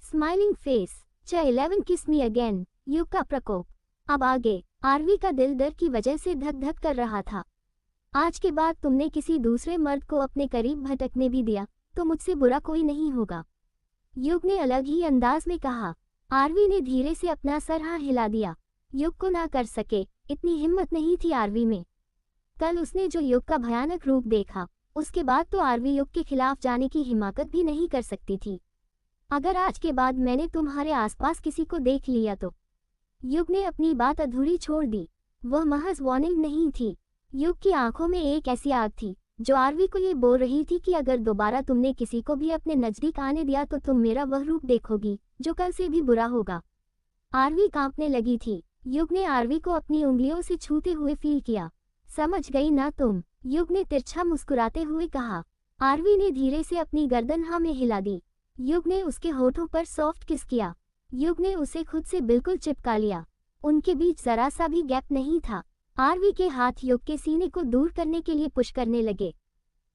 Smiling face. च 11 किस me again. युग का प्रकोप। अब आगे। आरवी का दिल डर की वजह से धक धक कर रहा था। आज के बाद तुमने किसी दूसरे मर्द को अपने करीब भटकने भी दिया तो मुझसे बुरा कोई नहीं होगा, युग ने अलग ही अंदाज में कहा। आरवी ने धीरे से अपना सर हाँ हिला दिया। युग को ना कर सके इतनी हिम्मत नहीं थी आरवी में। कल उसने जो युग का भयानक रूप देखा, उसके बाद तो आरवी युग के खिलाफ जाने की हिम्मत भी नहीं कर सकती थी। अगर आज के बाद मैंने तुम्हारे आसपास किसी को देख लिया तो। युग ने अपनी बात अधूरी छोड़ दी। वह महज वार्निंग नहीं थी। युग की आंखों में एक ऐसी आग थी जो आरवी को ये बोल रही थी कि अगर दोबारा तुमने किसी को भी अपने नजदीक आने दिया तो तुम मेरा वह रूप देखोगी जो कल से भी बुरा होगा। आरवी कांपने लगी थी। युग ने आरवी को अपनी उंगलियों से छूते हुए फील किया। समझ गई ना तुम, युग ने तिरछा मुस्कुराते हुए कहा। आरवी ने धीरे से अपनी गर्दन हाँ में हिला दी। युग ने उसके होठों पर सॉफ्ट किस किया। युग ने उसे खुद से बिल्कुल चिपका लिया। उनके बीच जरा सा भी गैप नहीं था। आरवी के हाथ युग के सीने को दूर करने के लिए पुश करने लगे,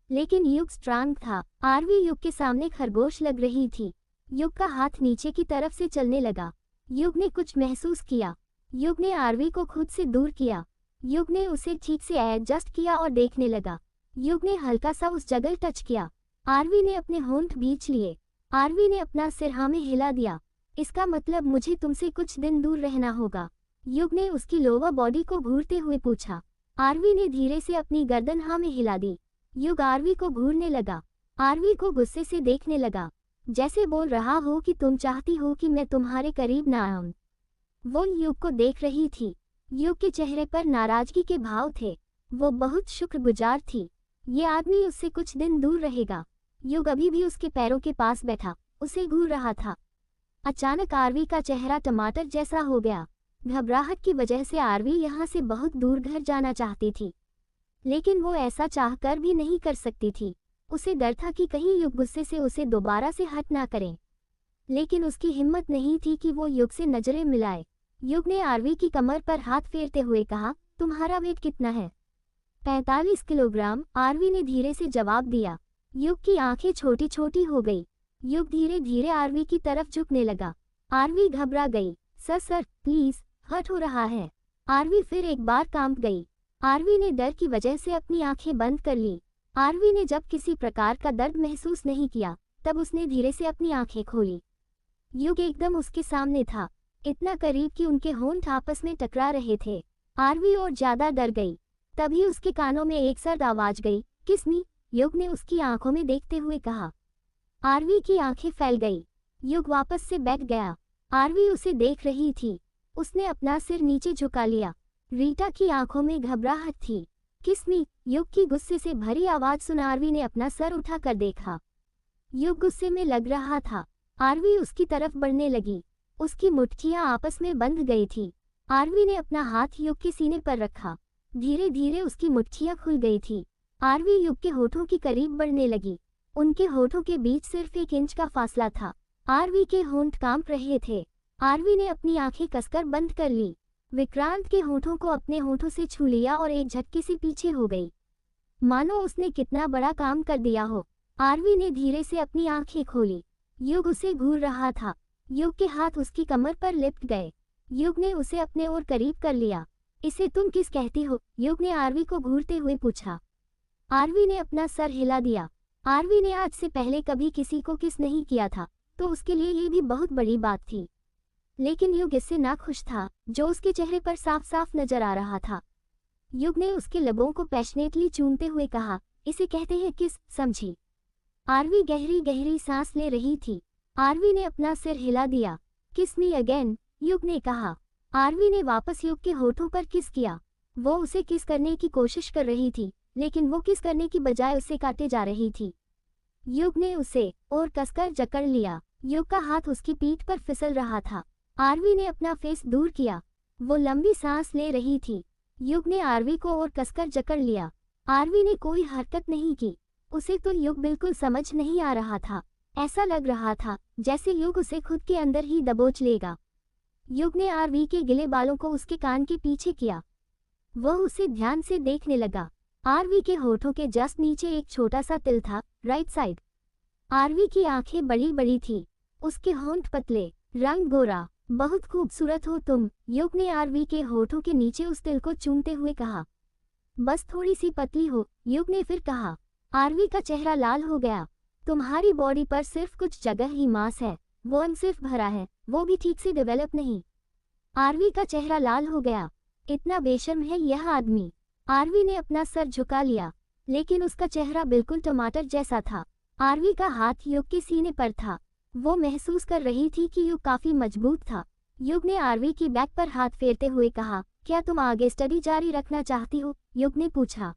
लेकिन युग स्ट्रांग था। आरवी युग के सामने खरगोश लग रही थी। युग का हाथ नीचे की तरफ से चलने लगा। युग ने कुछ महसूस किया। युग ने आरवी को खुद से दूर किया। युग ने उसे ठीक से एडजस्ट किया और देखने लगा। युग ने हल्का सा उस जगह टच किया। आरवी ने अपने होंठ भींच लिए। आरवी ने अपना सिर हाँ में हिला दिया। इसका मतलब मुझे तुमसे कुछ दिन दूर रहना होगा, युग ने उसकी लोअर बॉडी को घूरते हुए पूछा। आरवी ने धीरे से अपनी गर्दन हाँ में हिला दी। युग आरवी को घूरने लगा। आरवी को गुस्से से देखने लगा, जैसे बोल रहा हो कि तुम चाहती हो कि मैं तुम्हारे करीब ना आऊं। वो युग को देख रही थी। युग के चेहरे पर नाराजगी के भाव थे। वो बहुत शुक्रगुजार थी। ये आदमी उससे कुछ दिन दूर रहेगा। युग अभी भी उसके पैरों के पास बैठा उसे घूर रहा था। अचानक आरवी का चेहरा टमाटर जैसा हो गया। घबराहट की वजह से आरवी यहाँ से बहुत दूर घर जाना चाहती थी, लेकिन वो ऐसा चाहकर भी नहीं कर सकती थी। उसे डर था कि कहीं युग गुस्से से उसे दोबारा से हट ना करें, लेकिन उसकी हिम्मत नहीं थी कि वो युग से नजरें मिलाए। युग ने आरवी की कमर पर हाथ फेरते हुए कहा, तुम्हारा वेट कितना है? 45 किलोग्राम, आरवी ने धीरे से जवाब दिया। युग की आंखें छोटी छोटी हो गई। युग धीरे धीरे आरवी की तरफ झुकने लगा। आरवी घबरा गई। सर प्लीज, हर्ट हो रहा है। आरवी फिर एक बार कांप गई। आरवी ने डर की वजह से अपनी आंखें बंद कर ली। आरवी ने जब किसी प्रकार का दर्द महसूस नहीं किया तब उसने धीरे से अपनी आंखें खोली। युग एकदम उसके सामने था, इतना करीब कि उनके होंठ आपस में टकरा रहे थे। आरवी और ज्यादा डर गई। तभी उसके कानों में एक सर्द आवाज गई, किस मी? युग ने उसकी आंखों में देखते हुए कहा। आरवी की आंखें फैल गई। युग वापस से बैठ गया। आरवी उसे देख रही थी। उसने अपना सिर नीचे झुका लिया। रीटा की आंखों में घबराहट थी। किस मी? युग की गुस्से से भरी आवाज सुन आरवी ने अपना सर उठाकर देखा। युग गुस्से में लग रहा था। आरवी उसकी तरफ बढ़ने लगी। उसकी मुट्ठियां आपस में बंध गई थी। आरवी ने अपना हाथ युग के सीने पर रखा। धीरे धीरे उसकी मुट्ठियां खुल गई थी। आरवी युग के होठों की करीब बढ़ने लगी। उनके होठों के बीच सिर्फ 1 इंच का फासला था। आरवी के होंठ कांप रहे थे। आरवी ने अपनी आंखें कसकर बंद कर ली। विक्रांत के होठों को अपने होठों से छू लिया और एक झटके से पीछे हो गई, मानो उसने कितना बड़ा काम कर दिया हो। आरवी ने धीरे से अपनी आंखें खोली। युग उसे घूर रहा था। युग के हाथ उसकी कमर पर लिपट गए। युग ने उसे अपने ओर करीब कर लिया। इसे तुम किस कहती हो? युग ने आरवी को घूरते हुए पूछा। आरवी ने अपना सर हिला दिया। आरवी ने आज से पहले कभी किसी को किस नहीं किया था, तो उसके लिए ये भी बहुत बड़ी बात थी। लेकिन युग इससे नाखुश था, जो उसके चेहरे पर साफ साफ नजर आ रहा था। युग ने उसके लबों को पैशनेटली चूमते हुए कहा, इसे कहते हैं किस, समझी? आरवी गहरी गहरी सांस ले रही थी। आरवी ने अपना सिर हिला दिया। किस मी अगेन, युग ने कहा। आरवी ने वापस युग के होठों पर किस किया। वो उसे किस करने की कोशिश कर रही थी, लेकिन वो किस करने की बजाय उसे काटे जा रही थी। युग ने उसे और कसकर जकड़ लिया। युग का हाथ उसकी पीठ पर फिसल रहा था। आरवी ने अपना फेस दूर किया। वो लंबी सांस ले रही थी। युग ने आरवी को और कसकर जकड़ लिया। आरवी ने कोई हरकत नहीं की। उसे तो युग बिल्कुल समझ नहीं आ रहा था। ऐसा लग रहा था जैसे युग उसे खुद के अंदर ही दबोच लेगा। युग ने आरवी के गिले बालों को उसके कान के पीछे किया। वह उसे ध्यान से देखने लगा। आरवी के होठों के जस्ट नीचे एक छोटा सा तिल था, राइट साइड। आरवी की आंखें बड़ी बड़ी थी। उसके होंठ पतले, रंग गोरा। बहुत खूबसूरत हो तुम, युग ने आरवी के होठों के नीचे उस तिल को चूमते हुए कहा। बस थोड़ी सी पतली हो, युग ने फिर कहा। आरवी का चेहरा लाल हो गया। तुम्हारी बॉडी पर सिर्फ कुछ जगह ही मांस है, वो सिर्फ भरा है, वो भी ठीक से डेवलप नहीं। आरवी का चेहरा लाल हो गया। इतना बेशर्म है यह आदमी। आरवी ने अपना सर झुका लिया, लेकिन उसका चेहरा बिल्कुल टमाटर जैसा था। आरवी का हाथ युग के सीने पर था। वो महसूस कर रही थी कि युग काफी मजबूत था। युग ने आरवी की बैक पर हाथ फेरते हुए कहा, क्या तुम आगे स्टडी जारी रखना चाहती हो? युग ने पूछा।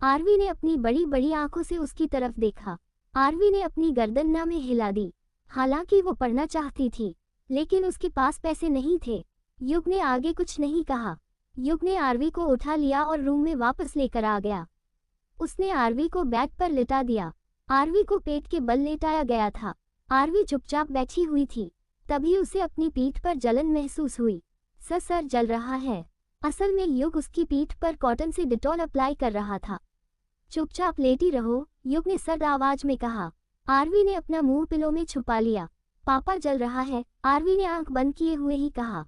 आरवी ने अपनी बड़ी बड़ी आंखों से उसकी तरफ देखा। आरवी ने अपनी गर्दन ना में हिला दी। हालांकि वो पढ़ना चाहती थी, लेकिन उसके पास पैसे नहीं थे। युग ने आगे कुछ नहीं कहा। युग ने आरवी को उठा लिया और रूम में वापस लेकर आ गया। उसने आरवी को बेड पर लिटा दिया। आरवी को पेट के बल लेटाया गया था। आरवी चुपचाप बैठी हुई थी। तभी उसे अपनी पीठ पर जलन महसूस हुई। सर जल रहा है। असल में युग उसकी पीठ पर कॉटन से डिटॉल अप्लाई कर रहा था। चुपचाप लेटी रहो, युग ने सर्द आवाज में कहा। आरवी ने अपना मुंह पिलो में छुपा लिया। पापा जल रहा है, आरवी ने आंख बंद किए हुए ही कहा।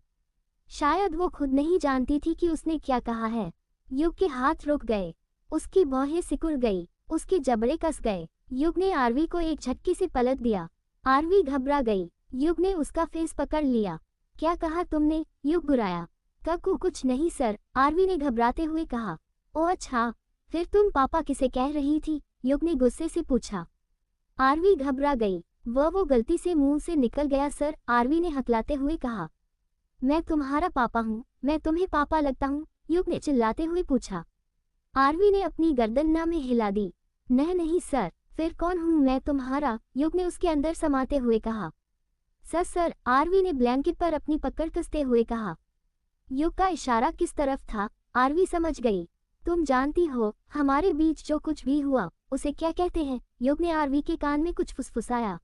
शायद वो खुद नहीं जानती थी कि उसने क्या कहा है। युग के हाथ रुक गए। उसकी भौहें सिकुड़ गई। उसके जबड़े कस गए। युग ने आरवी को एक झटके से पलट दिया। आरवी घबरा गई। युग ने उसका फेस पकड़ लिया। क्या कहा तुमने? युग गुर्राया। ककू कुछ नहीं सर, आरवी ने घबराते हुए कहा। ओ अच्छा, फिर तुम पापा किसे कह रही थी? युग ने गुस्से से पूछा। आरवी घबरा गई। वो गलती से मुंह से निकल गया सर, आरवी ने हकलाते हुए कहा। मैं तुम्हारा पापा हूँ, मैं तुम्हें पापा लगता हूँ? युग ने चिल्लाते हुए पूछा। आरवी ने अपनी गर्दन ना में हिला दी। नहीं सर, फिर कौन हूँ मैं तुम्हारा? युग ने उसके अंदर समाते हुए कहा। सर, आरवी ने ब्लैंकेट पर अपनी पकड़ कसते हुए कहा। युग का इशारा किस तरफ था, आरवी समझ गई। तुम जानती हो, हमारे बीच जो कुछ भी हुआ उसे क्या कहते हैं? युग ने आरवी के कान में कुछ फुसफुसाया।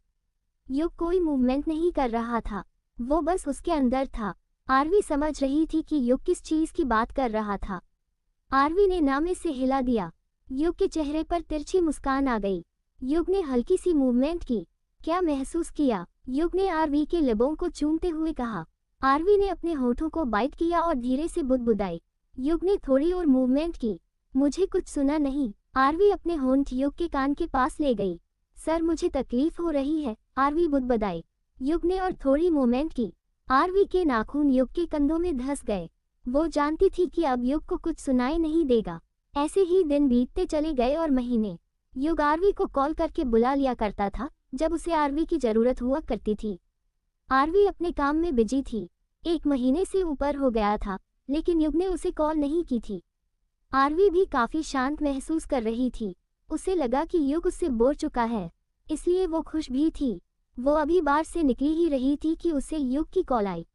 युग कोई मूवमेंट नहीं कर रहा था, वो बस उसके अंदर था। आरवी समझ रही थी कि युग किस चीज की बात कर रहा था। आरवी ने ना में से हिला दिया। युग के चेहरे पर तिरछी मुस्कान आ गई। युग ने हल्की सी मूवमेंट की। क्या महसूस किया? युग ने आरवी के लिबों को चूमते हुए कहा। आरवी ने अपने होठों को बाइट किया और धीरे से बुदबुदाई। युग ने थोड़ी और मूवमेंट की। मुझे कुछ सुना नहीं। आरवी अपने होंठ युग के कान के पास ले गई। सर मुझे तकलीफ हो रही है, आरवी बुदबुदाई। युग ने और थोड़ी मूवमेंट की। आरवी के नाखून युग के कंधों में धंस गए। वो जानती थी कि अब युग को कुछ सुनाई नहीं देगा। ऐसे ही दिन बीतते चले गए और महीने। युग आरवी को कॉल करके बुला लिया करता था जब उसे आरवी की जरूरत हुआ करती थी। आरवी अपने काम में बिजी थी। 1 महीने से ऊपर हो गया था, लेकिन युग ने उसे कॉल नहीं की थी। आरवी भी काफी शांत महसूस कर रही थी। उसे लगा कि युग उससे बोर चुका है, इसलिए वो खुश भी थी। वो अभी बार से निकली ही रही थी कि उसे युग की कॉल आई।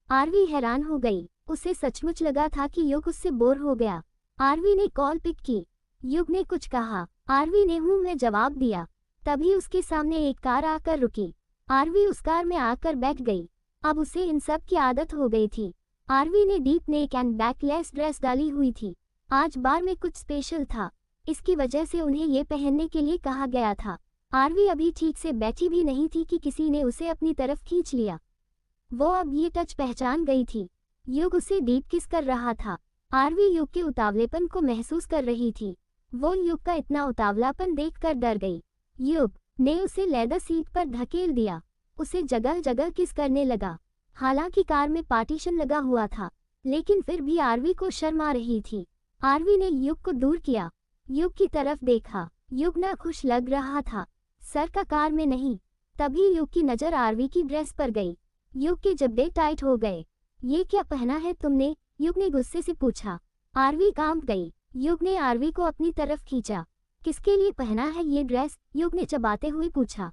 आरवी हैरान हो गई। उसे सचमुच लगा था कि युग उससे बोर हो गया। आरवी ने कॉल पिक की। युग ने कुछ कहा। आरवी ने हूं में जवाब दिया। तभी उसके सामने एक कार आकर रुकी। आरवी उस कार में आकर बैठ गई। अब उसे इन सब की आदत हो गई थी। आरवी ने deep neck and backless dress डाली हुई थी। आज बार में कुछ स्पेशल था, इसकी वजह से उन्हें ये पहनने के लिए कहा गया था। आरवी अभी ठीक से बैठी भी नहीं थी कि किसी ने उसे अपनी तरफ खींच लिया। वो अब ये टच पहचान गई थी। युग उसे डीप किस कर रहा था। आरवी युग के उतावलेपन को महसूस कर रही थी। वो युग का इतना उतावलापन देखकर डर गई। युग ने उसे लेदर सीट पर धकेल दिया। उसे जगह जगह किस करने लगा। हालांकि कार में पार्टीशन लगा हुआ था, लेकिन फिर भी आरवी को शर्म आ रही थी। आरवी ने युग को दूर किया। युग की तरफ देखा। युग ना खुश लग रहा था। सर का कार में नहीं। तभी युग की नजर आरवी की ड्रेस पर गई। युग के जबड़े टाइट हो गए। ये क्या पहना है तुमने? युग ने गुस्से से पूछा। आरवी कांप गई। युग ने आरवी को अपनी तरफ खींचा। किसके लिए पहना है ये ड्रेस? युग ने चबाते हुए पूछा।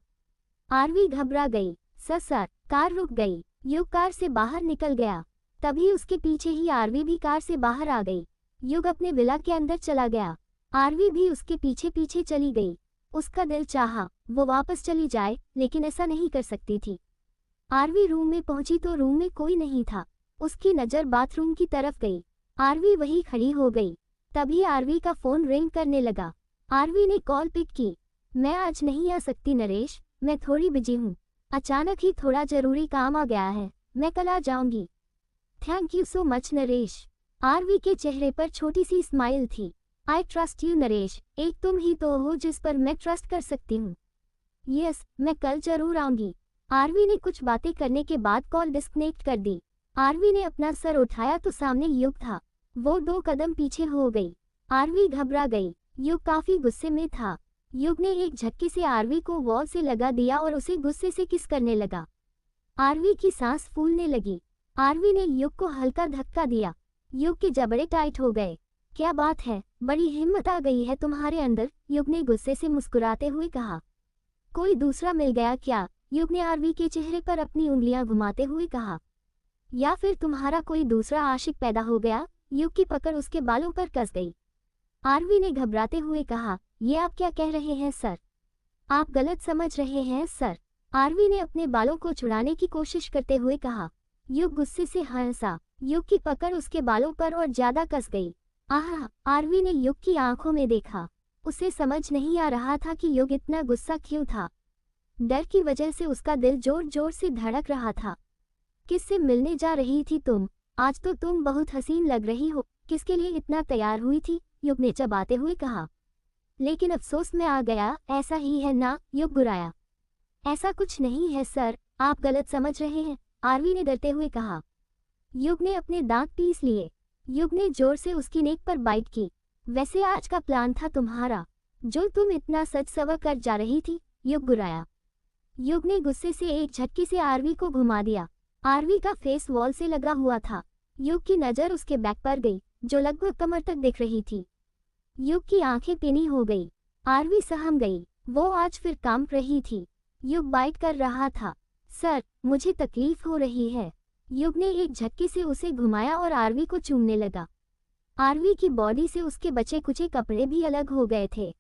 आरवी घबरा गई। सर, कार रुक गई। युग कार से बाहर निकल गया। तभी उसके पीछे ही आरवी भी कार से बाहर आ गई। युग अपने विला के अंदर चला गया। आरवी भी उसके पीछे पीछे चली गई। उसका दिल चाहा वो वापस चली जाए, लेकिन ऐसा नहीं कर सकती थी। आरवी रूम में पहुंची तो रूम में कोई नहीं था। उसकी नज़र बाथरूम की तरफ गई। आरवी वहीं खड़ी हो गई। तभी आरवी का फोन रिंग करने लगा। आरवी ने कॉल पिक की। मैं आज नहीं आ सकती नरेश, मैं थोड़ी बिजी हूँ। अचानक ही थोड़ा जरूरी काम आ गया है, मैं कल आ जाऊंगी। Thank you so much Naresh. Aarvi के चेहरे पर छोटी सी स्माइल थी। आई ट्रस्ट यू नरेश, एक तुम ही तो हो जिस पर मैं ट्रस्ट कर सकती हूँ। यस, मैं कल जरूर आऊंगी। आरवी ने कुछ बातें करने के बाद कॉल डिस्कनेक्ट कर दी। आरवी ने अपना सर उठाया तो सामने युग था। वो 2 कदम पीछे हो गई। आरवी घबरा गई। युग काफी गुस्से में था। युग ने एक झटके से आरवी को वॉल से लगा दिया और उसे गुस्से से किस करने लगा। आरवी की सांस फूलने लगी। आरवी ने युग को हल्का धक्का दिया। युग के जबड़े टाइट हो गए। क्या बात है, बड़ी हिम्मत आ गई है तुम्हारे अंदर, युग ने गुस्से से मुस्कुराते हुए कहा। कोई दूसरा मिल गया क्या? युग ने आरवी के चेहरे पर अपनी उंगलियां घुमाते हुए कहा। या फिर तुम्हारा कोई दूसरा आशिक पैदा हो गया? युग की पकड़ उसके बालों पर कस गई। आरवी ने घबराते हुए कहा, ये आप क्या कह रहे हैं सर? आप गलत समझ रहे हैं सर। आरवी ने अपने बालों को छुड़ाने की कोशिश करते हुए कहा। युग गुस्से से हंसा। युग की पकड़ उसके बालों पर और ज्यादा कस गई। आह! आरवी ने युग की आंखों में देखा। उसे समझ नहीं आ रहा था कि युग इतना गुस्सा क्यों था। डर की वजह से उसका दिल जोर जोर से धड़क रहा था। किससे मिलने जा रही थी तुम? आज तो तुम बहुत हसीन लग रही हो। किसके लिए इतना तैयार हुई थी? युग ने चबाते हुए कहा। लेकिन अफसोस में आ गया, ऐसा ही है ना? युग गुर्राया। ऐसा कुछ नहीं है सर, आप गलत समझ रहे हैं, आरवी ने डरते हुए कहा। युग ने अपने दांत पीस लिए। युग ने जोर से उसकी नेक पर बाइट की। वैसे आज का प्लान था तुम्हारा, जो तुम इतना सच सवर कर जा रही थी, युग गुर्राया। युग ने गुस्से से एक झटके से आरवी को घुमा दिया। आरवी का फेस वॉल से लगा हुआ था। युग की नज़र उसके बैक पर गई, जो लगभग कमर तक दिख रही थी। युग की आंखें पीनी हो गई। आरवी सहम गई। वो आज फिर कांप रही थी। युग बाइट कर रहा था। सर, मुझे तकलीफ हो रही है। युग ने एक झटके से उसे घुमाया और आरवी को चूमने लगा। आरवी की बॉडी से उसके बचे कुचे कपड़े भी अलग हो गए थे।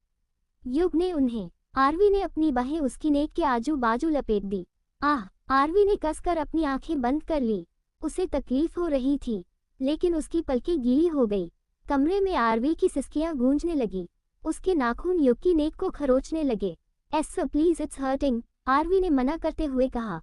युग ने उन्हें आरवी ने अपनी बाहें उसकी नेक के आजू बाजू लपेट दी। आह! आरवी ने कसकर अपनी आंखें बंद कर ली। उसे तकलीफ हो रही थी, लेकिन उसकी पलकें गीली हो गई। कमरे में आरवी की सिसकियां गूंजने लगी। उसके नाखून युग की नेक को खरोचने लगे। Sir please, it's hurting, Aarvi ने मना करते हुए कहा।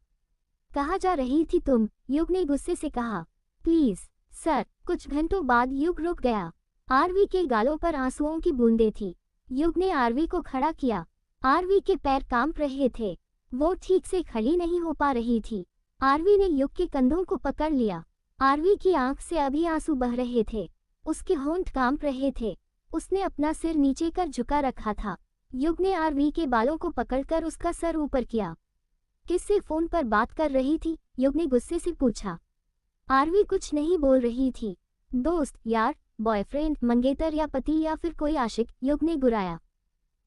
कहाँ जा रही थी तुम? युग ने गुस्से से कहा। Please sir. कुछ घंटों बाद युग रुक गया। आरवी के गालों पर आंसुओं की बूंदें थी। युग ने आरवी को खड़ा किया। आरवी के पैर कांप रहे थे। वो ठीक से खड़ी नहीं हो पा रही थी। आरवी ने युग के कंधों को पकड़ लिया। आरवी की आंख से अभी आंसू बह रहे थे। उसके होंठ कांप रहे थे। उसने अपना सिर नीचे कर झुका रखा था। युग ने आरवी के बालों को पकड़कर उसका सर ऊपर किया। किससे फोन पर बात कर रही थी? युग ने गुस्से से पूछा। आरवी कुछ नहीं बोल रही थी। दोस्त, यार, बॉयफ्रेंड, मंगेतर या पति या फिर कोई आशिक, युग ने गुर्राया।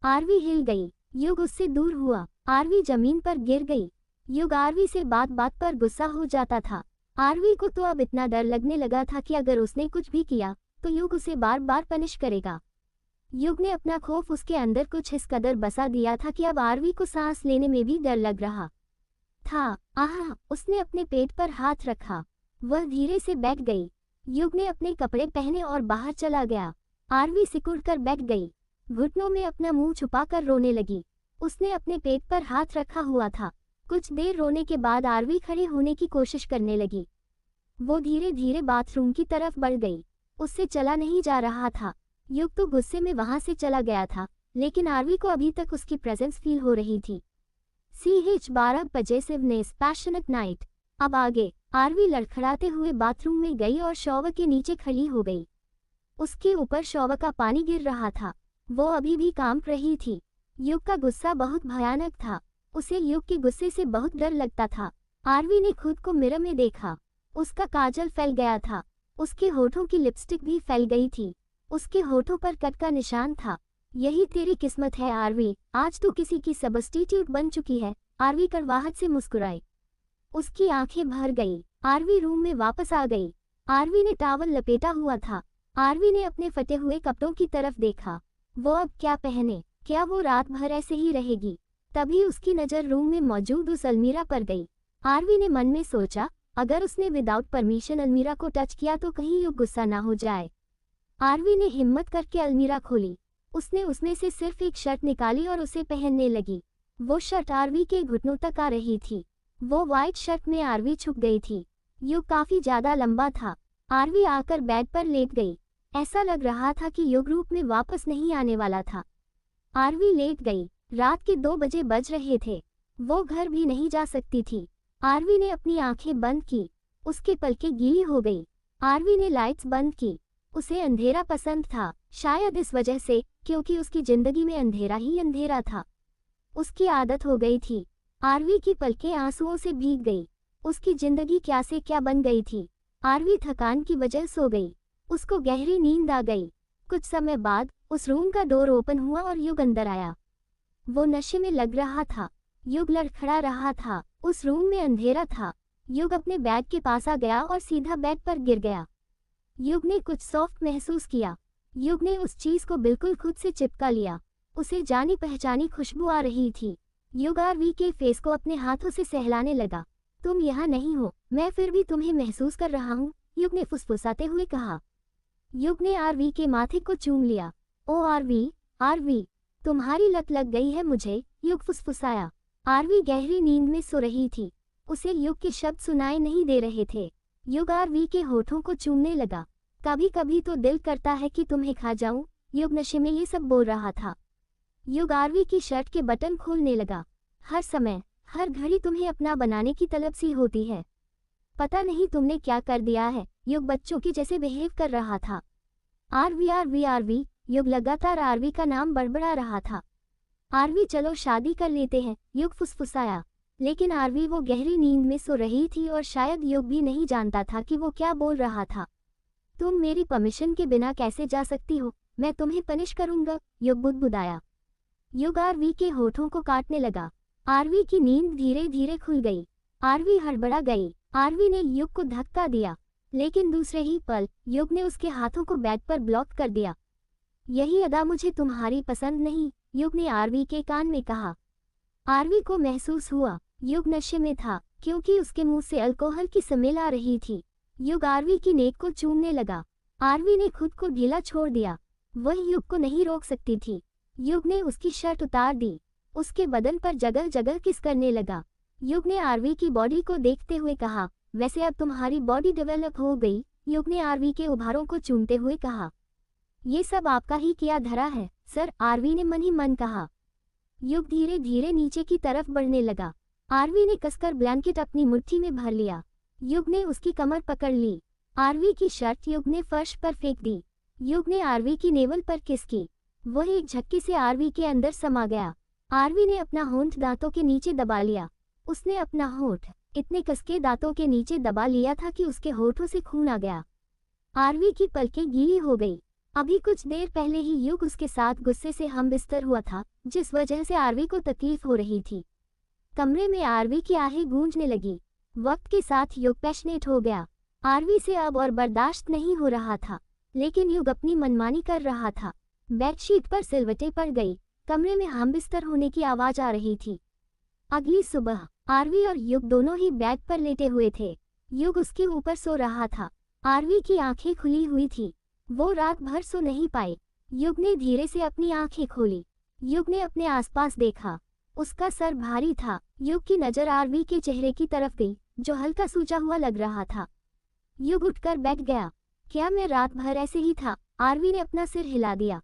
आरवी हिल गई। युग उससे दूर हुआ। आरवी जमीन पर गिर गई। युग आरवी से बात बात पर गुस्सा हो जाता था। आरवी को तो अब इतना डर लगने लगा था कि अगर उसने कुछ भी किया तो युग उसे बार बार पनिश करेगा। युग ने अपना खौफ उसके अंदर कुछ इस कदर बसा दिया था कि अब आरवी को सांस लेने में भी डर लग रहा था। आहा! उसने अपने पेट पर हाथ रखा। वह धीरे से बैठ गई। युग ने अपने कपड़े पहने और बाहर चला गया। आरवी सिकुड़कर बैठ गई। घुटनों में अपना मुंह छुपाकर रोने लगी। उसने अपने पेट पर हाथ रखा हुआ था। कुछ देर रोने के बाद आरवी खड़े होने की कोशिश करने लगी। वो धीरे धीरे बाथरूम की तरफ बढ़ गई। उससे चला नहीं जा रहा था। युग तो गुस्से में वहां से चला गया था, लेकिन आरवी को अभी तक उसकी प्रेजेंस फील हो रही थी। CH 12 possessiveness, passionate night. अब आगे। आरवी लड़खड़ाते हुए बाथरूम में गई और शॉवर के नीचे खड़ी हो गई। उसके ऊपर शॉवर का पानी गिर रहा था। वो अभी भी कांप रही थी। युग का गुस्सा बहुत भयानक था। उसे युग के गुस्से से बहुत डर लगता था। आरवी ने खुद को मिरर में देखा। उसका काजल फैल गया था। उसके होठों की लिपस्टिक भी फैल गई थी। उसके होठों पर कट का निशान था। यही तेरी किस्मत है आरवी, आज तो किसी की सब्स्टिट्यूट बन चुकी है। आरवी कड़वाहट से मुस्कुराई। उसकी आंखें भर गई। आरवी रूम में वापस आ गई। आरवी ने टॉवल लपेटा हुआ था। आरवी ने अपने फटे हुए कपड़ों की तरफ देखा। वो अब क्या पहने? क्या वो रात भर ऐसे ही रहेगी? तभी उसकी नज़र रूम में मौजूद उस अलमीरा पर गई। आरवी ने मन में सोचा, अगर उसने विदाउट परमिशन अलमीरा को टच किया तो कहीं युग गुस्सा ना हो जाए। आरवी ने हिम्मत करके अलमीरा खोली। उसने उसमें से सिर्फ एक शर्ट निकाली और उसे पहनने लगी। वो शर्ट आरवी के घुटनों तक आ रही थी। वो व्हाइट शर्ट में आरवी छुप गई थी। युग काफी ज्यादा लंबा था। आरवी आकर बेड पर लेट गई। ऐसा लग रहा था कि युग रूप में वापस नहीं आने वाला था। आरवी लेट गई। रात के 2 बजे बज रहे थे। वो घर भी नहीं जा सकती थी। आरवी ने अपनी आंखें बंद की। उसके पलकें गीली हो गई। आरवी ने लाइट्स बंद की। उसे अंधेरा पसंद था, शायद इस वजह से क्योंकि उसकी जिंदगी में अंधेरा ही अंधेरा था। उसकी आदत हो गई थी। आरवी की पलकें आंसुओं से भीग गई। उसकी जिंदगी क्या से क्या बन गई थी। आरवी थकान की वजह सो गई। उसको गहरी नींद आ गई। कुछ समय बाद उस रूम का डोर ओपन हुआ और युग अंदर आया। वो नशे में लग रहा था। युग लड़खड़ा रहा था। उस रूम में अंधेरा था। युग अपने बैग के पास आ गया और सीधा बेड पर गिर गया। युग ने कुछ सॉफ्ट महसूस किया। युग ने उस चीज को बिल्कुल खुद से चिपका लिया। उसे जानी पहचानी खुशबू आ रही थी। युग आरवी के फेस को अपने हाथों से सहलाने लगा। तुम यहाँ नहीं हो, मैं फिर भी तुम्हें महसूस कर रहा हूँ, युग ने फुसफुसाते हुए कहा। युग ने आरवी के माथे को चूम लिया। ओ आरवी, आरवी, तुम्हारी लत लग गई है मुझे, युग फुसफुसाया। आरवी गहरी नींद में सो रही थी। उसे युग के शब्द सुनाई नहीं दे रहे थे। युग आरवी के होठों को चूमने लगा। कभी कभी तो दिल करता है कि तुम्हें खा जाऊं, युग नशे में ये सब बोल रहा था। युग आरवी की शर्ट के बटन खोलने लगा। हर समय, हर घड़ी तुम्हें अपना बनाने की तलब सी होती है। पता नहीं तुमने क्या कर दिया है, युग बच्चों की जैसे बिहेव कर रहा था। आरवी आरवी आरवी, युग लगातार आरवी का नाम बड़बड़ा रहा था। आरवी चलो शादी कर लेते हैं, युग फुसफुसाया। लेकिन आरवी वो गहरी नींद में सो रही थी और शायद युग भी नहीं जानता था कि वो क्या बोल रहा था। तुम मेरी परमिशन के बिना कैसे जा सकती हो, मैं तुम्हें पनिश करूंगा, युग बुदबुदाया। युग आरवी के होठों को काटने लगा। आरवी की नींद धीरे धीरे खुल गई। आरवी हड़बड़ा गई। आरवी ने युग को धक्का दिया, लेकिन दूसरे ही पल युग ने उसके हाथों को बेड पर ब्लॉक कर दिया। यही अदा मुझे तुम्हारी पसंद नहीं, युग ने आरवी के कान में कहा। आरवी को महसूस हुआ युग नशे में था, क्योंकि उसके मुंह से अल्कोहल की स्मेल आ रही थी। युग आरवी की नेक को चूमने लगा। आरवी ने खुद को ढीला छोड़ दिया। वह युग को नहीं रोक सकती थी। युग ने उसकी शर्ट उतार दी। उसके बदन पर जगह जगह किस करने लगा। युग ने आरवी की बॉडी को देखते हुए कहा, वैसे अब तुम्हारी बॉडी डेवलप हो गई, युग ने आरवी के उभारों को चूमते हुए कहा। ये सब आपका ही किया धरा है, सर, आरवी ने मन ही मन कहा। युग धीरे धीरे नीचे की तरफ बढ़ने लगा। आरवी ने कसकर ब्लैंकेट अपनी मुट्ठी में भर लिया। युग ने उसकी कमर पकड़ ली। आरवी की शर्ट युग ने फर्श पर फेंक दी। युग ने आरवी की नेवल पर किस की। वह एक झटके से आरवी के अंदर समा गया। आरवी ने अपना होंठ दांतों के नीचे दबा लिया। उसने अपना होंठ इतने कसके दांतों के नीचे दबा लिया था कि उसके होठों से खून आ गया। आरवी की पलकें गीली हो गई। अभी कुछ देर पहले ही युग उसके साथ गुस्से से हमबिस्तर हुआ था, जिस वजह से आरवी को तकलीफ हो रही थी। कमरे में आरवी की आहें गूंजने लगी। वक्त के साथ युग पैशनेट हो गया। आरवी से अब और बर्दाश्त नहीं हो रहा था, लेकिन युग अपनी मनमानी कर रहा था। बेडशीट पर सिलवटें पड़ गई। कमरे में हमबिस्तर होने की आवाज आ रही थी। अगली सुबह आरवी और युग दोनों ही बेड पर लेटे हुए थे। युग उसके ऊपर सो रहा था। आरवी की आंखें खुली हुई थी। वो रात भर सो नहीं पाई। युग ने धीरे से अपनी आंखें खोली। युग ने अपने आसपास देखा। उसका सर भारी था। युग की नजर आरवी के चेहरे की तरफ गई, जो हल्का सूजा हुआ लग रहा था। युग उठकर बैठ गया। क्या मैं रात भर ऐसे ही था? आरवी ने अपना सिर हिला दिया।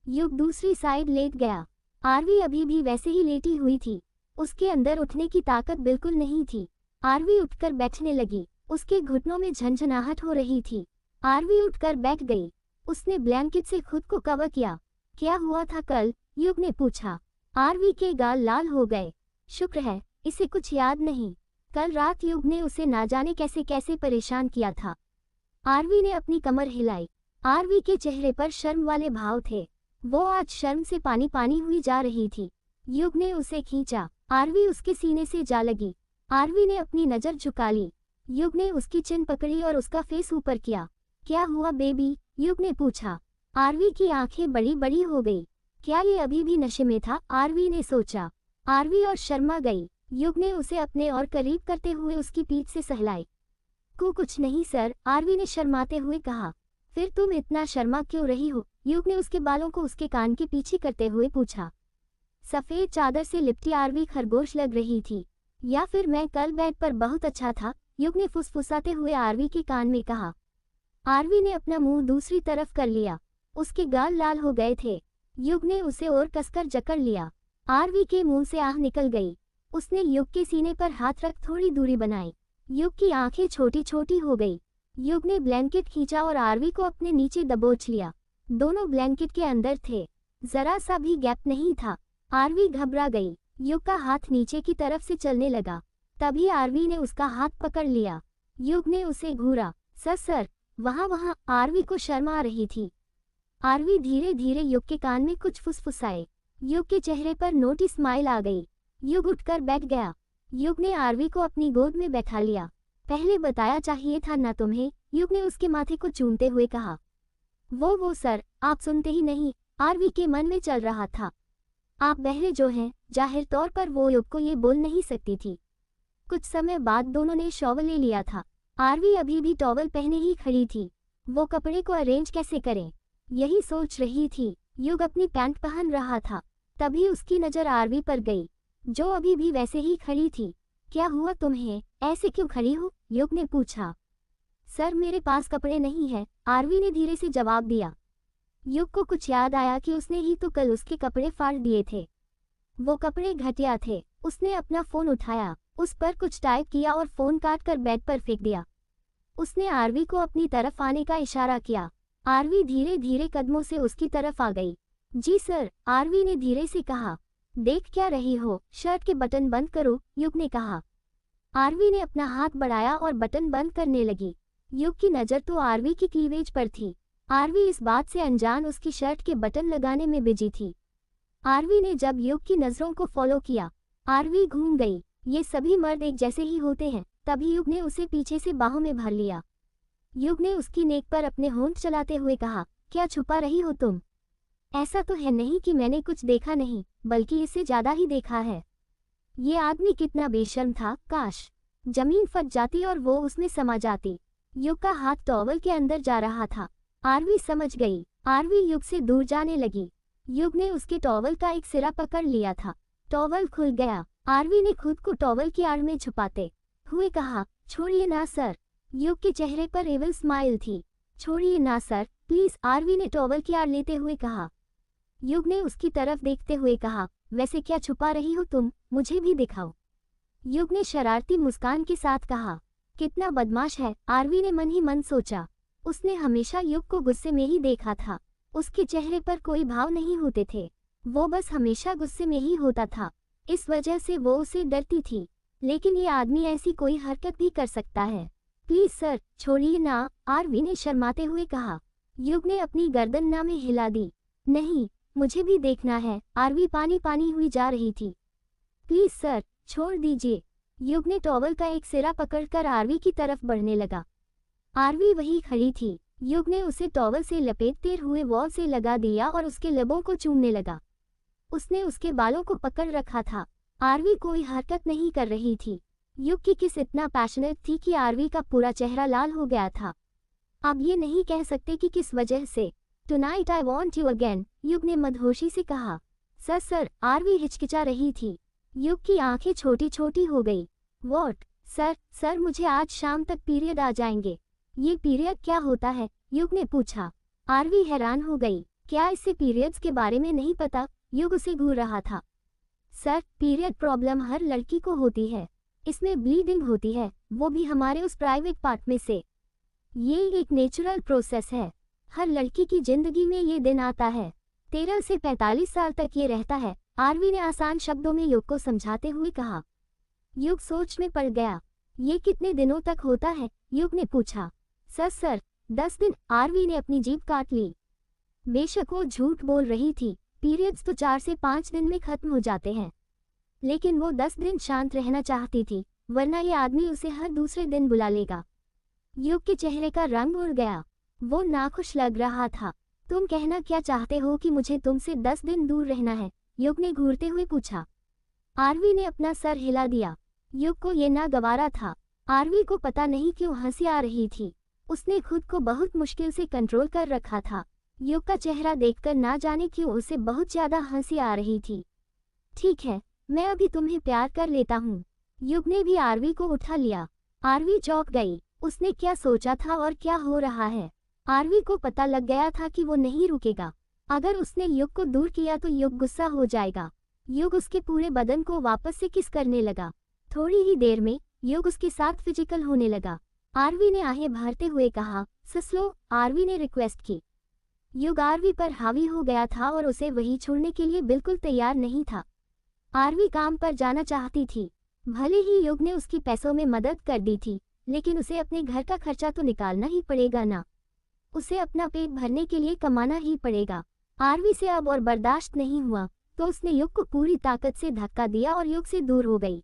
युग दूसरी साइड लेट गया। आरवी अभी भी वैसे ही लेटी हुई थी। उसके अंदर उठने की ताकत बिल्कुल नहीं थी। आरवी उठकर बैठने लगी। उसके घुटनों में झंझनाहट हो रही थी। आरवी उठकर बैठ गई। उसने ब्लैंकेट से खुद को कवर किया। क्या हुआ था कल? युग ने पूछा। आरवी के गाल लाल हो गए। शुक्र है, इसे कुछ याद नहीं। कल रात युग ने उसे ना जाने कैसे कैसे परेशान किया था। आरवी ने अपनी कमर हिलाई। आरवी के चेहरे पर शर्म वाले भाव थे। वो आज शर्म से पानी पानी हुई जा रही थी। युग ने उसे खींचा। आरवी उसके सीने से जा लगी। आरवी ने अपनी नजर झुका ली। युग ने उसकी चिन पकड़ी और उसका फेस ऊपर किया। क्या हुआ बेबी? युग ने पूछा। आरवी की आंखें बड़ी बड़ी हो गई। क्या ये अभी भी नशे में था? आरवी ने सोचा। आरवी और शर्मा गई। युग ने उसे अपने और करीब करते हुए उसकी पीठ से सहलाई। कुछ नहीं सर, आरवी ने शर्माते हुए कहा। फिर तुम इतना शर्मा क्यों रही हो? युग ने उसके बालों को उसके कान के पीछे करते हुए पूछा। सफेद चादर से लिपटी आरवी खरगोश लग रही थी। या फिर मैं कल बेड पर बहुत अच्छा था, युग ने फुसफुसाते हुए आरवी के कान में कहा। आरवी ने अपना मुंह दूसरी तरफ कर लिया। उसके गाल लाल हो गए थे। युग ने उसे और कसकर जकड़ लिया। आरवी के मुंह से आह निकल गई। उसने युग के सीने पर हाथ रख थोड़ी दूरी बनाई। युग की आंखें छोटी छोटी हो गई। युग ने ब्लैंकेट खींचा और आरवी को अपने नीचे दबोच लिया। दोनों ब्लैंकेट के अंदर थे। जरा सा भी गैप नहीं था। आरवी घबरा गई। युग का हाथ नीचे की तरफ से चलने लगा। तभी आरवी ने उसका हाथ पकड़ लिया। युग ने उसे घूरा। सर वहाँ आरवी को शर्म आ रही थी। आरवी धीरे धीरे युग के कान में कुछ फुसफुसाए। युग के चेहरे पर नोटी स्माइल आ गई। युग उठकर बैठ गया। युग ने आरवी को अपनी गोद में बैठा लिया। पहले बताया चाहिए था ना तुम्हें, युग ने उसके माथे को चूमते हुए कहा। वो सर, आप सुनते ही नहीं, आरवी के मन में चल रहा था। आप बहरे जो हैं, जाहिर तौर पर वो युग को ये बोल नहीं सकती थी। कुछ समय बाद दोनों ने शॉवर ले लिया था। आरवी अभी भी टॉवल पहने ही खड़ी थी। वो कपड़े को अरेंज कैसे करें, यही सोच रही थी। युग अपनी पैंट पहन रहा था। तभी उसकी नज़र आरवी पर गई, जो अभी भी वैसे ही खड़ी थी। क्या हुआ तुम्हें, ऐसे क्यों खड़ी हो, युग ने पूछा। सर मेरे पास कपड़े नहीं है, आरवी ने धीरे से जवाब दिया। युग को कुछ याद आया कि उसने ही तो कल उसके कपड़े फाड़ दिए थे। वो कपड़े घटिया थे। उसने अपना फ़ोन उठाया, उस पर कुछ टाइप किया और फ़ोन काट कर बेड पर फेंक दिया। उसने आरवी को अपनी तरफ आने का इशारा किया। आरवी धीरे धीरे कदमों से उसकी तरफ आ गई। जी सर, आरवी ने धीरे से कहा। देख क्या रही हो, शर्ट के बटन बंद करो, युग ने कहा। आरवी ने अपना हाथ बढ़ाया और बटन बंद करने लगी। युग की नज़र तो आरवी की क्लीवेज पर थी। आरवी इस बात से अनजान उसकी शर्ट के बटन लगाने में बिजी थी। आरवी ने जब युग की नज़रों को फॉलो किया, आरवी घूम गई। ये सभी मर्द एक जैसे ही होते हैं। तभी युग ने उसे पीछे से बाहों में भर लिया। युग ने उसकी नेक पर अपने होंठ चलाते हुए कहा, क्या छुपा रही हो तुम? ऐसा तो है नहीं कि मैंने कुछ देखा नहीं, बल्कि इससे ज्यादा ही देखा है। ये आदमी कितना बेशर्म था, काश जमीन फट जाती और वो उसमें समा जाती। युग का हाथ टॉवल के अंदर जा रहा था। आरवी समझ गई। आरवी युग से दूर जाने लगी। युग ने उसके टॉवल का एक सिरा पकड़ लिया था। टॉवल खुल गया। आरवी ने खुद को टॉवल की आड़ में छुपाते हुए कहा, छोड़िए ना सर। युग के चेहरे पर एविल स्माइल थी। छोड़िए ना सर, प्लीज, आरवी ने टॉवल की आड़ लेते हुए कहा। युग ने उसकी तरफ देखते हुए कहा, वैसे क्या छुपा रही हो तुम, मुझे भी दिखाओ। युग ने शरारती मुस्कान के साथ कहा। कितना बदमाश है, आरवी ने मन ही मन सोचा। उसने हमेशा युग को गुस्से में ही देखा था। उसके चेहरे पर कोई भाव नहीं होते थे। वो बस हमेशा गुस्से में ही होता था। इस वजह से वो उसे डरती थी। लेकिन ये आदमी ऐसी कोई हरकत भी कर सकता है। प्लीज सर, छोड़िए ना, आरवी ने शर्माते हुए कहा। युग ने अपनी गर्दन ना में हिला दी। नहीं, मुझे भी देखना है, आरवी पानी पानी हुई जा रही थी। प्लीज सर, छोड़ दीजिए। युग ने टॉवल का एक सिरा पकड़कर आरवी की तरफ बढ़ने लगा। आरवी वही खड़ी थी। युग ने उसे टॉवल से लपेटते हुए वॉल से लगा दिया और उसके लबों को चूमने लगा। उसने उसके बालों को पकड़ रखा था। आरवी कोई हरकत नहीं कर रही थी। युग की किस इतना पैशनेट थी कि आरवी का पूरा चेहरा लाल हो गया था। अब ये नहीं कह सकते कि किस वजह से। Tonight I want you again, युग ने मदहोशी से कहा। सर, आरवी हिचकिचा रही थी। युग की आंखें छोटी छोटी हो गई। वॉट? सर, मुझे आज शाम तक पीरियड आ जाएंगे। ये पीरियड क्या होता है, युग ने पूछा। आरवी हैरान हो गई। क्या इससे पीरियड्स के बारे में नहीं पता? युग उसे घूर रहा था। सर, पीरियड प्रॉब्लम हर लड़की को होती है। इसमें ब्लीडिंग होती है, वो भी हमारे उस प्राइवेट पार्ट में से। ये एक नेचुरल प्रोसेस है। हर लड़की की जिंदगी में ये दिन आता है। 13 से 45 साल तक ये रहता है, आरवी ने आसान शब्दों में युग को समझाते हुए कहा। युग सोच में पड़ गया। ये कितने दिनों तक होता है, युग ने पूछा। सर, 10 दिन, आरवी ने अपनी जीभ काट ली। बेशक वो झूठ बोल रही थी। पीरियड्स तो 4 से 5 दिन में खत्म हो जाते हैं। लेकिन वो 10 दिन शांत रहना चाहती थी, वरना ये आदमी उसे हर दूसरे दिन बुला लेगा। युग के चेहरे का रंग उड़ गया। वो नाखुश लग रहा था। तुम कहना क्या चाहते हो कि मुझे तुमसे 10 दिन दूर रहना है, युग ने घूरते हुए पूछा। आरवी ने अपना सर हिला दिया। युग को ये नागवारा था। आरवी को पता नहीं क्यों हंसी आ रही थी। उसने खुद को बहुत मुश्किल से कंट्रोल कर रखा था। युग का चेहरा देखकर ना जाने क्यों उसे बहुत ज्यादा हंसी आ रही थी। ठीक है, मैं अभी तुम्हें प्यार कर लेता हूँ। युग ने भी आरवी को उठा लिया। आरवी चौंक गई। उसने क्या सोचा था और क्या हो रहा है? आरवी को पता लग गया था कि वो नहीं रुकेगा। अगर उसने युग को दूर किया तो युग गुस्सा हो जाएगा। युग उसके पूरे बदन को वापस से किस करने लगा। थोड़ी ही देर में युग उसके साथ फिजिकल होने लगा। आरवी ने आहें भरते हुए कहा, ससलो। आरवी ने रिक्वेस्ट की। युग आरवी पर हावी हो गया था और उसे वही छोड़ने के लिए बिल्कुल तैयार नहीं था। आरवी काम पर जाना चाहती थी। भले ही युग ने उसकी पैसों में मदद कर दी थी, लेकिन उसे अपने घर का खर्चा तो निकालना ही पड़ेगा ना। उसे अपना पेट भरने के लिए कमाना ही पड़ेगा। आरवी से अब और बर्दाश्त नहीं हुआ, तो उसने युग को पूरी ताकत से धक्का दिया और युग से दूर हो गई।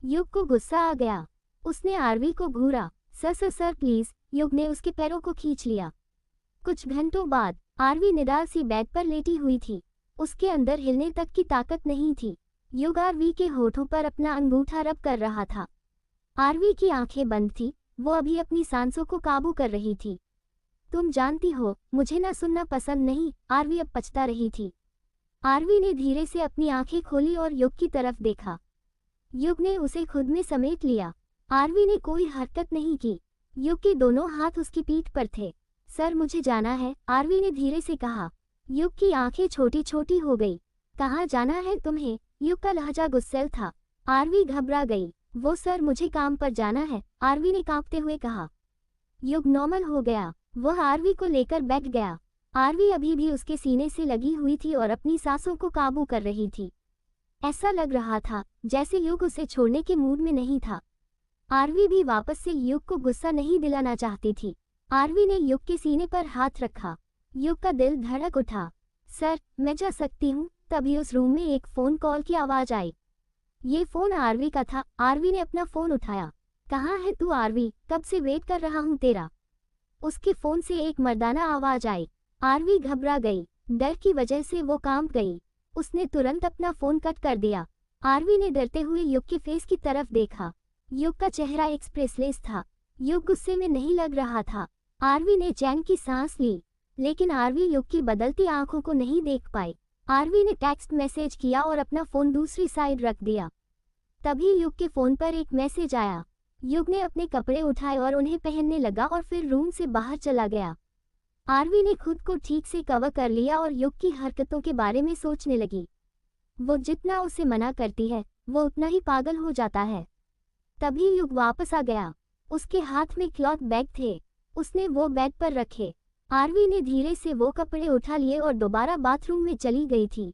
युग को गुस्सा आ गया। उसने आरवी को घूरा। Sir please. युग ने उसके पैरों को खींच लिया। कुछ घंटों बाद आरवी निडाल सी बेड पर लेटी हुई थी। उसके अंदर हिलने तक की ताकत नहीं थी। युग आरवी के होठों पर अपना अंगूठा रब कर रहा था। आरवी की आंखें बंद थी। वो अभी अपनी सांसों को काबू कर रही थी। तुम जानती हो, मुझे ना सुनना पसंद नहीं, आरवी अब पछता रही थी। आरवी ने धीरे से अपनी आंखें खोली और युग की तरफ देखा। युग ने उसे खुद में समेट लिया। आरवी ने कोई हरकत नहीं की। युग के दोनों हाथ उसकी पीठ पर थे। सर, मुझे जाना है, आरवी ने धीरे से कहा। युग की आंखें छोटी छोटी हो गई। कहाँ जाना है तुम्हें? युग का लहजा गुस्सैल था। आरवी घबरा गई। वो सर, मुझे काम पर जाना है, आरवी ने कांपते हुए कहा। युग नॉर्मल हो गया। वह आरवी को लेकर बैठ गया। आरवी अभी भी उसके सीने से लगी हुई थी और अपनी सांसों को काबू कर रही थी। ऐसा लग रहा था जैसे युग उसे छोड़ने के मूड में नहीं था। आरवी भी वापस से युग को गुस्सा नहीं दिलाना चाहती थी। आरवी ने युग के सीने पर हाथ रखा। युग का दिल धड़क उठा। सर, मैं जा सकती हूँ? तभी उस रूम में एक फोन कॉल की आवाज आई। ये फोन आरवी का था। आरवी ने अपना फोन उठाया। कहाँ है तू आरवी? कब से वेट कर रहा हूँ तेरा। उसके फोन से एक मर्दाना आवाज आई। आरवी घबरा गई। डर की वजह से वो कांप गई। उसने तुरंत अपना फोन कट कर दिया। आरवी ने डरते हुए युग के फेस की तरफ देखा। युग का चेहरा एक्सप्रेसलेस था। युग गुस्से में नहीं लग रहा था। आरवी ने चैन की सांस ली, लेकिन आरवी युग की बदलती आंखों को नहीं देख पाई। आरवी ने टेक्स्ट मैसेज किया और अपना फोन दूसरी साइड रख दिया। तभी युग के फोन पर एक मैसेज आया। युग ने अपने कपड़े उठाए और उन्हें पहनने लगा और फिर रूम से बाहर चला गया। आरवी ने खुद को ठीक से कवर कर लिया और युग की हरकतों के बारे में सोचने लगी। वो जितना उसे मना करती है, वो उतना ही पागल हो जाता है। तभी युग वापस आ गया। उसके हाथ में क्लॉथ बैग थे। उसने वो बेड पर रखे। आरवी ने धीरे से वो कपड़े उठा लिए और दोबारा बाथरूम में चली गई थी।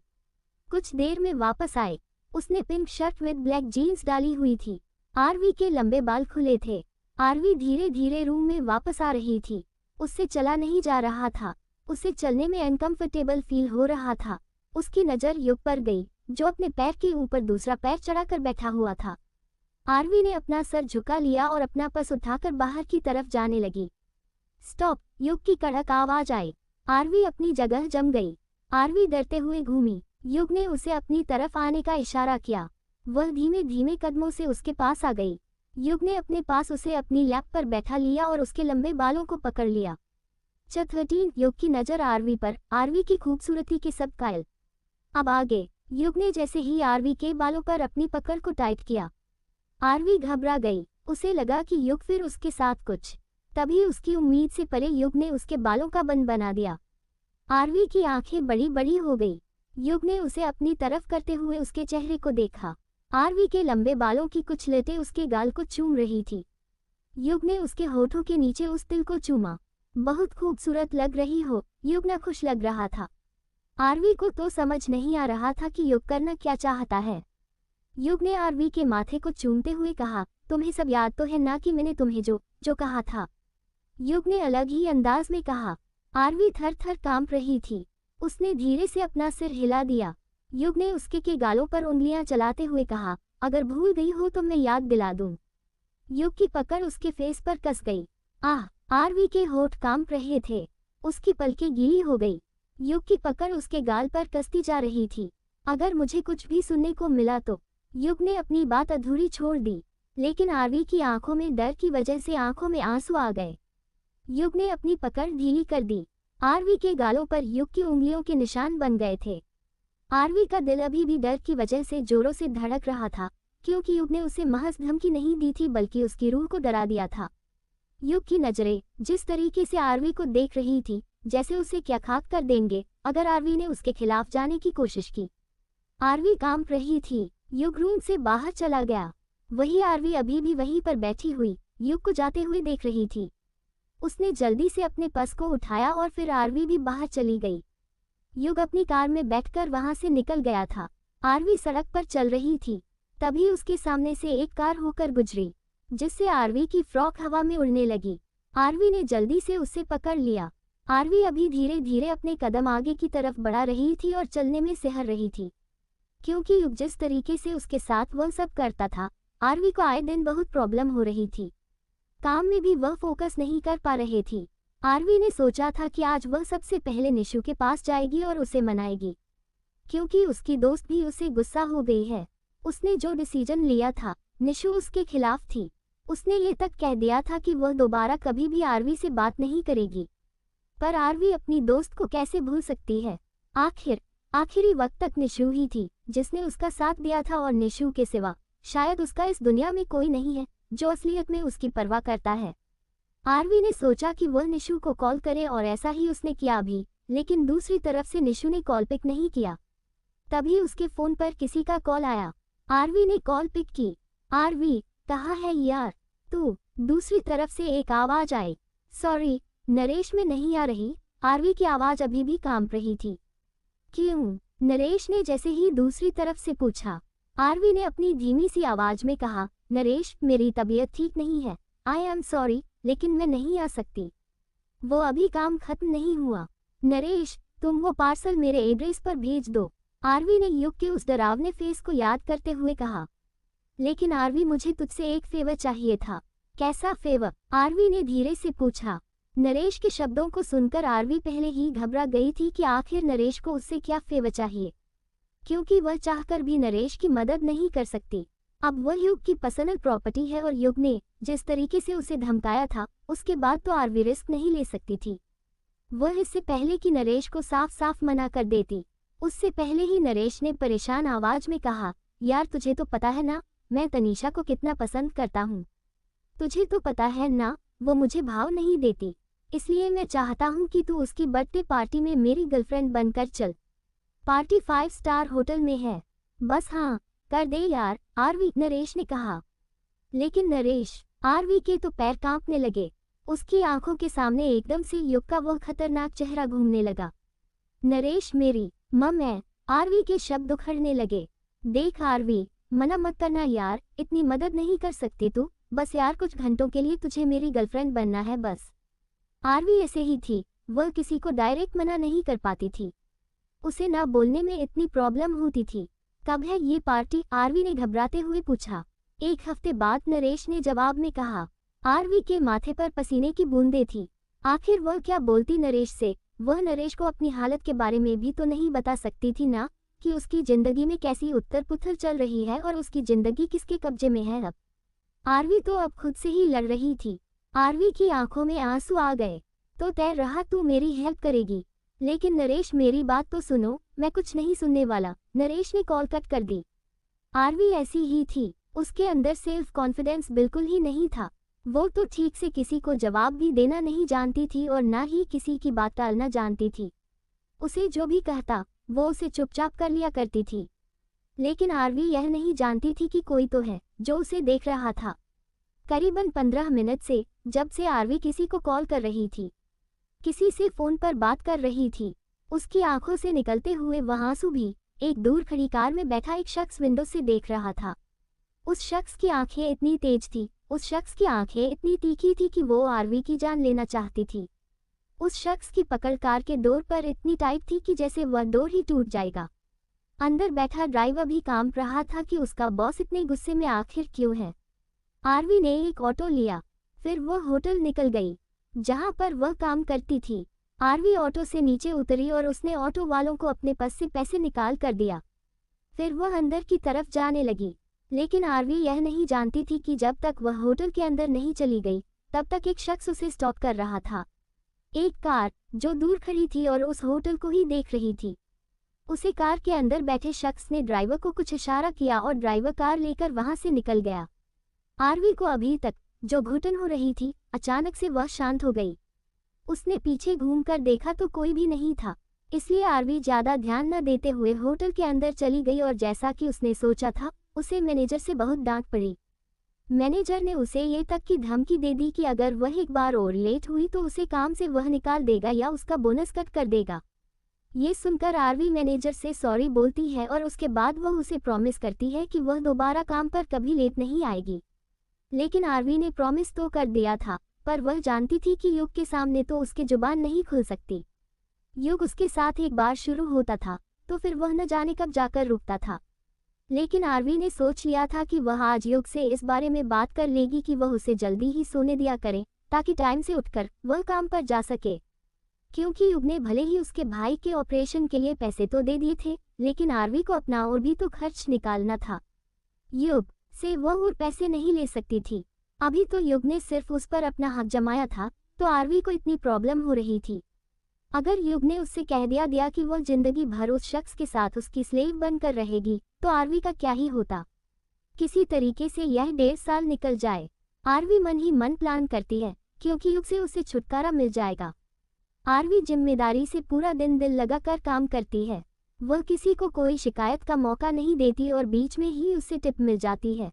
कुछ देर में वापस आए। उसने pink shirt with black jeans डाली हुई थी। आरवी के लंबे बाल खुले थे। आरवी धीरे धीरे रूम में वापस आ रही थी। उससे चला नहीं जा रहा था। उसे चलने में अनकंफर्टेबल फील हो रहा था। उसकी नज़र युग पर गई, जो अपने पैर के ऊपर दूसरा पैर चढ़ाकर बैठा हुआ था। आरवी ने अपना सर झुका लिया और अपना पस उठाकर बाहर की तरफ जाने लगी। स्टॉप! युग की कड़क आवाज आई। आरवी अपनी जगह जम गई। आरवी डरते हुए घूमी। युग ने उसे अपनी तरफ आने का इशारा किया। वह धीमे धीमे कदमों से उसके पास आ गई। युग ने अपने पास उसे अपनी लैप पर बैठा लिया और उसके लंबे बालों को पकड़ लिया। 13 युग की नज़र आरवी पर। आरवी की खूबसूरती के सब कायल। अब आगे। युग ने जैसे ही आरवी के बालों पर अपनी पकड़ को टाइट किया, आरवी घबरा गई। उसे लगा कि युग फिर उसके साथ कुछ। तभी उसकी उम्मीद से परे युग ने उसके बालों का बंद बना दिया। आरवी की आंखें बड़ी बड़ी हो गई। युग ने उसे अपनी तरफ करते हुए उसके चेहरे को देखा। आरवी के लंबे बालों की कुछ लटें उसके गाल को चूम रही थी। युग ने उसके होठों के नीचे उस तिल को चूमा। बहुत खूबसूरत लग रही हो, युग ना खुश लग रहा था। आरवी को तो समझ नहीं आ रहा था कि युग करना क्या चाहता है। युग ने आरवी के माथे को चूमते हुए कहा, तुम्हें सब याद तो है ना कि मैंने तुम्हें जो कहा था। युग ने अलग ही अंदाज में कहा। आरवी थर थर कांप रही थी। उसने धीरे से अपना सिर हिला दिया। युग ने उसके के गालों पर उंगलियां चलाते हुए कहा, अगर भूल गई हो तो मैं याद दिला दूं। युग की पकड़ उसके फेस पर कस गई। आह! आरवी के होठ कांप रहे थे। उसकी पलकें गीली हो गई। युग की पकड़ उसके गाल पर कसती जा रही थी। अगर मुझे कुछ भी सुनने को मिला तो। युग ने अपनी बात अधूरी छोड़ दी, लेकिन आरवी की आंखों में डर की वजह से आंखों में आंसू आ गए। युग ने अपनी पकड़ ढीली कर दी। आरवी के गालों पर युग की उंगलियों के निशान बन गए थे। आरवी का दिल अभी भी डर की वजह से जोरों से धड़क रहा था, क्योंकि युग ने उसे महज धमकी नहीं दी थी बल्कि उसकी रूह को डरा दिया था। युग की नजरें जिस तरीके से आरवी को देख रही थी, जैसे उसे क्या खाक कर देंगे अगर आरवी ने उसके खिलाफ जाने की कोशिश की। आरवी कांप रही थी। युग रूम से बाहर चला गया। वही आरवी अभी भी वहीं पर बैठी हुई युग को जाते हुए देख रही थी। उसने जल्दी से अपने पर्स को उठाया और फिर आरवी भी बाहर चली गई। युग अपनी कार में बैठकर वहां से निकल गया था। आरवी सड़क पर चल रही थी, तभी उसके सामने से एक कार होकर गुजरी, जिससे आरवी की फ्रॉक हवा में उड़ने लगी। आरवी ने जल्दी से उसे पकड़ लिया। आरवी अभी धीरे धीरे अपने कदम आगे की तरफ बढ़ा रही थी और चलने में सिहर रही थी, क्योंकि युग जिस तरीके से उसके साथ वह सब करता था, आरवी को आए दिन बहुत प्रॉब्लम हो रही थी। काम में भी वह फोकस नहीं कर पा रही थी। आरवी ने सोचा था कि आज वह सबसे पहले निशु के पास जाएगी और उसे मनाएगी, क्योंकि उसकी दोस्त भी उसे गुस्सा हो गई है। उसने जो डिसीजन लिया था, निशु उसके खिलाफ थी। उसने ये तक कह दिया था कि वह दोबारा कभी भी आरवी से बात नहीं करेगी। पर आरवी अपनी दोस्त को कैसे भूल सकती है। आखिरी वक्त तक निशु ही थी जिसने उसका साथ दिया था, और निशु के सिवा शायद उसका इस दुनिया में कोई नहीं है जो असलियत में उसकी परवाह करता है। आरवी ने सोचा कि वह निशु को कॉल करे और ऐसा ही उसने किया भी, लेकिन दूसरी तरफ से निशु ने कॉल पिक नहीं किया। तभी उसके फोन पर किसी का कॉल आया। आरवी ने कॉल पिक की। आरवी, कहाँ है यार तू? दूसरी तरफ से एक आवाज आई। सॉरी, नरेश में नहीं आ रही। आरवी की आवाज अभी भी कांप रही थी। क्यों? नरेश ने जैसे ही दूसरी तरफ से पूछा। आरवी ने अपनी धीमी सी आवाज में कहा, नरेश, मेरी तबीयत ठीक नहीं है। आई एम सॉरी, लेकिन मैं नहीं आ सकती। वो अभी काम खत्म नहीं हुआ। नरेश, तुम वो पार्सल मेरे एड्रेस पर भेज दो। आरवी ने युग के उस डरावने फेस को याद करते हुए कहा। लेकिन आरवी, मुझे तुझसे एक फेवर चाहिए था। कैसा फेवर? आरवी ने धीरे से पूछा। नरेश के शब्दों को सुनकर आरवी पहले ही घबरा गई थी कि आखिर नरेश को उससे क्या फेवर चाहिए, क्योंकि वह चाहकर भी नरेश की मदद नहीं कर सकती। अब वह युग की पर्सनल प्रॉपर्टी है और युग ने जिस तरीके से उसे धमकाया था, उसके बाद तो आरवी रिस्क नहीं ले सकती थी। वह इससे पहले कि नरेश को साफ साफ मना कर देती, उससे पहले ही नरेश ने परेशान आवाज में कहा, यार तुझे तो पता है ना मैं तनीषा को कितना पसंद करता हूँ। तुझे तो पता है ना वो मुझे भाव नहीं देती, इसलिए मैं चाहता हूँ कि तू उसकी बर्थडे पार्टी में मेरी गर्लफ्रेंड बनकर चल। पार्टी 5 स्टार होटल में है। बस हाँ कर दे यार, आरवी, नरेश ने कहा। लेकिन नरेश, आरवी के तो पैर कांपने लगे। उसकी आंखों के सामने एकदम से युग का वह खतरनाक चेहरा घूमने लगा। नरेश, मेरी मम है। आरवी के शब्द उखड़ने लगे। देख आरवी, मना मत करना यार, इतनी मदद नहीं कर सकती तू। बस यार कुछ घंटों के लिए तुझे मेरी गर्लफ्रेंड बनना है बस। आरवी ऐसे ही थी, वह किसी को डायरेक्ट मना नहीं कर पाती थी। उसे ना बोलने में इतनी प्रॉब्लम होती थी। कब है ये पार्टी? आरवी ने घबराते हुए पूछा। 1 हफ्ते बाद, नरेश ने जवाब में कहा। आरवी के माथे पर पसीने की बूंदें थी। आखिर वह क्या बोलती नरेश से? वह नरेश को अपनी हालत के बारे में भी तो नहीं बता सकती थी ना, कि उसकी जिंदगी में कैसी उथल पुथल चल रही है और उसकी जिंदगी किसके कब्जे में है अब। आरवी तो अब खुद से ही लड़ रही थी। आरवी की आंखों में आंसू आ गए। तो तय रहा तू मेरी हेल्प करेगी, लेकिन नरेश मेरी बात तो सुनो। मैं कुछ नहीं सुनने वाला। नरेश ने कॉल कट कर दी। आरवी ऐसी ही थी, उसके अंदर सेल्फ कॉन्फिडेंस बिल्कुल ही नहीं था। वो तो ठीक से किसी को जवाब भी देना नहीं जानती थी और ना ही किसी की बात टालना जानती थी। उसे जो भी कहता वो उसे चुपचाप कर लिया करती थी। लेकिन आरवी यह नहीं जानती थी कि कोई तो है जो उसे देख रहा था। करीबन 15 मिनट से जब से आरवी किसी को कॉल कर रही थी, किसी से फोन पर बात कर रही थी, उसकी आंखों से निकलते हुए वह आंसू भी एक दूर खड़ी कार में बैठा एक शख्स विंडो से देख रहा था। उस शख्स की आंखें इतनी तेज थी, उस शख्स की आंखें इतनी तीखी थी कि वो आरवी की जान लेना चाहती थी। उस शख्स की पकड़ कार के डोर पर इतनी टाइट थी कि जैसे वह डोर ही टूट जाएगा। अंदर बैठा ड्राइवर भी कांप रहा था कि उसका बॉस इतने गुस्से में आखिर क्यों है। आरवी ने एक ऑटो लिया, फिर वह होटल निकल गई जहां पर वह काम करती थी। आरवी ऑटो से नीचे उतरी और उसने ऑटो वालों को अपने पर्स से पैसे निकाल कर दिया। फिर वह अंदर की तरफ जाने लगी, लेकिन आरवी यह नहीं जानती थी कि जब तक वह होटल के अंदर नहीं चली गई तब तक एक शख्स उसे स्टॉप कर रहा था। एक कार जो दूर खड़ी थी और उस होटल को ही देख रही थी। उसे कार के अंदर बैठे शख्स ने ड्राइवर को कुछ इशारा किया और ड्राइवर कार लेकर वहां से निकल गया। आरवी को अभी तक जो घुटन हो रही थी, अचानक से वह शांत हो गई। उसने पीछे घूमकर देखा तो कोई भी नहीं था, इसलिए आरवी ज्यादा ध्यान न देते हुए होटल के अंदर चली गई और जैसा कि उसने सोचा था, उसे मैनेजर से बहुत डांट पड़ी। मैनेजर ने उसे ये तक की धमकी दे दी कि अगर वह एक बार और लेट हुई तो उसे काम से वह निकाल देगा या उसका बोनस कट कर देगा। ये सुनकर आरवी मैनेजर से सॉरी बोलती है और उसके बाद वह उसे प्रॉमिस करती है कि वह दोबारा काम पर कभी लेट नहीं आएगी। लेकिन आरवी ने प्रॉमिस तो कर दिया था, पर वह जानती थी कि युग के सामने तो उसकी जुबान नहीं खुल सकती। युग उसके साथ एक बार शुरू होता था तो फिर वह न जाने कब जाकर रुकता था। लेकिन आरवी ने सोच लिया था कि वह आज युग से इस बारे में बात कर लेगी कि वह उसे जल्दी ही सोने दिया करे, ताकि टाइम से उठकर वह काम पर जा सके। क्योंकि युग ने भले ही उसके भाई के ऑपरेशन के लिए पैसे तो दे दिए थे, लेकिन आरवी को अपना और भी तो खर्च निकालना था। युग से वह और पैसे नहीं ले सकती थी। अभी तो युग ने सिर्फ उस पर अपना हक जमाया था, तो आरवी को इतनी प्रॉब्लम हो रही थी। अगर युग ने उससे कह दिया कि वह जिंदगी भर उस शख्स के साथ उसकी स्लेव बनकर रहेगी, तो आरवी का क्या ही होता। किसी तरीके से यह 1.5 साल निकल जाए। आरवी मन ही मन प्लान करती है, क्योंकि युग से उसे छुटकारा मिल जाएगा। आरवी जिम्मेदारी से पूरा दिन दिल लगाकर काम करती है। वह किसी को कोई शिकायत का मौका नहीं देती और बीच में ही उसे टिप मिल जाती है,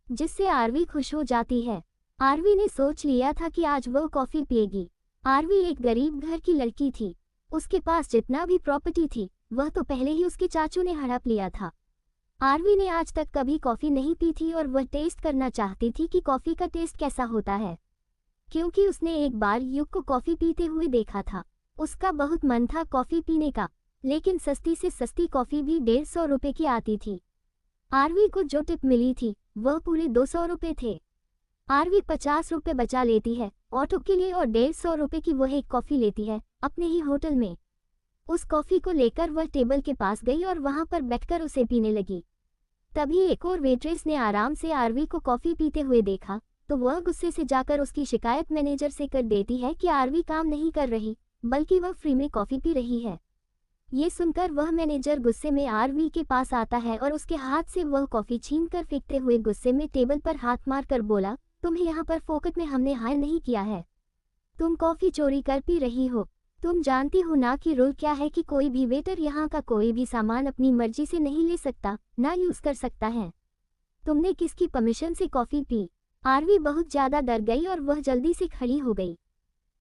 जिससे आरवी खुश हो जाती है। आरवी ने सोच लिया था कि आज वह कॉफी पिएगी। आरवी एक गरीब घर की लड़की थी। उसके पास जितना भी प्रॉपर्टी थी, वह तो पहले ही उसके चाचू ने हड़प लिया था। आरवी ने आज तक कभी कॉफी नहीं पी थी और वह टेस्ट करना चाहती थी कि कॉफी का टेस्ट कैसा होता है, क्योंकि उसने एक बार युग को कॉफी पीते हुए देखा था। उसका बहुत मन था कॉफी पीने का, लेकिन सस्ती से सस्ती कॉफी भी 150 रुपए की आती थी। आरवी को जो टिप मिली थी वह पूरे 200 रुपए थे। आरवी 50 रुपए बचा लेती है ऑटो के लिए और 150 रुपए की वह एक कॉफी लेती है अपने ही होटल में। उस कॉफी को लेकर वह टेबल के पास गई और वहां पर बैठकर उसे पीने लगी। तभी एक और वेट्रेस ने आराम से आरवी को कॉफी पीते हुए देखा, तो वह गुस्से से जाकर उसकी शिकायत मैनेजर से कर देती है कि आरवी काम नहीं कर रही, बल्कि वह फ्री में कॉफी पी रही है। ये सुनकर वह मैनेजर गुस्से में आरवी के पास आता है और उसके हाथ से वह कॉफी छीनकर फेंकते हुए गुस्से में टेबल पर हाथ मारकर बोला, तुम्हें यहाँ पर फोकट में हमने हायर नहीं किया है, तुम कॉफी चोरी कर पी रही हो। तुम जानती हो ना कि रूल क्या है कि कोई भी वेटर यहाँ का कोई भी सामान अपनी मर्जी से नहीं ले सकता, ना यूज कर सकता है। तुमने किसकी परमिशन से कॉफी पी? आरवी बहुत ज्यादा डर गई और वह जल्दी से खड़ी हो गई।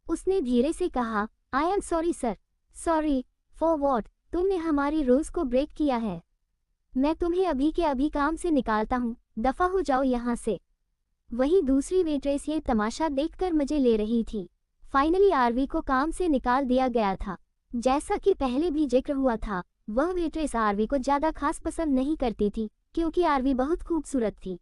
उसने धीरे से कहा, I am sorry sir. Sorry for what? तुमने हमारी रूल्स को ब्रेक किया है। मैं तुम्हें अभी के अभी काम से निकालता हूँ, दफा हो जाओ यहाँ से। वही दूसरी वेट्रेस ये तमाशा देखकर मजे ले रही थी। फाइनली आरवी को काम से निकाल दिया गया था। जैसा कि पहले भी जिक्र हुआ था, वह वेट्रेस आरवी को ज्यादा खास पसंद नहीं करती थी, क्योंकि आरवी बहुत खूबसूरत थी।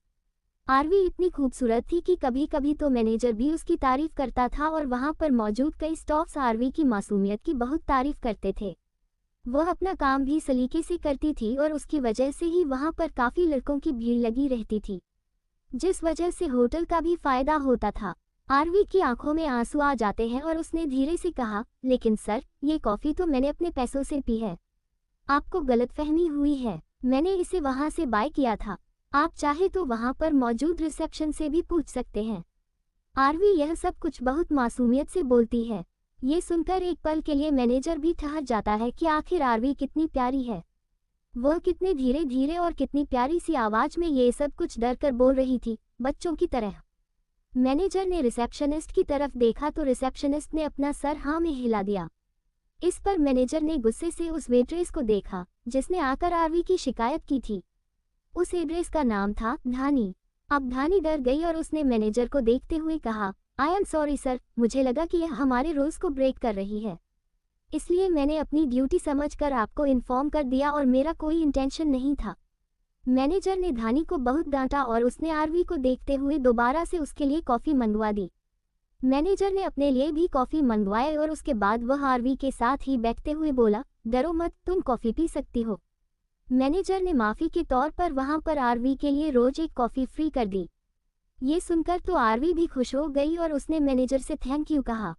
आरवी इतनी खूबसूरत थी कि कभी कभी तो मैनेजर भी उसकी तारीफ करता था और वहां पर मौजूद कई स्टाफ्स आरवी की मासूमियत की बहुत तारीफ करते थे। वह अपना काम भी सलीके से करती थी और उसकी वजह से ही वहां पर काफी लड़कों की भीड़ लगी रहती थी, जिस वजह से होटल का भी फायदा होता था। आरवी की आंखों में आंसू आ जाते हैं और उसने धीरे से कहा, लेकिन सर, ये कॉफी तो मैंने अपने पैसों से पी है। आपको गलतफहमी हुई है, मैंने इसे वहां से बाय किया था। आप चाहे तो वहां पर मौजूद रिसेप्शन से भी पूछ सकते हैं। आरवी यह सब कुछ बहुत मासूमियत से बोलती है। ये सुनकर एक पल के लिए मैनेजर भी ठहर जाता है कि आखिर आरवी कितनी प्यारी है। वह कितने धीरे धीरे और कितनी प्यारी सी आवाज में ये सब कुछ डर कर बोल रही थी, बच्चों की तरह। मैनेजर ने रिसेप्शनिस्ट की तरफ देखा तो रिसेप्शनिस्ट ने अपना सर हाँ में हिला दिया। इस पर मैनेजर ने गुस्से से उस वेट्रेस को देखा जिसने आकर आरवी की शिकायत की थी। उस वेट्रेस का नाम था धानी। अब धानी डर गई और उसने मैनेजर को देखते हुए कहा, आई एम सॉरी सर, मुझे लगा कि यह हमारे रूल्स को ब्रेक कर रही है, इसलिए मैंने अपनी ड्यूटी समझकर आपको इन्फॉर्म कर दिया और मेरा कोई इंटेंशन नहीं था। मैनेजर ने धानी को बहुत डांटा और उसने आरवी को देखते हुए दोबारा से उसके लिए कॉफी मंगवा दी। मैनेजर ने अपने लिए भी कॉफी मंगवाई और उसके बाद वह आरवी के साथ ही बैठते हुए बोला, डरो मत, तुम कॉफी पी सकती हो। मैनेजर ने माफी के तौर पर वहां पर आरवी के लिए रोज एक कॉफी फ्री कर दी। ये सुनकर तो आरवी भी खुश हो गई और उसने मैनेजर से थैंक यू कहा।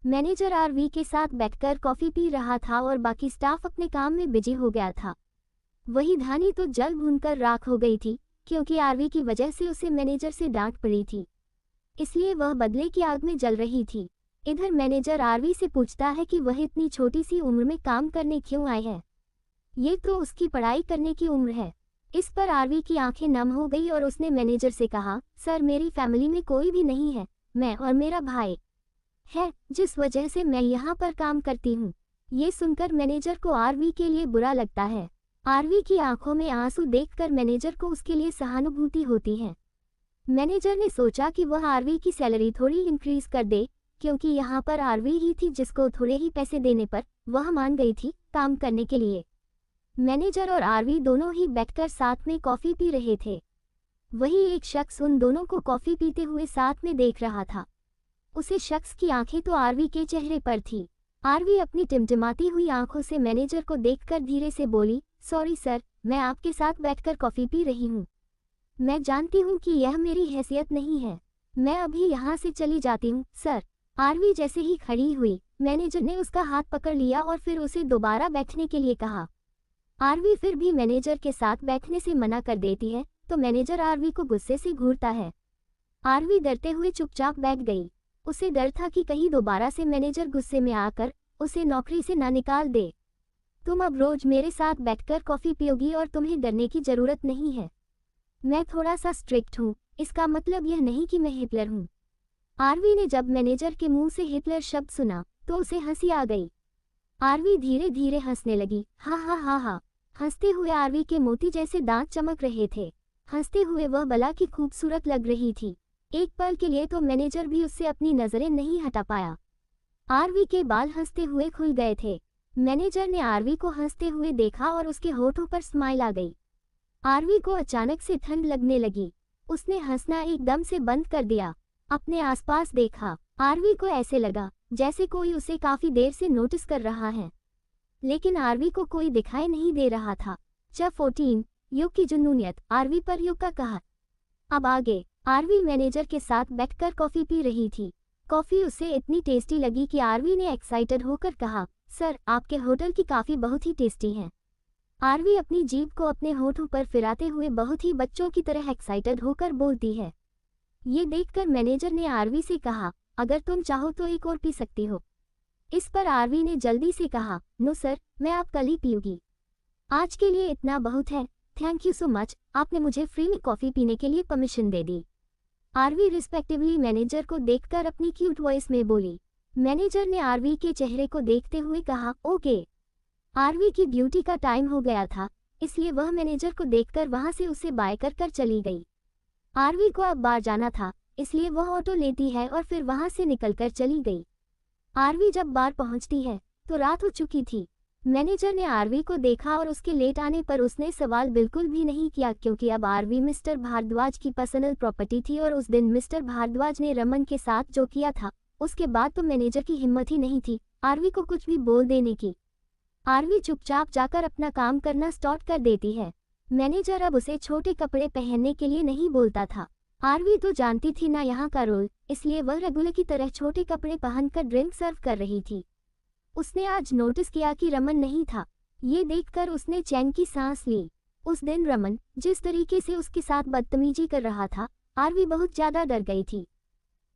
मैनेजर आरवी के साथ बैठकर कॉफी पी रहा था और बाकी स्टाफ अपने काम में बिजी हो गया था। वही धानी तो जल भूनकर राख हो गई थी, क्योंकि आरवी की वजह से उसे मैनेजर से डांट पड़ी थी, इसलिए वह बदले की आग में जल रही थी। इधर मैनेजर आरवी से पूछता है कि वह इतनी छोटी सी उम्र में काम करने क्यों आए हैं, ये तो उसकी पढ़ाई करने की उम्र है। इस पर आरवी की आंखें नम हो गई और उसने मैनेजर से कहा, सर मेरी फैमिली में कोई भी नहीं है, मैं और मेरा भाई है, जिस वजह से मैं यहाँ पर काम करती हूँ। ये सुनकर मैनेजर को आरवी के लिए बुरा लगता है। आरवी की आंखों में आंसू देखकर मैनेजर को उसके लिए सहानुभूति होती है। मैनेजर ने सोचा कि वह आरवी की सैलरी थोड़ी इंक्रीज कर दे, क्योंकि यहाँ पर आरवी ही थी जिसको थोड़े ही पैसे देने पर वह मान गई थी काम करने के लिए। मैनेजर और आरवी दोनों ही बैठकर साथ में कॉफी पी रहे थे। वही एक शख्स उन दोनों को कॉफी पीते हुए साथ में देख रहा था। उसे शख्स की आंखें तो आरवी के चेहरे पर थी। आरवी अपनी टिमटिमाती हुई आंखों से मैनेजर को देखकर धीरे से बोली, सॉरी सर, मैं आपके साथ बैठकर कॉफी पी रही हूँ। मैं जानती हूँ कि यह मेरी हैसियत नहीं है, मैं अभी यहाँ से चली जाती हूँ सर। आरवी जैसे ही खड़ी हुई, मैनेजर ने उसका हाथ पकड़ लिया और फिर उसे दोबारा बैठने के लिए कहा। आरवी फिर भी मैनेजर के साथ बैठने से मना कर देती है, तो मैनेजर आरवी को गुस्से से घूरता है। आरवी डरते हुए चुपचाप बैठ गई। उसे डर था कि कहीं दोबारा से मैनेजर गुस्से में आकर उसे नौकरी से ना निकाल दे। तुम अब रोज मेरे साथ बैठकर कॉफी पियोगी और तुम्हें डरने की जरूरत नहीं है। मैं थोड़ा सा स्ट्रिक्ट हूँ, इसका मतलब यह नहीं कि मैं हिटलर हूँ। आरवी ने जब मैनेजर के मुंह से हिटलर शब्द सुना तो उसे हंसी आ गई। आरवी धीरे धीरे हंसने लगी। हा हा हा हा। हंसते हुए आरवी के मोती जैसे दांत चमक रहे थे। हंसते हुए वह भला की खूबसूरत लग रही थी। एक पल के लिए तो मैनेजर भी उससे अपनी नजरें नहीं हटा पाया। आरवी के बाल हंसते हुए खुल गए थे। मैनेजर ने आरवी को हंसते हुए देखा और उसके होठों पर स्माइल आ गई। आरवी को अचानक से ठंड लगने लगी। उसने हंसना एकदम से बंद कर दिया। अपने आसपास देखा। आरवी को ऐसे लगा जैसे कोई उसे काफी देर से नोटिस कर रहा है, लेकिन आरवी को कोई दिखाई नहीं दे रहा था। चैप्टर 14 युग की जुनूनियत, आरवी पर युग का कहर। अब आगे। आरवी मैनेजर के साथ बैठकर कॉफी पी रही थी। कॉफी उसे इतनी टेस्टी लगी कि आरवी ने एक्साइटेड होकर कहा, सर आपके होटल की कॉफी बहुत ही टेस्टी है। आरवी अपनी जीभ को अपने होठों पर फिराते हुए बहुत ही बच्चों की तरह एक्साइटेड होकर बोलती है। ये देखकर मैनेजर ने आरवी से कहा, अगर तुम चाहो तो एक और पी सकती हो। इस पर आरवी ने जल्दी से कहा, नो सर, मैं आप कल ही पीऊंगी। आज के लिए इतना बहुत है, थैंक यू सो मच, आपने मुझे फ्री में कॉफी पीने के लिए परमिशन दे दी। आरवी रिस्पेक्टिवली मैनेजर को देखकर अपनी क्यूट वॉइस में बोली। मैनेजर ने आरवी के चेहरे को देखते हुए कहा, ओके। आरवी की ड्यूटी का टाइम हो गया था, इसलिए वह मैनेजर को देखकर वहां से उसे बाय कर चली गई। आरवी को अब बाहर जाना था, इसलिए वह ऑटो लेती है और फिर वहां से निकलकर चली गई। आरवी जब बार पहुंचती है तो रात हो चुकी थी। मैनेजर ने आरवी को देखा और उसके लेट आने पर उसने सवाल बिल्कुल भी नहीं किया, क्योंकि अब आरवी मिस्टर भारद्वाज की पर्सनल प्रॉपर्टी थी और उस दिन मिस्टर भारद्वाज ने रमन के साथ जो किया था, उसके बाद तो मैनेजर की हिम्मत ही नहीं थी आरवी को कुछ भी बोल देने की। आरवी चुपचाप जाकर अपना काम करना स्टार्ट कर देती है। मैनेजर अब उसे छोटे कपड़े पहनने के लिए नहीं बोलता था। आरवी तो जानती थी ना यहाँ का रोल, इसलिए वह रेगुलर की तरह छोटे कपड़े पहनकर ड्रिंक सर्व कर रही थी। उसने आज नोटिस किया कि रमन नहीं था। ये देखकर उसने चैन की सांस ली। उस दिन रमन जिस तरीके से उसके साथ बदतमीजी कर रहा था, आरवी बहुत ज्यादा डर गई थी।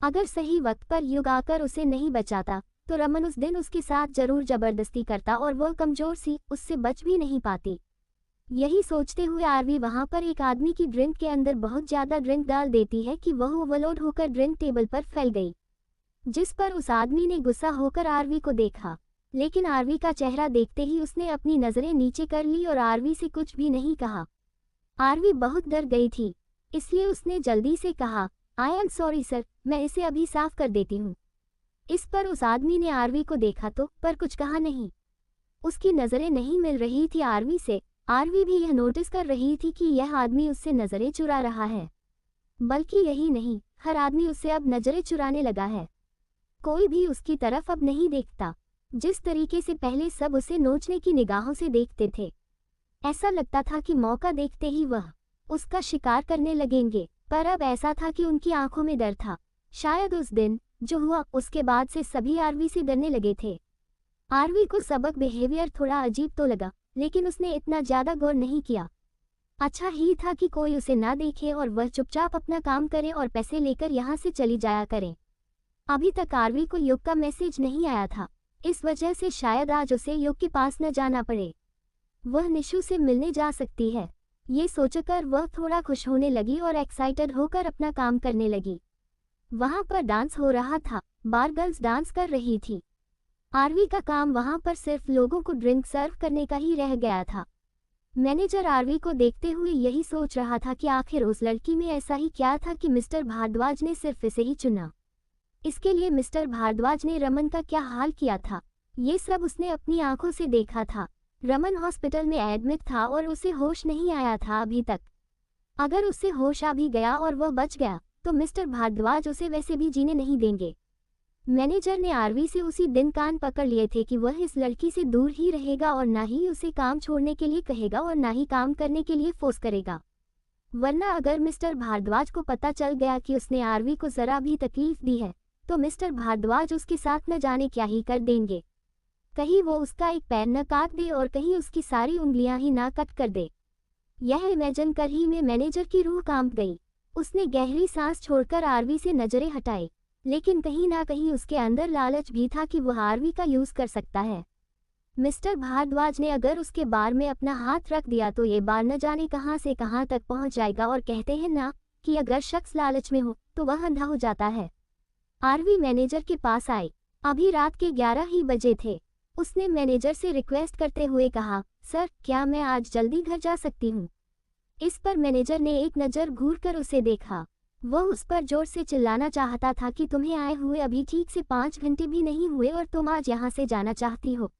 अगर सही वक्त पर युग आकर उसे नहीं बचाता तो रमन उस दिन उसके साथ जरूर जबरदस्ती करता और वह कमजोर सी उससे बच भी नहीं पाती। यही सोचते हुए आरवी वहां पर एक आदमी की ड्रिंक के अंदर बहुत ज्यादा ड्रिंक डाल देती है कि वह ओवरलोड होकर ड्रिंक टेबल पर फैल गई, जिस पर उस आदमी ने गुस्सा होकर आरवी को देखा। लेकिन आरवी का चेहरा देखते ही उसने अपनी नजरें नीचे कर ली और आरवी से कुछ भी नहीं कहा। आरवी बहुत डर गई थी, इसलिए उसने जल्दी से कहा, आई एम सॉरी सर, मैं इसे अभी साफ कर देती हूँ। इस पर उस आदमी ने आरवी को देखा तो पर कुछ कहा नहीं। उसकी नजरें नहीं मिल रही थी आरवी से। आरवी भी यह नोटिस कर रही थी कि यह आदमी उससे नजरें चुरा रहा है। बल्कि यही नहीं, हर आदमी उससे अब नजरें चुराने लगा है। कोई भी उसकी तरफ अब नहीं देखता। जिस तरीके से पहले सब उसे नोचने की निगाहों से देखते थे, ऐसा लगता था कि मौका देखते ही वह उसका शिकार करने लगेंगे, पर अब ऐसा था कि उनकी आंखों में डर था। शायद उस दिन जो हुआ उसके बाद से सभी आरवी से डरने लगे थे। आरवी को सबक बिहेवियर थोड़ा अजीब तो लगा, लेकिन उसने इतना ज्यादा गौर नहीं किया। अच्छा ही था कि कोई उसे ना देखे और वह चुपचाप अपना काम करे और पैसे लेकर यहाँ से चली जाया करे। अभी तक आरवी को युग का मैसेज नहीं आया था, इस वजह से शायद आज उसे युग के पास न जाना पड़े। वह निशु से मिलने जा सकती है, ये सोचकर वह थोड़ा खुश होने लगी और एक्साइटेड होकर अपना काम करने लगी। वहाँ पर डांस हो रहा था, बार गर्ल्स डांस कर रही थी। आरवी का काम वहाँ पर सिर्फ लोगों को ड्रिंक सर्व करने का ही रह गया था। मैनेजर आरवी को देखते हुए यही सोच रहा था कि आखिर उस लड़की में ऐसा ही क्या था कि मिस्टर भारद्वाज ने सिर्फ इसे ही चुना। इसके लिए मिस्टर भारद्वाज ने रमन का क्या हाल किया था, ये सब उसने अपनी आंखों से देखा था। रमन हॉस्पिटल में एडमिट था और उसे होश नहीं आया था अभी तक। अगर उसे होश आ भी गया और वह बच गया तो मिस्टर भारद्वाज उसे वैसे भी जीने नहीं देंगे। मैनेजर ने आरवी से उसी दिन कान पकड़ लिए थे कि वह इस लड़की से दूर ही रहेगा और ना ही उसे काम छोड़ने के लिए कहेगा और ना ही काम करने के लिए फोर्स करेगा। वरना अगर मिस्टर भारद्वाज को पता चल गया कि उसने आरवी को जरा भी तकलीफ दी है तो मिस्टर भारद्वाज उसके साथ न जाने क्या ही कर देंगे। कहीं वो उसका एक पैर न काट दे और कहीं उसकी सारी उंगलियां ही ना कट कर दे। यह इमेजिन कर ही में मैनेजर की रूह कांप गई। उसने गहरी सांस छोड़कर आरवी से नजरें हटाई, लेकिन कहीं ना कहीं उसके अंदर लालच भी था कि वह आरवी का यूज कर सकता है। मिस्टर भारद्वाज ने अगर उसके बार में अपना हाथ रख दिया तो ये बार न जाने कहां से कहां तक पहुंच जाएगा, और कहते हैं ना कि अगर शख्स लालच में हो तो वह अंधा हो जाता है। आरवी मैनेजर के पास आई। अभी रात के 11 ही बजे थे। उसने मैनेजर से रिक्वेस्ट करते हुए कहा, सर क्या मैं आज जल्दी घर जा सकती हूँ? इस पर मैनेजर ने एक नज़र घूरकर उसे देखा। वह उस पर जोर से चिल्लाना चाहता था कि तुम्हें आए हुए अभी ठीक से 5 घंटे भी नहीं हुए और तुम आज यहाँ से जाना चाहती हो।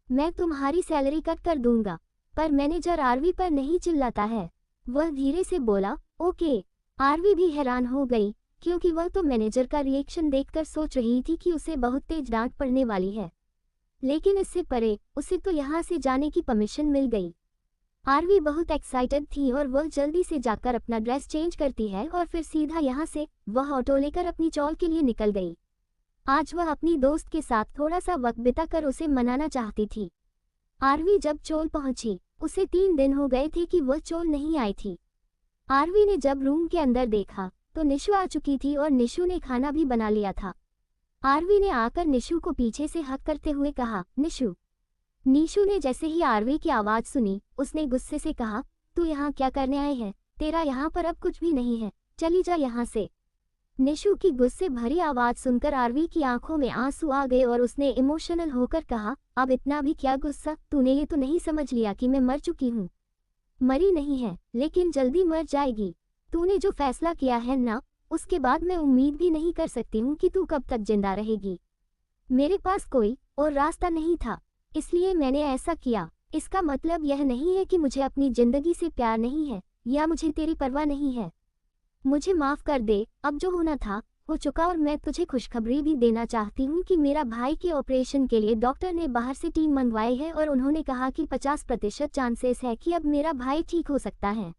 मैं तुम्हारी सैलरी कट कर दूंगा। पर मैनेजर आरवी पर नहीं चिल्लाता है। वह धीरे से बोला, ओके। आरवी भी हैरान हो गई, क्योंकि वह तो मैनेजर का रिएक्शन देखकर सोच रही थी कि उसे बहुत तेज डांट पड़ने वाली है, लेकिन इससे परे उसे तो यहाँ से जाने की परमिशन मिल गई। आरवी बहुत एक्साइटेड थी और वह जल्दी से जाकर अपना ड्रेस चेंज करती है और फिर सीधा यहाँ से वह ऑटो लेकर अपनी चॉल के लिए निकल गई। आज वह अपनी दोस्त के साथ थोड़ा सा वक्त बिताकर उसे मनाना चाहती थी। आरवी जब चोल पहुंची, उसे 3 दिन हो गए थे कि वह चोल नहीं आई थी। आरवी ने जब रूम के अंदर देखा तो निशु आ चुकी थी और निशु ने खाना भी बना लिया था। आरवी ने आकर निशु को पीछे से हक करते हुए कहा, निशु। निशु ने जैसे ही आरवी की आवाज़ सुनी, उसने गुस्से से कहा, तू यहाँ क्या करने आए है? तेरा यहाँ पर अब कुछ भी नहीं है, चली जा यहाँ से। निशु की गुस्से भरी आवाज़ सुनकर आरवी की आंखों में आंसू आ गए और उसने इमोशनल होकर कहा, अब इतना भी क्या गुस्सा? तूने ये तो नहीं समझ लिया कि मैं मर चुकी हूँ? मरी नहीं है, लेकिन जल्दी मर जाएगी। तूने जो फैसला किया है ना, उसके बाद मैं उम्मीद भी नहीं कर सकती हूँ कि तू कब तक जिंदा रहेगी। मेरे पास कोई और रास्ता नहीं था, इसलिए मैंने ऐसा किया। इसका मतलब यह नहीं है कि मुझे अपनी जिंदगी से प्यार नहीं है या मुझे तेरी परवाह नहीं है। मुझे माफ कर दे, अब जो होना था हो चुका। और मैं तुझे खुशखबरी भी देना चाहती हूँ कि मेरा भाई के ऑपरेशन के लिए डॉक्टर ने बाहर से टीम मंगवाई है और उन्होंने कहा कि 50% चांसेस है कि अब मेरा भाई ठीक हो सकता है।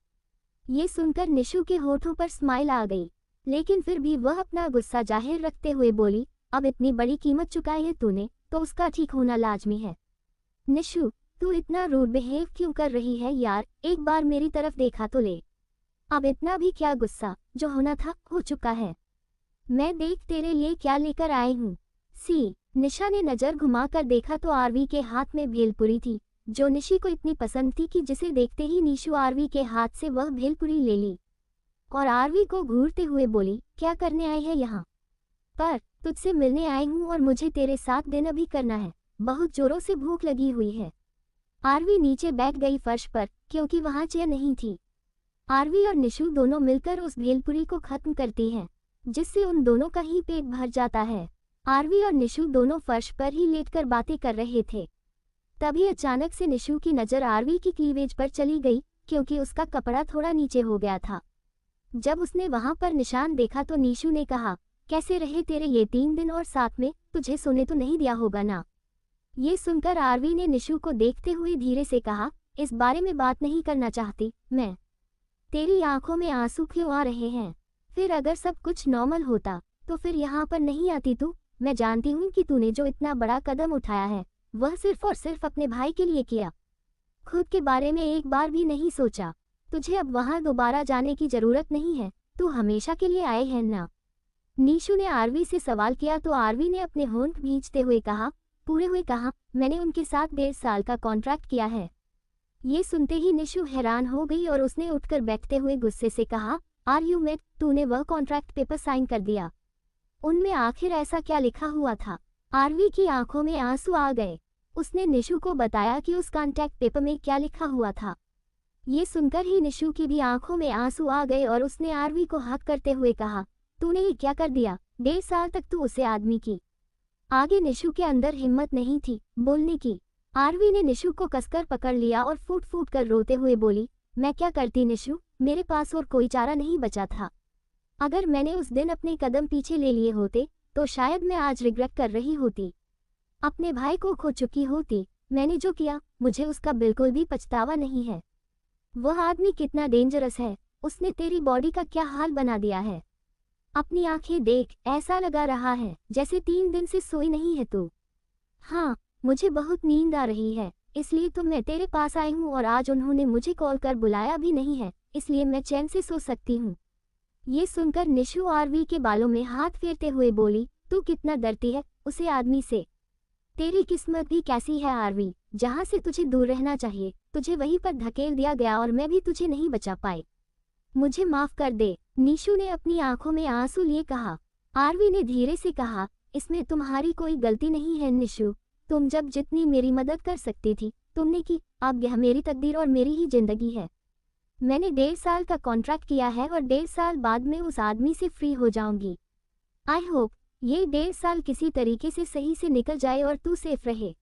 ये सुनकर निशु के होठों पर स्माइल आ गई, लेकिन फिर भी वह अपना गुस्सा जाहिर रखते हुए बोली, अब इतनी बड़ी कीमत चुकाई है तूने तो उसका ठीक होना लाजमी है। निशु, तू इतना रूड बिहेव क्यों कर रही है यार? एक बार मेरी तरफ देखा तो ले। अब इतना भी क्या गुस्सा? जो होना था हो चुका है। मैं देख तेरे लिए क्या लेकर आई हूँ। सी। निशा ने नजर घुमाकर देखा तो आरवी के हाथ में भेलपुरी थी, जो निशी को इतनी पसंद थी कि जिसे देखते ही निशु आरवी के हाथ से वह भेलपुरी ले ली और आरवी को घूरते हुए बोली, क्या करने आई है यहाँ पर? तुझसे मिलने आई हूँ और मुझे तेरे साथ डिनर भी करना है। बहुत जोरों से भूख लगी हुई है। आरवी नीचे बैठ गई फर्श पर, क्योंकि वहाँ चेयर नहीं थी। आरवी और निशु दोनों मिलकर उस भेलपुरी को खत्म करती हैं, जिससे उन दोनों का ही पेट भर जाता है। आरवी और निशु दोनों फर्श पर ही लेटकर बातें कर रहे थे। तभी अचानक से निशु की नज़र आरवी की क्लीवेज पर चली गई, क्योंकि उसका कपड़ा थोड़ा नीचे हो गया था। जब उसने वहां पर निशान देखा तो निशु ने कहा, कैसे रहे तेरे ये 3 दिन, और साथ में तुझे सोने तो नहीं दिया होगा ना? ये सुनकर आरवी ने निशु को देखते हुए धीरे से कहा, इस बारे में बात नहीं करना चाहती मैं। तेरी आंखों में आंसू क्यों आ रहे हैं? फिर अगर सब कुछ नॉर्मल होता तो फिर यहाँ पर नहीं आती तू? मैं जानती हूँ कि तूने जो इतना बड़ा कदम उठाया है वह सिर्फ और सिर्फ अपने भाई के लिए किया, खुद के बारे में एक बार भी नहीं सोचा। तुझे अब वहाँ दोबारा जाने की जरूरत नहीं है, तू हमेशा के लिए आए हैं ना? नीशू ने आरवी से सवाल किया तो आरवी ने अपने होंठ भींचते हुए कहा, पूरे हुए कहा, मैंने उनके साथ 1.5 साल का कॉन्ट्रैक्ट किया है। ये सुनते ही निशु हैरान हो गई और उसने उठकर बैठते हुए गुस्से से कहा, आर यू मेड, तूने वह कॉन्ट्रैक्ट पेपर साइन कर दिया? उनमें आखिर ऐसा क्या लिखा हुआ था? आरवी की आंखों में आंसू आ गए। उसने निशु को बताया कि उस कॉन्ट्रैक्ट पेपर में क्या लिखा हुआ था। ये सुनकर ही निशु की भी आंखों में आंसू आ गए और उसने आरवी को हक करते हुए कहा, तूने ये क्या कर दिया? 1.5 साल तक तू उसे आदमी की। आगे निशु के अंदर हिम्मत नहीं थी बोलने की। आरवी ने निशु को कसकर पकड़ लिया और फूट फूट कर रोते हुए बोली, मैं क्या करती निशु, मेरे पास और कोई चारा नहीं बचा था। अगर मैंने उस दिन अपने कदम पीछे ले लिए होते तो शायद मैं आज रिग्रेट कर रही होती, अपने भाई को खो चुकी होती। मैंने जो किया मुझे उसका बिल्कुल भी पछतावा नहीं है। वह आदमी कितना डेंजरस है, उसने तेरी बॉडी का क्या हाल बना दिया है। अपनी आंखें देख, ऐसा लगा रहा है जैसे 3 दिन से सोई नहीं है तू। हाँ, मुझे बहुत नींद आ रही है, इसलिए तो मैं तेरे पास आई हूँ और आज उन्होंने मुझे कॉल कर बुलाया भी नहीं है, इसलिए मैं चैन से सो सकती हूँ। ये सुनकर निशु आरवी के बालों में हाथ फेरते हुए बोली, तू कितना डरती है उसे आदमी से। तेरी किस्मत भी कैसी है आरवी, जहाँ से तुझे दूर रहना चाहिए तुझे वहीं पर धकेल दिया गया और मैं भी तुझे नहीं बचा पाई। मुझे माफ कर दे, निशु ने अपनी आंखों में आंसू लिए कहा। आरवी ने धीरे से कहा, इसमें तुम्हारी कोई गलती नहीं है निशु, तुम जब जितनी मेरी मदद कर सकती थी तुमने की, अब यह मेरी तकदीर और मेरी ही जिंदगी है। मैंने 1.5 साल का कॉन्ट्रैक्ट किया है और 1.5 साल बाद में उस आदमी से फ्री हो जाऊंगी। आई होप ये 1.5 साल किसी तरीके से सही से निकल जाए और तू सेफ रहे।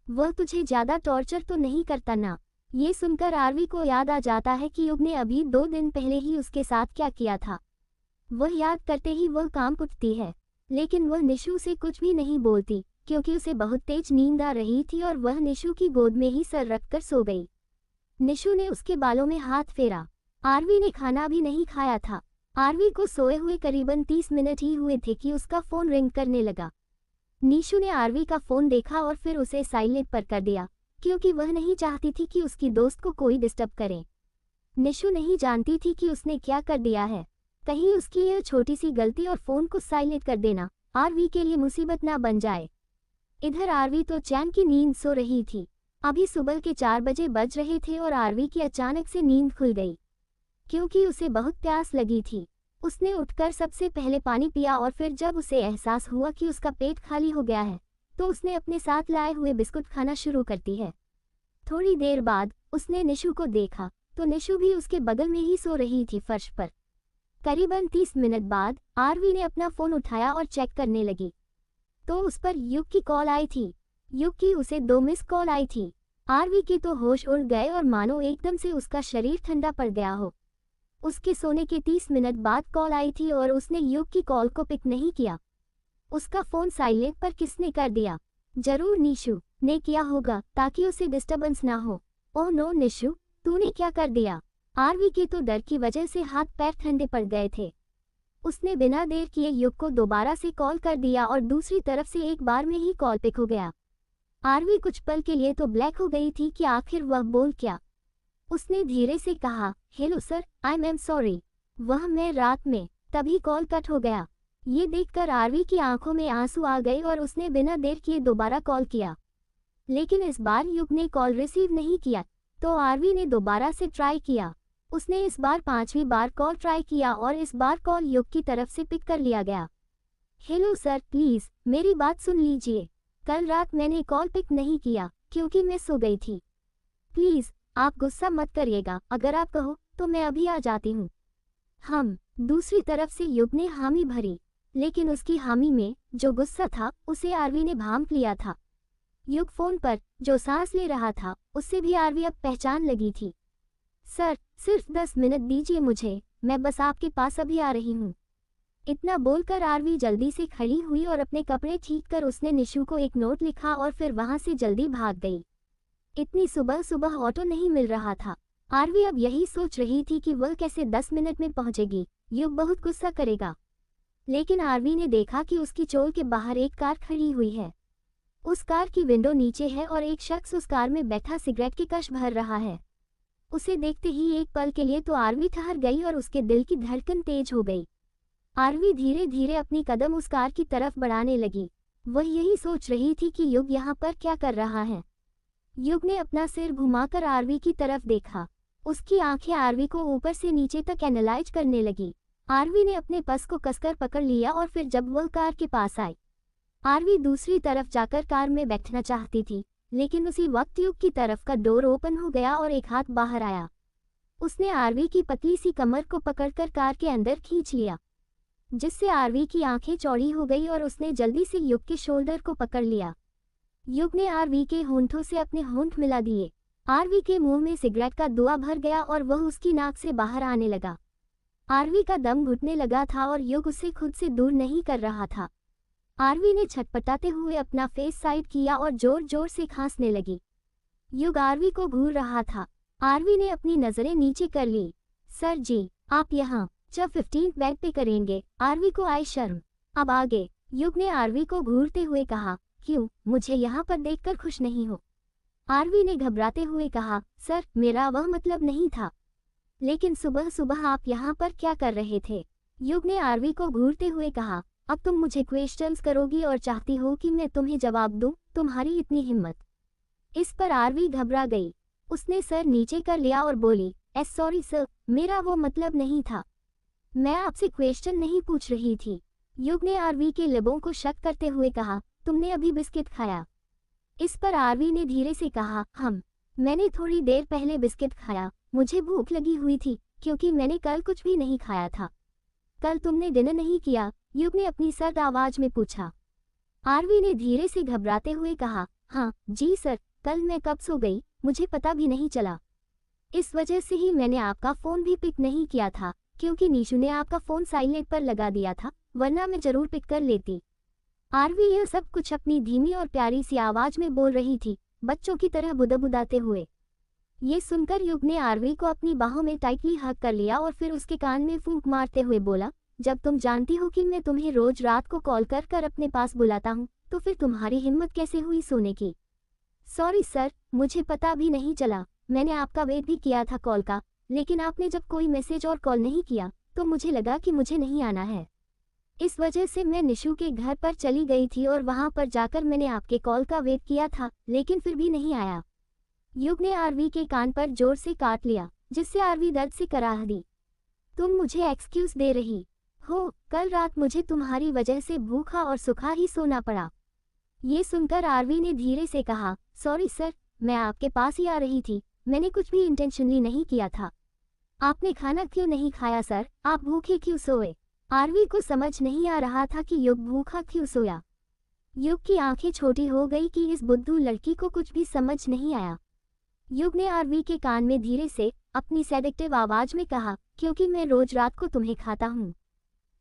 वह तुझे ज्यादा टॉर्चर तो नहीं करता ना? ये सुनकर आरवी को याद आ जाता है कि युग ने अभी 2 दिन पहले ही उसके साथ क्या किया था। वह याद करते ही वह कांप उठती है, लेकिन वह निशु से कुछ भी नहीं बोलती क्योंकि उसे बहुत तेज नींद आ रही थी और वह निशु की गोद में ही सर रखकर सो गई। निशु ने उसके बालों में हाथ फेरा। आरवी ने खाना भी नहीं खाया था। आरवी को सोए हुए करीबन 30 मिनट ही हुए थे कि उसका फोन रिंग करने लगा। निशु ने आरवी का फोन देखा और फिर उसे साइलेंट पर कर दिया क्योंकि वह नहीं चाहती थी कि उसकी दोस्त को कोई डिस्टर्ब करे। निशु नहीं जानती थी कि उसने क्या कर दिया है। कहीं उसकी यह छोटी सी गलती और फोन को साइलेंट कर देना आरवी के लिए मुसीबत ना बन जाए। इधर आरवी तो चैन की नींद सो रही थी। अभी सुबह के 4 बजे बज रहे थे और आरवी की अचानक से नींद खुल गई क्योंकि उसे बहुत प्यास लगी थी। उसने उठकर सबसे पहले पानी पिया और फिर जब उसे एहसास हुआ कि उसका पेट खाली हो गया है तो उसने अपने साथ लाए हुए बिस्कुट खाना शुरू करती है। थोड़ी देर बाद उसने निशु को देखा तो निशु भी उसके बगल में ही सो रही थी फर्श पर। करीबन 30 मिनट बाद आरवी ने अपना फोन उठाया और चेक करने लगी तो उस पर युग की कॉल आई थी। युग की उसे 2 मिस कॉल आई थी। आरवी के तो होश उड़ गए और मानो एकदम से उसका शरीर ठंडा पड़ गया हो। उसके सोने के 30 मिनट बाद कॉल आई थी और उसने युग की कॉल को पिक नहीं किया। उसका फोन साइलेंट पर किसने कर दिया? जरूर निशु ने किया होगा ताकि उसे डिस्टर्बेंस ना हो। ओह नो निशु, तूने क्या कर दिया? आरवी के तो डर की वजह से हाथ पैर ठंडे पड़ गए थे। उसने बिना देर किए युग को दोबारा से कॉल कर दिया और दूसरी तरफ से एक बार में ही कॉल पिक हो गया। आरवी कुछ पल के लिए तो ब्लैक हो गई थी कि आखिर वह बोल क्या। उसने धीरे से कहा, hello sir, I am sorry. वह मैं रात में, तभी कॉल कट हो गया। ये देखकर आरवी की आंखों में आंसू आ गए और उसने बिना देर किए दोबारा कॉल किया, लेकिन इस बार युग ने कॉल रिसीव नहीं किया तो आरवी ने दोबारा से ट्राई किया। उसने इस बार 5वीं बार कॉल ट्राई किया और इस बार कॉल युग की तरफ से पिक कर लिया गया। हेलो सर, प्लीज मेरी बात सुन लीजिए। कल रात मैंने कॉल पिक नहीं किया क्योंकि मैं सो गई थी। प्लीज आप गुस्सा मत करिएगा, अगर आप कहो तो मैं अभी आ जाती हूँ। हम दूसरी तरफ से युग ने हामी भरी, लेकिन उसकी हामी में जो गुस्सा था उसे आरवी ने भांप लिया था। युग फोन पर जो सांस ले रहा था उससे भी आरवी अब पहचान लगी थी। सर, सिर्फ 10 मिनट दीजिए मुझे, मैं बस आपके पास अभी आ रही हूँ। इतना बोलकर आरवी जल्दी से खड़ी हुई और अपने कपड़े ठीक कर उसने निशु को एक नोट लिखा और फिर वहां से जल्दी भाग गई। इतनी सुबह सुबह ऑटो नहीं मिल रहा था। आरवी अब यही सोच रही थी कि वह कैसे 10 मिनट में पहुंचेगी। युग बहुत गुस्सा करेगा। लेकिन आरवी ने देखा कि उसकी चोल के बाहर एक कार खड़ी हुई है। उस कार की विंडो नीचे है और एक शख्स उस कार में बैठा सिगरेट की कश भर रहा है। उसे देखते ही एक पल के लिए तो आरवी ठहर गई और उसके दिल की धड़कन तेज हो गई। आरवी धीरे धीरे अपनी कदम उस कार की तरफ बढ़ाने लगी। वह यही सोच रही थी कि युग यहाँ पर क्या कर रहा है। युग ने अपना सिर घुमाकर आरवी की तरफ देखा। उसकी आंखें आरवी को ऊपर से नीचे तक एनालाइज करने लगी। आरवी ने अपने पस को कसकर पकड़ लिया और फिर जब वह कार के पास आई, आरवी दूसरी तरफ जाकर कार में बैठना चाहती थी, लेकिन उसी वक्त युग की तरफ का डोर ओपन हो गया और एक हाथ बाहर आया। उसने आरवी की पतली सी कमर को पकड़कर कार के अंदर खींच लिया, जिससे आरवी की आंखें चौड़ी हो गई और उसने जल्दी से युग के शोल्डर को पकड़ लिया। युग ने आरवी के होंठों से अपने होंठ मिला दिए। आरवी के मुंह में सिगरेट का धुआं भर गया और वह उसकी नाक से बाहर आने लगा। आरवी का दम घुटने लगा था और युग उसे खुद से दूर नहीं कर रहा था। आरवी ने छटपटाते हुए अपना फेस साइड किया और जोर जोर से खांसने लगी। युग आरवी को घूर रहा था। आरवी ने अपनी नजरें नीचे कर ली। सर जी, आप यहाँ जब 15 बेड पे करेंगे? आरवी को आई शर्म। अब आगे, युग ने आरवी को घूरते हुए कहा। क्यों, मुझे यहाँ पर देखकर खुश नहीं हो? आरवी ने घबराते हुए कहा, सर मेरा वह मतलब नहीं था। लेकिन सुबह सुबह आप यहाँ पर क्या कर रहे थे? युग ने आरवी को घूरते हुए कहा, अब तुम मुझे क्वेश्चंस करोगी और चाहती हो कि मैं तुम्हें जवाब दूं? तुम्हारी इतनी हिम्मत। इस पर आरवी घबरा गई। उसने सर नीचे कर लिया और बोली, सॉरी सर, मेरा वो मतलब नहीं था। मैं आपसे क्वेश्चन नहीं पूछ रही थी। युग ने आरवी के लिबों को शक करते हुए कहा, तुमने अभी बिस्किट खाया? इस पर आरवी ने धीरे से कहा, मैंने थोड़ी देर पहले बिस्किट खाया। मुझे भूख लगी हुई थी क्योंकि मैंने कल कुछ भी नहीं खाया था। कल तुमने डिनर नहीं किया? युग ने अपनी सर्द आवाज में पूछा। आरवी ने धीरे से घबराते हुए कहा, हाँ जी सर, कल मैं कब सो गई मुझे पता भी नहीं चला। इस वजह से ही मैंने आपका फ़ोन भी पिक नहीं किया था, क्योंकि नीशू ने आपका फ़ोन साइलेंट पर लगा दिया था, वरना मैं जरूर पिक कर लेती। आरवी यह सब कुछ अपनी धीमी और प्यारी सी आवाज में बोल रही थी, बच्चों की तरह बुदबुदाते हुए। ये सुनकर युग ने आरवी को अपनी बाहों में टाइटली हग कर लिया और फिर उसके कान में फूंक मारते हुए बोला, जब तुम जानती हो कि मैं तुम्हें रोज रात को कॉल कर कर अपने पास बुलाता हूँ, तो फिर तुम्हारी हिम्मत कैसे हुई सोने की? सॉरी सर, मुझे पता भी नहीं चला। मैंने आपका वेट भी किया था कॉल का, लेकिन आपने जब कोई मैसेज और कॉल नहीं किया तो मुझे लगा कि मुझे नहीं आना है। इस वजह से मैं निशु के घर पर चली गई थी और वहां पर जाकर मैंने आपके कॉल का वेट किया था, लेकिन फिर भी नहीं आया। युग ने आरवी के कान पर जोर से काट लिया, जिससे आरवी दर्द से कराह दी। तुम मुझे एक्सक्यूज दे रही हो? कल रात मुझे तुम्हारी वजह से भूखा और सूखा ही सोना पड़ा। ये सुनकर आरवी ने धीरे से कहा, सॉरी सर, मैं आपके पास ही आ रही थी, मैंने कुछ भी इंटेंशनली नहीं किया था। आपने खाना क्यों नहीं खाया सर? आप भूखे क्यों सोए? आरवी को समझ नहीं आ रहा था कि युग भूखा क्यों सोया। युग की आंखें छोटी हो गई कि इस बुद्धू लड़की को कुछ भी समझ नहीं आया। युग ने आरवी के कान में धीरे से अपनी सेडेक्टिव आवाज में कहा, क्योंकि मैं रोज रात को तुम्हें खाता हूँ।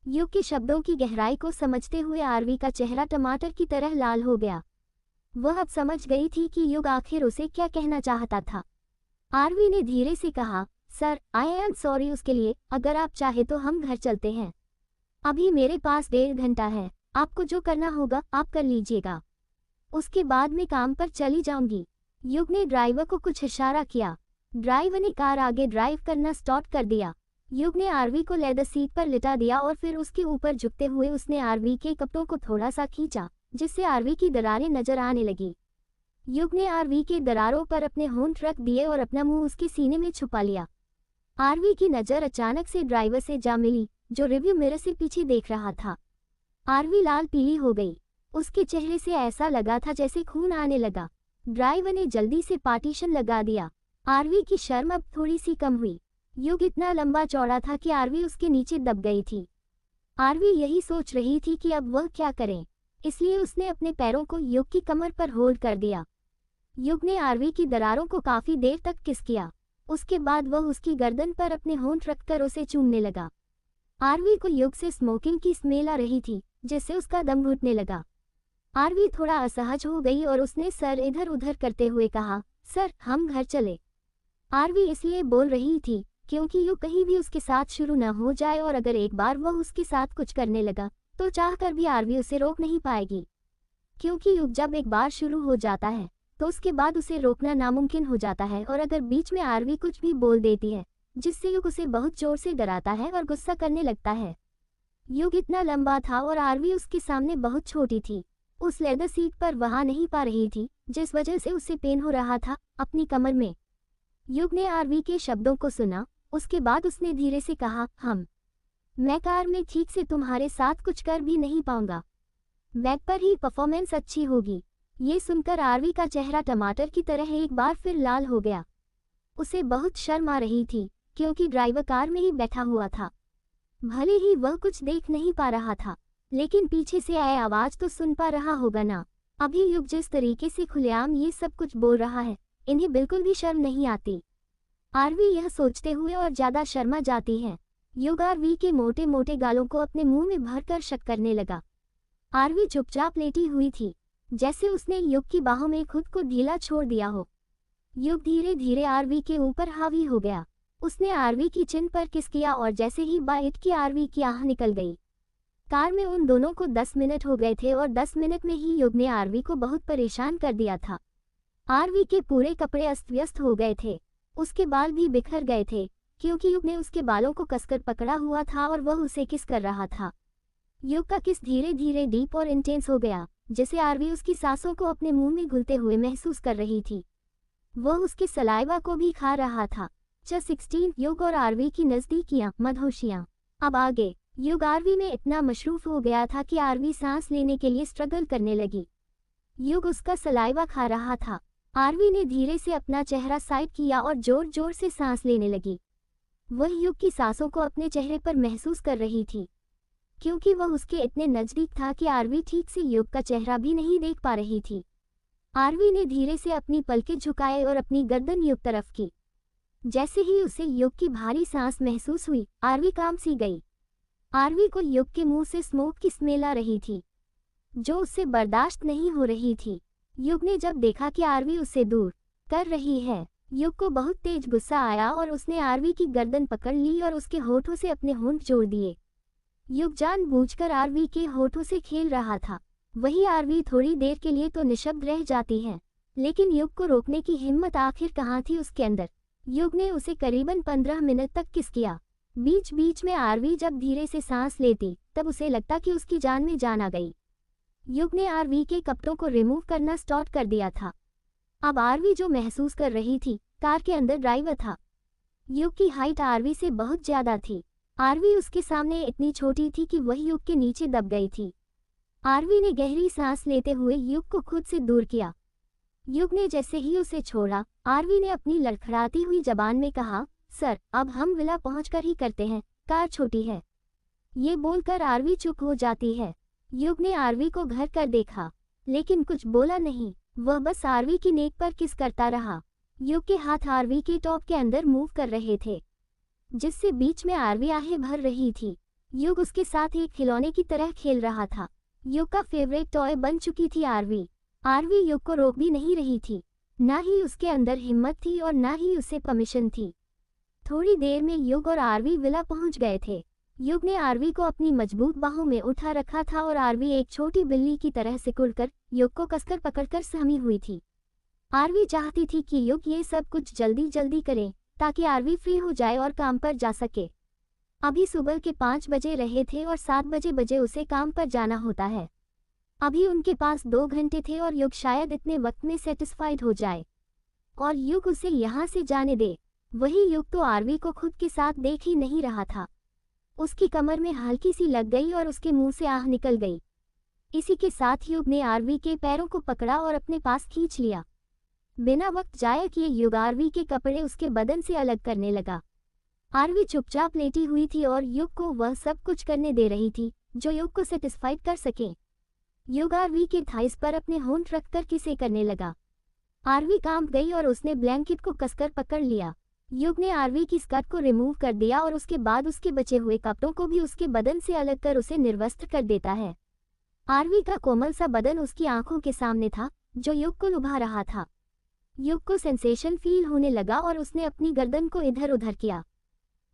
युग के शब्दों की गहराई को समझते हुए आरवी का चेहरा टमाटर की तरह लाल हो गया। वह अब समझ गई थी कि युग आखिर उसे क्या कहना चाहता था। आरवी ने धीरे से कहा, सर आई एम सॉरी उसके लिए, अगर आप चाहे तो हम घर चलते हैं। अभी मेरे पास 1.5 घंटा है, आपको जो करना होगा आप कर लीजिएगा, उसके बाद मैं काम पर चली जाऊंगी। युग ने ड्राइवर को कुछ इशारा किया। ड्राइवर ने कार आगे ड्राइव करना स्टार्ट कर दिया। युग ने आरवी को लेदर सीट पर लिटा दिया और फिर उसके ऊपर झुकते हुए उसने आरवी के कपड़ों को थोड़ा सा खींचा, जिससे आरवी की दरारें नजर आने लगी। युग ने आरवी के दरारों पर अपने होंठ रख दिए और अपना मुंह उसके सीने में छुपा लिया। आरवी की नजर अचानक से ड्राइवर से जा मिली, जो रिव्यू मिरर से पीछे देख रहा था। आरवी लाल पीली हो गई। उसके चेहरे से ऐसा लगा था जैसे खून आने लगा। ड्राइवर ने जल्दी से पार्टीशन लगा दिया। आरवी की शर्म अब थोड़ी सी कम हुई। युग इतना लंबा चौड़ा था कि आरवी उसके नीचे दब गई थी। आरवी यही सोच रही थी कि अब वह क्या करें, इसलिए उसने अपने पैरों को युग की कमर पर होल्ड कर दिया। युग ने आरवी की दरारों को काफी देर तक किस किया। उसके बाद वह उसकी गर्दन पर अपने होंठ रखकर उसे चूमने लगा। आरवी को युग से स्मोकिंग की स्मेल आ रही थी, जिससे उसका दम घुटने लगा। आरवी थोड़ा असहज हो गई और उसने सर इधर उधर करते हुए कहा, सर हम घर चले। आरवी इसलिए बोल रही थी क्योंकि युग कहीं भी उसके साथ शुरू न हो जाए, और अगर एक बार वह उसके साथ कुछ करने लगा तो चाहकर भी आरवी उसे रोक नहीं पाएगी, क्योंकि युग जब एक बार शुरू हो जाता है तो उसके बाद उसे रोकना नामुमकिन हो जाता है। और अगर बीच में आरवी कुछ भी बोल देती है जिससे युग उसे बहुत जोर से डराता है और गुस्सा करने लगता है। युग इतना लंबा था और आरवी उसके सामने बहुत छोटी थी। उस लेदर सीट पर वहां नहीं पा रही थी, जिस वजह से उसे पेन हो रहा था अपनी कमर में। युग ने आरवी के शब्दों को सुना। उसके बाद उसने धीरे से कहा, मैं कार में ठीक से तुम्हारे साथ कुछ कर भी नहीं पाऊंगा, बैक पर ही परफॉर्मेंस अच्छी होगी। ये सुनकर आरवी का चेहरा टमाटर की तरह एक बार फिर लाल हो गया। उसे बहुत शर्म आ रही थी, क्योंकि ड्राइवर कार में ही बैठा हुआ था। भले ही वह कुछ देख नहीं पा रहा था, लेकिन पीछे से आए आवाज तो सुन पा रहा होगा ना। अभी युग जिस तरीके से खुलेआम ये सब कुछ बोल रहा है, इन्हें बिल्कुल भी शर्म नहीं आती। आरवी यह सोचते हुए और ज्यादा शर्मा जाती है। युग आरवी के मोटे मोटे गालों को अपने मुंह में भरकर शक करने लगा। आरवी चुपचाप लेटी हुई थी, जैसे उसने युग की बाहों में खुद को ढीला छोड़ दिया हो। युग धीरे धीरे आरवी के ऊपर हावी हो गया। उसने आरवी की चिन पर किस किया और जैसे ही बाइट की आरवी की आह निकल गई। कार में उन दोनों को 10 मिनट हो गए थे और 10 मिनट में ही युग ने आरवी को बहुत परेशान कर दिया था। आरवी के पूरे कपड़े अस्त व्यस्त हो गए थे, उसके बाल भी बिखर गए थे, क्योंकि युग ने उसके बालों को कसकर पकड़ा हुआ था और वह उसे किस कर रहा था। युग का किस धीरे धीरे डीप और इंटेंस हो गया, जैसे आरवी उसकी सांसों को अपने मुंह में घुलते हुए महसूस कर रही थी। वह उसके सलाइवा को भी खा रहा था। 16 युग और आरवी की नजदीकियां, मदहोशियां। अब आगे युग आरवी में इतना मशरूफ हो गया था कि आरवी सांस लेने के लिए स्ट्रगल करने लगी। युग उसका सलाइवा खा रहा था। आरवी ने धीरे से अपना चेहरा साइड किया और जोर जोर से सांस लेने लगी। वह युग की सांसों को अपने चेहरे पर महसूस कर रही थी, क्योंकि वह उसके इतने नजदीक था कि आरवी ठीक से युग का चेहरा भी नहीं देख पा रही थी। आरवी ने धीरे से अपनी पलकें झुकाए और अपनी गर्दन युग तरफ की। जैसे ही उसे युग की भारी सांस महसूस हुई, आरवी काम सी गई। आरवी को युग के मुंह से स्मोक की स्मेल आ रही थी, जो उससे बर्दाश्त नहीं हो रही थी। युग ने जब देखा कि आरवी उसे दूर कर रही है, युग को बहुत तेज गुस्सा आया और उसने आरवी की गर्दन पकड़ ली और उसके होठों से अपने होंठ जोड़ दिए। युग जानबूझकर आरवी के होठों से खेल रहा था। वही आरवी थोड़ी देर के लिए तो निशब्द रह जाती है, लेकिन युग को रोकने की हिम्मत आखिर कहाँ थी उसके अंदर। युग ने उसे करीबन 15 मिनट तक किस किया। बीच बीच में आरवी जब धीरे से सांस लेती, तब उसे लगता कि उसकी जान में जान आ गई। युग ने आरवी के कपड़ों को रिमूव करना स्टार्ट कर दिया था। अब आरवी जो महसूस कर रही थी, कार के अंदर ड्राइवर था। युग की हाइट आरवी से बहुत ज्यादा थी। आरवी उसके सामने इतनी छोटी थी कि वह युग के नीचे दब गई थी। आरवी ने गहरी सांस लेते हुए युग को खुद से दूर किया। युग ने जैसे ही उसे छोड़ा, आरवी ने अपनी लड़खड़ाती हुई जबान में कहा, सर, अब हम विला पहुंचकर ही करते हैं, कार छोटी है। ये बोलकर आरवी चुप हो जाती है। युग ने आरवी को घर कर देखा, लेकिन कुछ बोला नहीं। वह बस आरवी की नेक पर किस करता रहा। युग के हाथ आरवी के टॉप के अंदर मूव कर रहे थे, जिससे बीच में आरवी आहें भर रही थी। युग उसके साथ एक खिलौने की तरह खेल रहा था। युग का फेवरेट टॉय बन चुकी थी आरवी। आरवी युग को रोक भी नहीं रही थी, ना ही उसके अंदर हिम्मत थी और ना ही उसे परमिशन थी। थोड़ी देर में युग और आरवी विला पहुंच गए थे। युग ने आरवी को अपनी मजबूत बाहों में उठा रखा था और आरवी एक छोटी बिल्ली की तरह सिकुड़कर युग को कसकर पकड़कर सहमी हुई थी। आरवी चाहती थी कि युग ये सब कुछ जल्दी जल्दी करे, ताकि आरवी फ्री हो जाए और काम पर जा सके। अभी सुबह के 5 बजे रहे थे और 7 बजे उसे काम पर जाना होता है। अभी उनके पास 2 घंटे थे और युग शायद इतने वक्त में सेटिस्फाइड हो जाए और युग उसे यहाँ से जाने दे। वही युग तो आरवी को खुद के साथ देख ही नहीं रहा था। उसकी कमर में हल्की सी लग गई और उसके मुंह से आह निकल गई। इसी के साथ युग ने आरवी के पैरों को पकड़ा और अपने पास खींच लिया। बिना वक्त जाया किए युग आरवी के कपड़े उसके बदन से अलग करने लगा। आरवी चुपचाप लेटी हुई थी और युग को वह सब कुछ करने दे रही थी जो युग को सेटिस्फाइड कर सके। युग आरवी के थाइस पर अपने होंठ रखकर किसे करने लगा। आरवी कांप गई और उसने ब्लैंकेट को कसकर पकड़ लिया। युग ने आरवी की स्कर्ट को रिमूव कर दिया और उसके बाद उसके बचे हुए कपड़ों को भी उसके बदन से अलग कर उसे निर्वस्त्र कर देता है। आरवी का कोमल सा बदन उसकी आंखों के सामने था, जो युग को लुभा रहा था। युग को सेंसेशन फील होने लगा और उसने अपनी गर्दन को इधर उधर किया।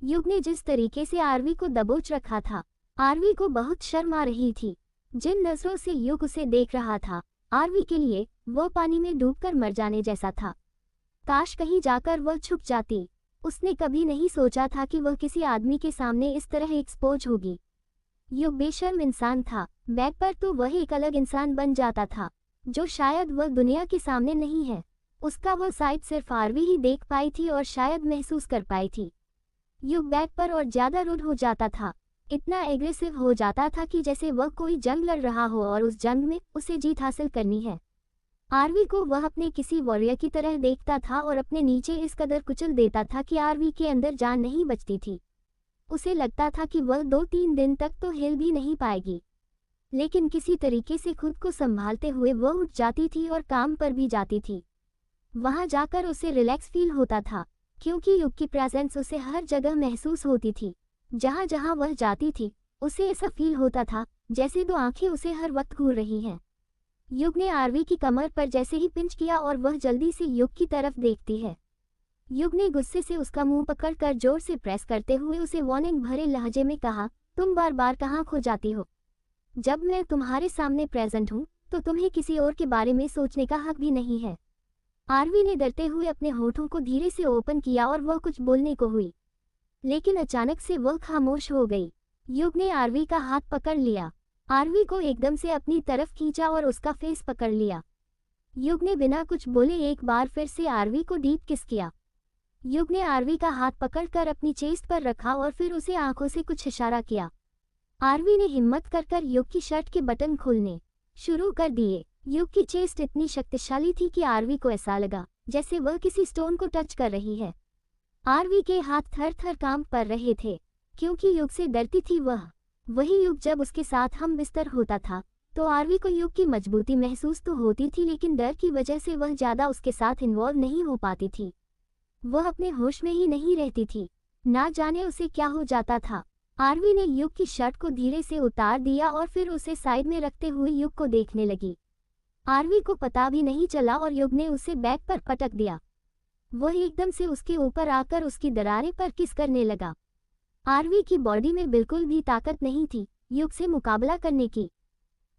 युग ने जिस तरीके से आरवी को दबोच रखा था, आरवी को बहुत शर्म आ रही थी। जिन नजरों से युग उसे देख रहा था, आरवी के लिए वो पानी में डूबकर मर जाने जैसा था। काश कहीं जाकर वह छुप जाती। उसने कभी नहीं सोचा था कि वह किसी आदमी के सामने इस तरह एक्सपोज होगी। युग बेशर्म इंसान था, बैक पर तो वह एक अलग इंसान बन जाता था, जो शायद वह दुनिया के सामने नहीं है। उसका वह साइड सिर्फ आरवी ही देख पाई थी और शायद महसूस कर पाई थी। युग बैक पर और ज्यादा रूड हो जाता था, इतना एग्रेसिव हो जाता था कि जैसे वह कोई जंग लड़ रहा हो और उस जंग में उसे जीत हासिल करनी है। आरवी को वह अपने किसी वॉरियर की तरह देखता था और अपने नीचे इस कदर कुचल देता था कि आरवी के अंदर जान नहीं बचती थी। उसे लगता था कि वह 2-3 दिन तक तो हिल भी नहीं पाएगी, लेकिन किसी तरीके से खुद को संभालते हुए वह उठ जाती थी और काम पर भी जाती थी। वहां जाकर उसे रिलैक्स फील होता था, क्योंकि युग की प्रेजेंस उसे हर जगह महसूस होती थी। जहां जहां वह जाती थी, उसे ऐसा फील होता था जैसे 2 आंखें उसे हर वक्त घूर रही हैं। युग ने आरवी की कमर पर जैसे ही पिंच किया और वह जल्दी से युग की तरफ देखती है। युग ने गुस्से से उसका मुंह पकड़कर जोर से प्रेस करते हुए उसे वार्निंग भरे लहजे में कहा, तुम बार बार कहाँ खो जाती हो? जब मैं तुम्हारे सामने प्रेजेंट हूँ तो तुम्हें किसी और के बारे में सोचने का हक भी नहीं है। आरवी ने डरते हुए अपने होठों को धीरे से ओपन किया और वह कुछ बोलने को हुई, लेकिन अचानक से वह खामोश हो गई। युग ने आरवी का हाथ पकड़ लिया, आरवी को एकदम से अपनी तरफ खींचा और उसका फेस पकड़ लिया। युग ने बिना कुछ बोले एक बार फिर से आरवी को डीप किस किया। युग ने आरवी का हाथ पकड़कर अपनी चेस्ट पर रखा और फिर उसे आंखों से कुछ इशारा किया। आरवी ने हिम्मत कर युग की शर्ट के बटन खोलने शुरू कर दिए। युग की चेस्ट इतनी शक्तिशाली थी कि आरवी को ऐसा लगा जैसे वह किसी स्टोन को टच कर रही है। आरवी के हाथ थर थर काम कर रहे थे, क्योंकि युग से डरती थी वह। वही युग जब उसके साथ हम बिस्तर होता था तो आरवी को युग की मजबूती महसूस तो होती थी, लेकिन डर की वजह से वह ज्यादा उसके साथ इन्वॉल्व नहीं हो पाती थी। वह अपने होश में ही नहीं रहती थी, ना जाने उसे क्या हो जाता था। आरवी ने युग की शर्ट को धीरे से उतार दिया और फिर उसे साइड में रखते हुए युग को देखने लगी। आरवी को पता भी नहीं चला और युग ने उसे बैक पर पटक दिया। वह एकदम से उसके ऊपर आकर उसकी दरारे पर किस करने लगा। आरवी की बॉडी में बिल्कुल भी ताकत नहीं थी युग से मुकाबला करने की।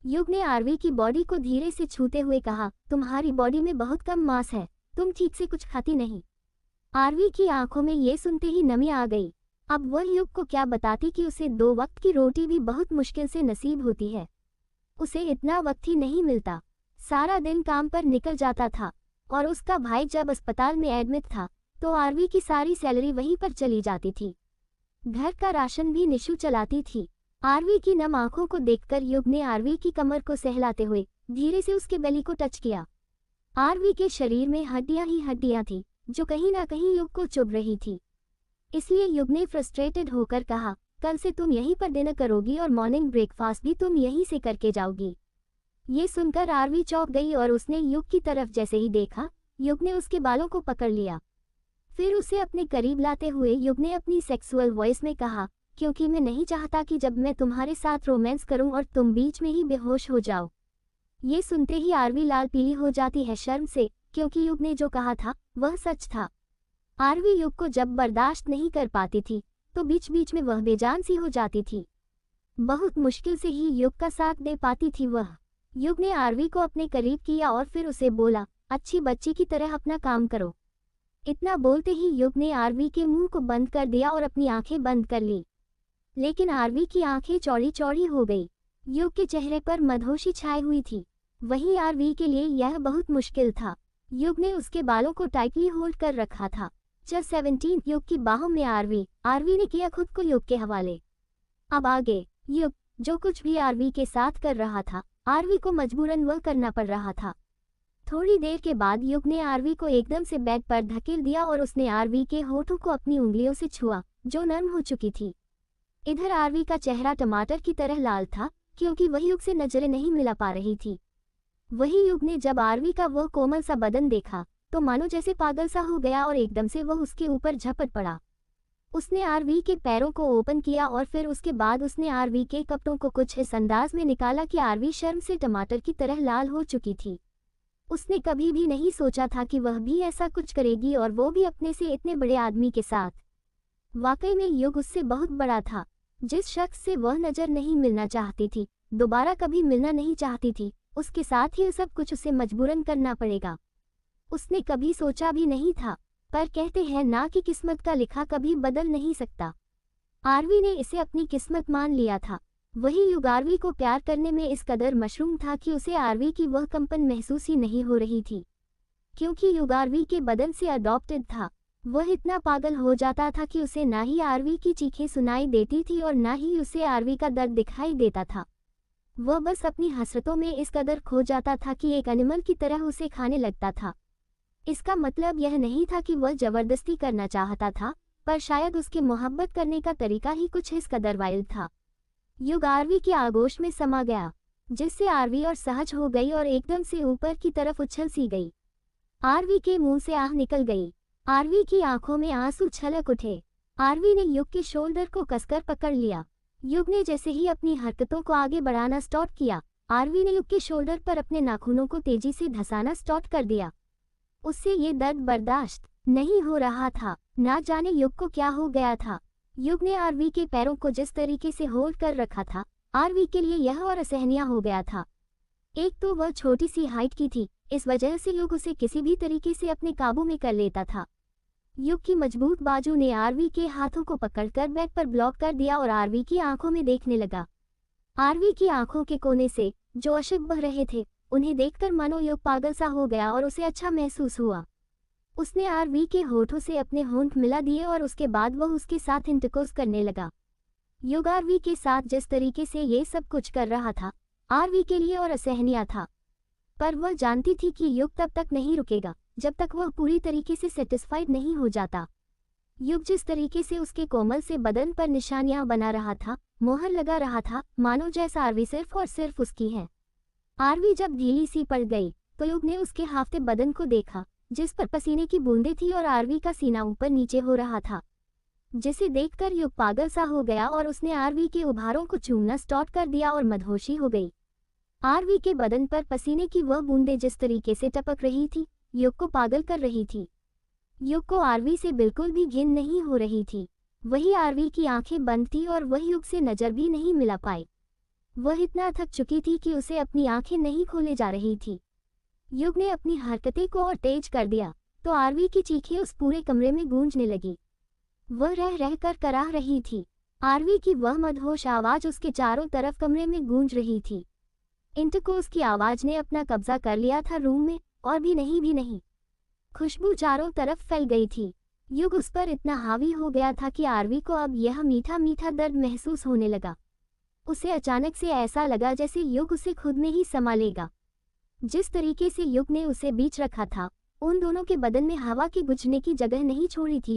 युग ने आरवी की बॉडी को धीरे से छूते हुए कहा, तुम्हारी बॉडी में बहुत कम मांस है, तुम ठीक से कुछ खाती नहीं। आरवी की आंखों में ये सुनते ही नमी आ गई। अब वह युग को क्या बताती कि उसे 2 वक्त की रोटी भी बहुत मुश्किल से नसीब होती है। उसे इतना वक्त ही नहीं मिलता, सारा दिन काम पर निकल जाता था और उसका भाई जब अस्पताल में एडमिट था तो आरवी की सारी सैलरी वहीं पर चली जाती थी। घर का राशन भी निशु चलाती थी। आरवी की नम आंखों को देखकर युग ने आरवी की कमर को सहलाते हुए धीरे से उसके बेली को टच किया। आरवी के शरीर में हड्डियां ही हड्डियां थी जो कहीं ना कहीं युग को चुभ रही थी। इसलिए युग ने फ्रस्ट्रेटेड होकर कहा, कल से तुम यहीं पर डिनर करोगी और मॉर्निंग ब्रेकफास्ट भी तुम यहीं से करके जाओगी। ये सुनकर आरवी चौंक गई और उसने युग की तरफ जैसे ही देखा, युग ने उसके बालों को पकड़ लिया। फिर उसे अपने करीब लाते हुए युग ने अपनी सेक्सुअल वॉइस में कहा, क्योंकि मैं नहीं चाहता कि जब मैं तुम्हारे साथ रोमांस करूं और तुम बीच में ही बेहोश हो जाओ। ये सुनते ही आरवी लाल पीली हो जाती है शर्म से, क्योंकि युग ने जो कहा था वह सच था। आरवी युग को जब बर्दाश्त नहीं कर पाती थी तो बीच बीच में वह बेजान सी हो जाती थी। बहुत मुश्किल से ही युग का साथ दे पाती थी वह। युग ने आरवी को अपने करीब किया और फिर उसे बोला, अच्छी बच्ची की तरह अपना काम करो। इतना बोलते ही युग ने आरवी के मुंह को बंद कर दिया और अपनी आंखें बंद कर ली, लेकिन आरवी की आंखें चौड़ी चौड़ी हो गई। युग के चेहरे पर मदहोशी छाई हुई थी, वहीं आरवी के लिए यह बहुत मुश्किल था। युग ने उसके बालों को टाइटली होल्ड कर रखा था। जब 17 युग की बाहों में आरवी ने किया खुद को युग के हवाले। अब आगे युग जो कुछ भी आरवी के साथ कर रहा था, आरवी को मजबूरन वह करना पड़ रहा था। थोड़ी देर के बाद युग ने आरवी को एकदम से बेड पर धकेल दिया और उसने आरवी के होठों को अपनी उंगलियों से छुआ जो नर्म हो चुकी थी। इधर आरवी का चेहरा टमाटर की तरह लाल था, क्योंकि वह युग से नजरें नहीं मिला पा रही थी। वही युग ने जब आरवी का वह कोमल सा बदन देखा तो मानो जैसे पागल सा हो गया और एकदम से वह उसके ऊपर झपट पड़ा। उसने आरवी के पैरों को ओपन किया और फिर उसके बाद उसने आरवी के कपड़ों को कुछ इस अंदाज में निकाला कि आरवी शर्म से टमाटर की तरह लाल हो चुकी थी। उसने कभी भी नहीं सोचा था कि वह भी ऐसा कुछ करेगी, और वो भी अपने से इतने बड़े आदमी के साथ। वाकई में युग उससे बहुत बड़ा था। जिस शख्स से वह नजर नहीं मिलना चाहती थी, दोबारा कभी मिलना नहीं चाहती थी, उसके साथ ही सब कुछ उसे मजबूरन करना पड़ेगा। उसने कभी सोचा भी नहीं था, पर कहते हैं ना कि किस्मत का लिखा कभी बदल नहीं सकता। आरवी ने इसे अपनी किस्मत मान लिया था। वही युग आरवी को प्यार करने में इस कदर मशरूम था कि उसे आरवी की वह कंपन महसूस ही नहीं हो रही थी, क्योंकि युग आरवी के बदन से अडॉप्टेड था। वह इतना पागल हो जाता था कि उसे ना ही आरवी की चीखें सुनाई देती थी और ना ही उसे आरवी का दर्द दिखाई देता था। वह बस अपनी हसरतों में इस कदर खो जाता था कि एक एनिमल की तरह उसे खाने लगता था। इसका मतलब यह नहीं था कि वह जबरदस्ती करना चाहता था, पर शायद उसके मोहब्बत करने का तरीका ही कुछ इस कदर वाइल्ड था। युग आरवी की आगोश में समा गया, जिससे आरवी और सहज हो गई और एकदम से ऊपर की तरफ उछल सी गई। आरवी के मुंह से आह निकल गई। आरवी की आंखों में आंसू छलक उठे। आरवी ने युग के शोल्डर को कसकर पकड़ लिया। युग ने जैसे ही अपनी हरकतों को आगे बढ़ाना स्टार्ट किया, आरवी ने युग के शोल्डर पर अपने नाखूनों को तेजी से धंसाना स्टार्ट कर दिया। उससे ये दर्द बर्दाश्त नहीं हो रहा था। ना जाने युग को क्या हो गया था। युग ने आरवी के पैरों को जिस तरीके से होल्ड कर रखा था, आरवी के लिए यह और असहनीय हो गया था। एक तो वह छोटी सी हाइट की थी, इस वजह से युग उसे किसी भी तरीके से अपने काबू में कर लेता था। युग की मजबूत बाजू ने आरवी के हाथों को पकड़कर बैक पर ब्लॉक कर दिया और आरवी की आंखों में देखने लगा। आरवी की आंखों के कोने से जो अश्रु बह रहे थे, उन्हें देखकर मानो युग पागल सा हो गया और उसे अच्छा महसूस हुआ। उसने आरवी के होठों से अपने होंठ मिला दिए और उसके बाद वह उसके साथ इंटरकोर्स करने लगा। युग आरवी के साथ जिस तरीके से ये सब कुछ कर रहा था, आरवी के लिए और असहनीय था, पर वह जानती थी कि युग तब तक नहीं रुकेगा जब तक वह पूरी तरीके से सेटिस्फाइड नहीं हो जाता। युग जिस तरीके से उसके कोमल से बदन पर निशानियां बना रहा था, मोहर लगा रहा था, मानो जैसा आरवी सिर्फ और सिर्फ उसकी है। आरवी जब ढीली सी पड़ गई तो युग ने उसके हाफते बदन को देखा, जिस पर पसीने की बूंदें थी और आरवी का सीना ऊपर नीचे हो रहा था, जिसे देखकर युग पागल सा हो गया और उसने आरवी के उभारों को चूमना स्टार्ट कर दिया और मदहोशी हो गई। आरवी के बदन पर पसीने की वह बूंदें जिस तरीके से टपक रही थी, युग को पागल कर रही थी। युग को आरवी से बिल्कुल भी घिन नहीं हो रही थी। वही आरवी की आंखें बंद थी और वह युग से नजर भी नहीं मिला पाई। वह इतना थक चुकी थी कि उसे अपनी आंखें नहीं खोले जा रही थी। युग ने अपनी हरकतें को और तेज कर दिया तो आरवी की चीखें उस पूरे कमरे में गूंजने लगी। वह रह रह कर कराह रही थी। आरवी की वह मदहोश आवाज उसके चारों तरफ कमरे में गूंज रही थी। इंटरकोर्स की आवाज ने अपना कब्जा कर लिया था रूम में, और भी नहीं। खुशबू चारों तरफ फैल गई थी। युग उस पर इतना हावी हो गया था कि आरवी को अब यह मीठा मीठा दर्द महसूस होने लगा। उसे अचानक से ऐसा लगा जैसे युग उसे खुद में ही समा लेगा। जिस तरीके से युग ने उसे बीच रखा था, उन दोनों के बदन में हवा के गुजरने की जगह नहीं छोड़ी थी।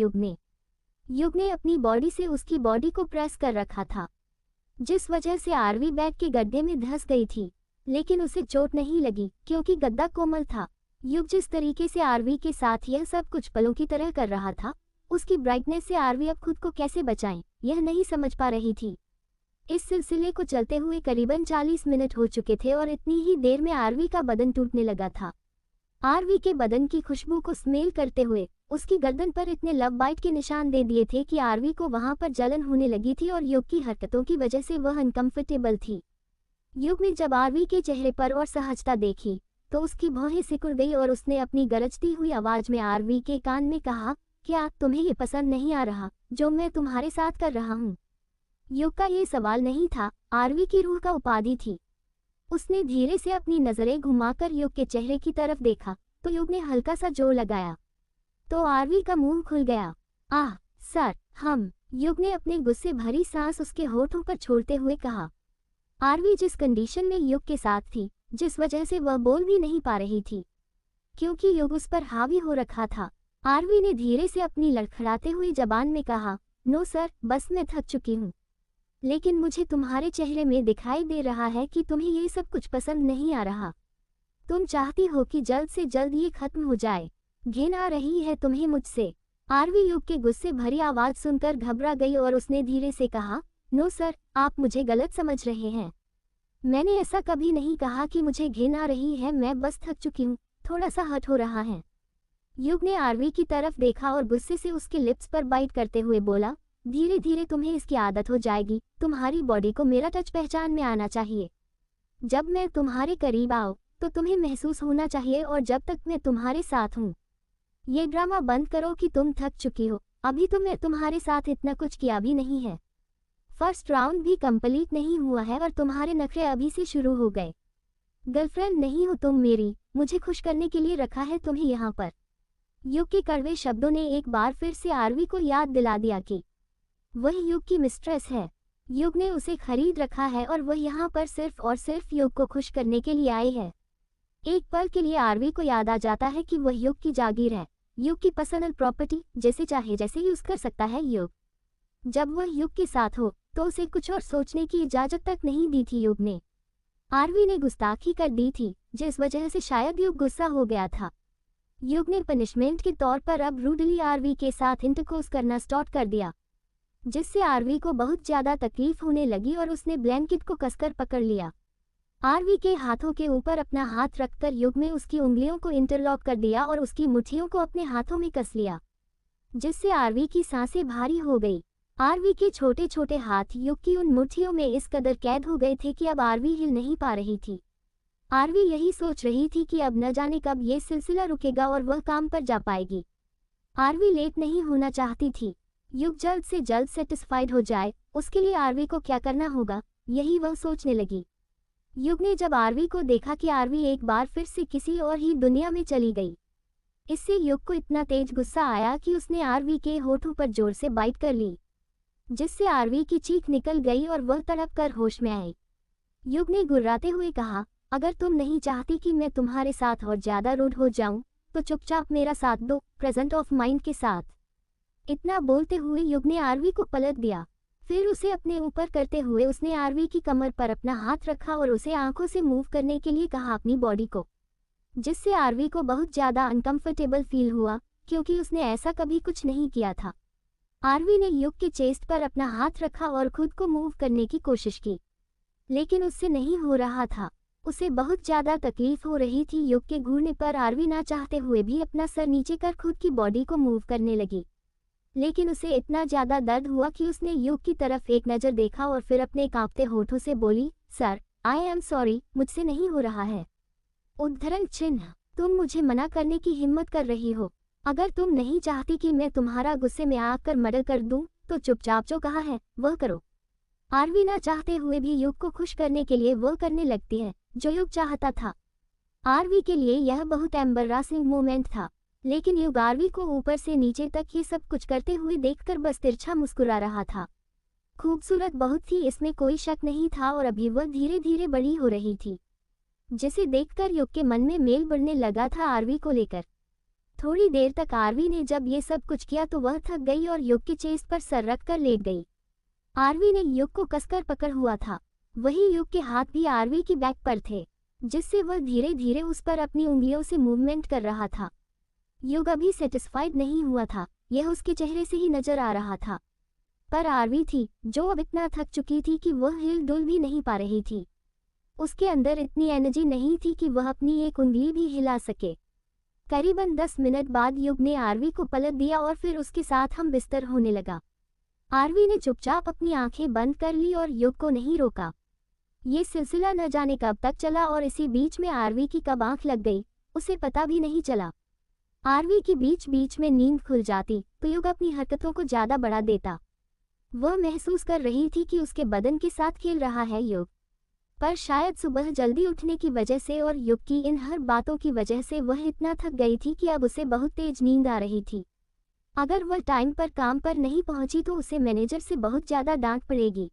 युग ने अपनी बॉडी से उसकी बॉडी को प्रेस कर रखा था, जिस वजह से आरवी बेड के गड्ढे में धंस गई थी, लेकिन उसे चोट नहीं लगी क्योंकि गद्दा कोमल था। युग जिस तरीके से आरवी के साथ यह सब कुछ पलों की तरह कर रहा था, उसकी ब्राइटनेस से आरवी अब खुद को कैसे बचाएं, यह नहीं समझ पा रही थी। इस सिलसिले को चलते हुए करीबन 40 मिनट हो चुके थे और इतनी ही देर में आरवी का बदन टूटने लगा था। आरवी के बदन की खुशबू को स्मेल करते हुए उसकी गर्दन पर इतने लव बाइट के निशान दे दिए थे कि आरवी को वहां पर जलन होने लगी थी और युग की हरकतों की वजह से वह अनकंफर्टेबल थी। युग ने जब आरवी के चेहरे पर और सहजता देखी तो उसकी भौहें सिकुड़ गई और उसने अपनी गरजती हुई आवाज में आरवी के कान में कहा, क्या तुम्हें ये पसंद नहीं आ रहा जो मैं तुम्हारे साथ कर रहा हूँ? युग का ये सवाल नहीं था, आरवी की रूह का उपाधि थी। उसने धीरे से अपनी नजरें घुमाकर युग के चेहरे की तरफ देखा तो युग ने हल्का सा जोर लगाया तो आरवी का मुंह खुल गया। आह सर, हम, युग ने अपने गुस्से भरी सांस उसके होठों पर छोड़ते हुए कहा। आरवी जिस कंडीशन में युग के साथ थी, जिस वजह से वह बोल भी नहीं पा रही थी क्योंकि युग उस पर हावी हो रखा था, आरवी ने धीरे से अपनी लड़खड़ाते हुई जबान में कहा, नो सर, बस मैं थक चुकी हूँ, लेकिन मुझे तुम्हारे चेहरे में दिखाई दे रहा है कि तुम्हें ये सब कुछ पसंद नहीं आ रहा। तुम चाहती हो कि जल्द से जल्द ये खत्म हो जाए। घिन आ रही है तुम्हें मुझसे। आरवी युग के गुस्से भरी आवाज सुनकर घबरा गई और उसने धीरे से कहा, नो सर, आप मुझे गलत समझ रहे हैं। मैंने ऐसा कभी नहीं कहा कि मुझे घिन आ रही है, मैं बस थक चुकी हूँ, थोड़ा सा हर्ट हो रहा है। युग ने आरवी की तरफ देखा और गुस्से से उसके लिप्स पर बाइट करते हुए बोला, धीरे धीरे तुम्हें इसकी आदत हो जाएगी। तुम्हारी बॉडी को मेरा टच पहचान में आना चाहिए। जब मैं तुम्हारे करीब आऊँ तो तुम्हें महसूस होना चाहिए, और जब तक मैं तुम्हारे साथ हूँ। ये ड्रामा बंद करो कि तुम थक चुकी हो। अभी तो मैं तुम्हारे साथ इतना कुछ किया भी नहीं है। फर्स्ट राउंड भी कंप्लीट नहीं हुआ है और तुम्हारे नखरे अभी से शुरू हो गए। गर्लफ्रेंड नहीं हो तुम मेरी, मुझे खुश करने के लिए रखा है तुम्हें यहाँ पर। युग के कड़वे शब्दों ने एक बार फिर से आरवी को याद दिला दिया कि वह युग की मिस्ट्रेस है। युग ने उसे खरीद रखा है और वह यहाँ पर सिर्फ और सिर्फ युग को खुश करने के लिए आई है। एक पल के लिए आरवी को याद आ जाता है कि वह युग की जागीर है, युग की पर्सनल प्रॉपर्टी, जैसे चाहे जैसे यूज कर सकता है युग। जब वह युग के साथ हो तो उसे कुछ और सोचने की इजाजत तक नहीं दी थी युग ने। आरवी ने गुस्ताखी कर दी थी, जिस वजह से शायद युग गुस्सा हो गया था। युग ने पनिशमेंट के तौर पर अब रूडली आरवी के साथ इंटरकोर्स करना स्टार्ट कर दिया, जिससे आरवी को बहुत ज्यादा तकलीफ होने लगी और उसने ब्लैंकेट को कसकर पकड़ लिया। आरवी के हाथों के ऊपर अपना हाथ रखकर युग ने उसकी उंगलियों को इंटरलॉक कर दिया और उसकी मुट्ठियों को अपने हाथों में कस लिया, जिससे आरवी की सांसें भारी हो गई। आरवी के छोटे छोटे हाथ युग की उन मुट्ठियों में इस कदर कैद हो गए थे कि अब आरवी हिल नहीं पा रही थी। आरवी यही सोच रही थी कि अब न जाने कब ये सिलसिला रुकेगा और वह काम पर जा पाएगी। आरवी लेट नहीं होना चाहती थी। युग जल्द से जल्द सेटिस्फाइड हो जाए, उसके लिए आरवी को क्या करना होगा, यही वह सोचने लगी। युग ने जब आरवी को देखा कि आरवी एक बार फिर से किसी और ही दुनिया में चली गई, इससे युग को इतना तेज गुस्सा आया कि उसने आरवी के होठों पर जोर से बाइट कर ली, जिससे आरवी की चीख निकल गई और वह तड़प कर होश में आई। युग ने गुर्राते हुए कहा, अगर तुम नहीं चाहती कि मैं तुम्हारे साथ और ज्यादा रूड हो जाऊं, तो चुपचाप मेरा साथ दो, प्रेजेंट ऑफ माइंड के साथ। इतना बोलते हुए युग ने आरवी को पलट दिया। फिर उसे अपने ऊपर करते हुए उसने आरवी की कमर पर अपना हाथ रखा और उसे आंखों से मूव करने के लिए कहा अपनी बॉडी को, जिससे आरवी को बहुत ज्यादा अनकंफर्टेबल फील हुआ, क्योंकि उसने ऐसा कभी कुछ नहीं किया था। आरवी ने युग के चेस्ट पर अपना हाथ रखा और खुद को मूव करने की कोशिश की, लेकिन उससे नहीं हो रहा था। उसे बहुत ज्यादा तकलीफ हो रही थी। युग के घूरने पर आरवी ना चाहते हुए भी अपना सर नीचे कर खुद की बॉडी को मूव करने लगी, लेकिन उसे इतना ज्यादा दर्द हुआ कि उसने युग की तरफ एक नजर देखा और फिर अपने कांपते होठों से बोली, सर आई एम सॉरी, मुझसे नहीं हो रहा है। उद्धरण चिन्ह, तुम मुझे मना करने की हिम्मत कर रही हो। अगर तुम नहीं चाहती कि मैं तुम्हारा गुस्से में आकर मर्डर कर दूं, तो चुपचाप जो कहा है वह करो। आरवी ना चाहते हुए भी युग को खुश करने के लिए वह करने लगती है जो युग चाहता था। आरवी के लिए यह बहुत एम्बैरेसिंग मोमेंट था, लेकिन युग आरवी को ऊपर से नीचे तक ये सब कुछ करते हुए देखकर बस तिरछा मुस्कुरा रहा था। खूबसूरत बहुत थी, इसमें कोई शक नहीं था, और अभी वह धीरे धीरे बड़ी हो रही थी, जिसे देखकर युग के मन में मेल बढ़ने लगा था आरवी को लेकर। थोड़ी देर तक आरवी ने जब ये सब कुछ किया तो वह थक गई और युग के चेस्ट पर सर रखकर लेट गई। आरवी ने युग को कसकर पकड़ हुआ था, वही युग के हाथ भी आरवी की बैक पर थे, जिससे वह धीरे धीरे उस पर अपनी उंगलियों से मूवमेंट कर रहा था। युग अभी सेटिस्फाइड नहीं हुआ था, यह उसके चेहरे से ही नजर आ रहा था। पर आरवी थी जो अब इतना थक चुकी थी कि वह हिल डुल भी नहीं पा रही थी। उसके अंदर इतनी एनर्जी नहीं थी कि वह अपनी एक उंगली भी हिला सके। करीबन 10 मिनट बाद युग ने आरवी को पलट दिया और फिर उसके साथ हम बिस्तर होने लगा। आरवी ने चुपचाप अपनी आंखें बंद कर ली और युग को नहीं रोका। ये सिलसिला न जाने कब तक चला और इसी बीच में आरवी की कब आंख लग गई, उसे पता भी नहीं चला। आरवी की बीच बीच में नींद खुल जाती तो युग अपनी हरकतों को ज्यादा बढ़ा देता। वह महसूस कर रही थी कि उसके बदन के साथ खेल रहा है युग, पर शायद सुबह जल्दी उठने की वजह से और युग की इन हर बातों की वजह से वह इतना थक गई थी कि अब उसे बहुत तेज नींद आ रही थी। अगर वह टाइम पर काम पर नहीं पहुंची तो उसे मैनेजर से बहुत ज्यादा डांट पड़ेगी।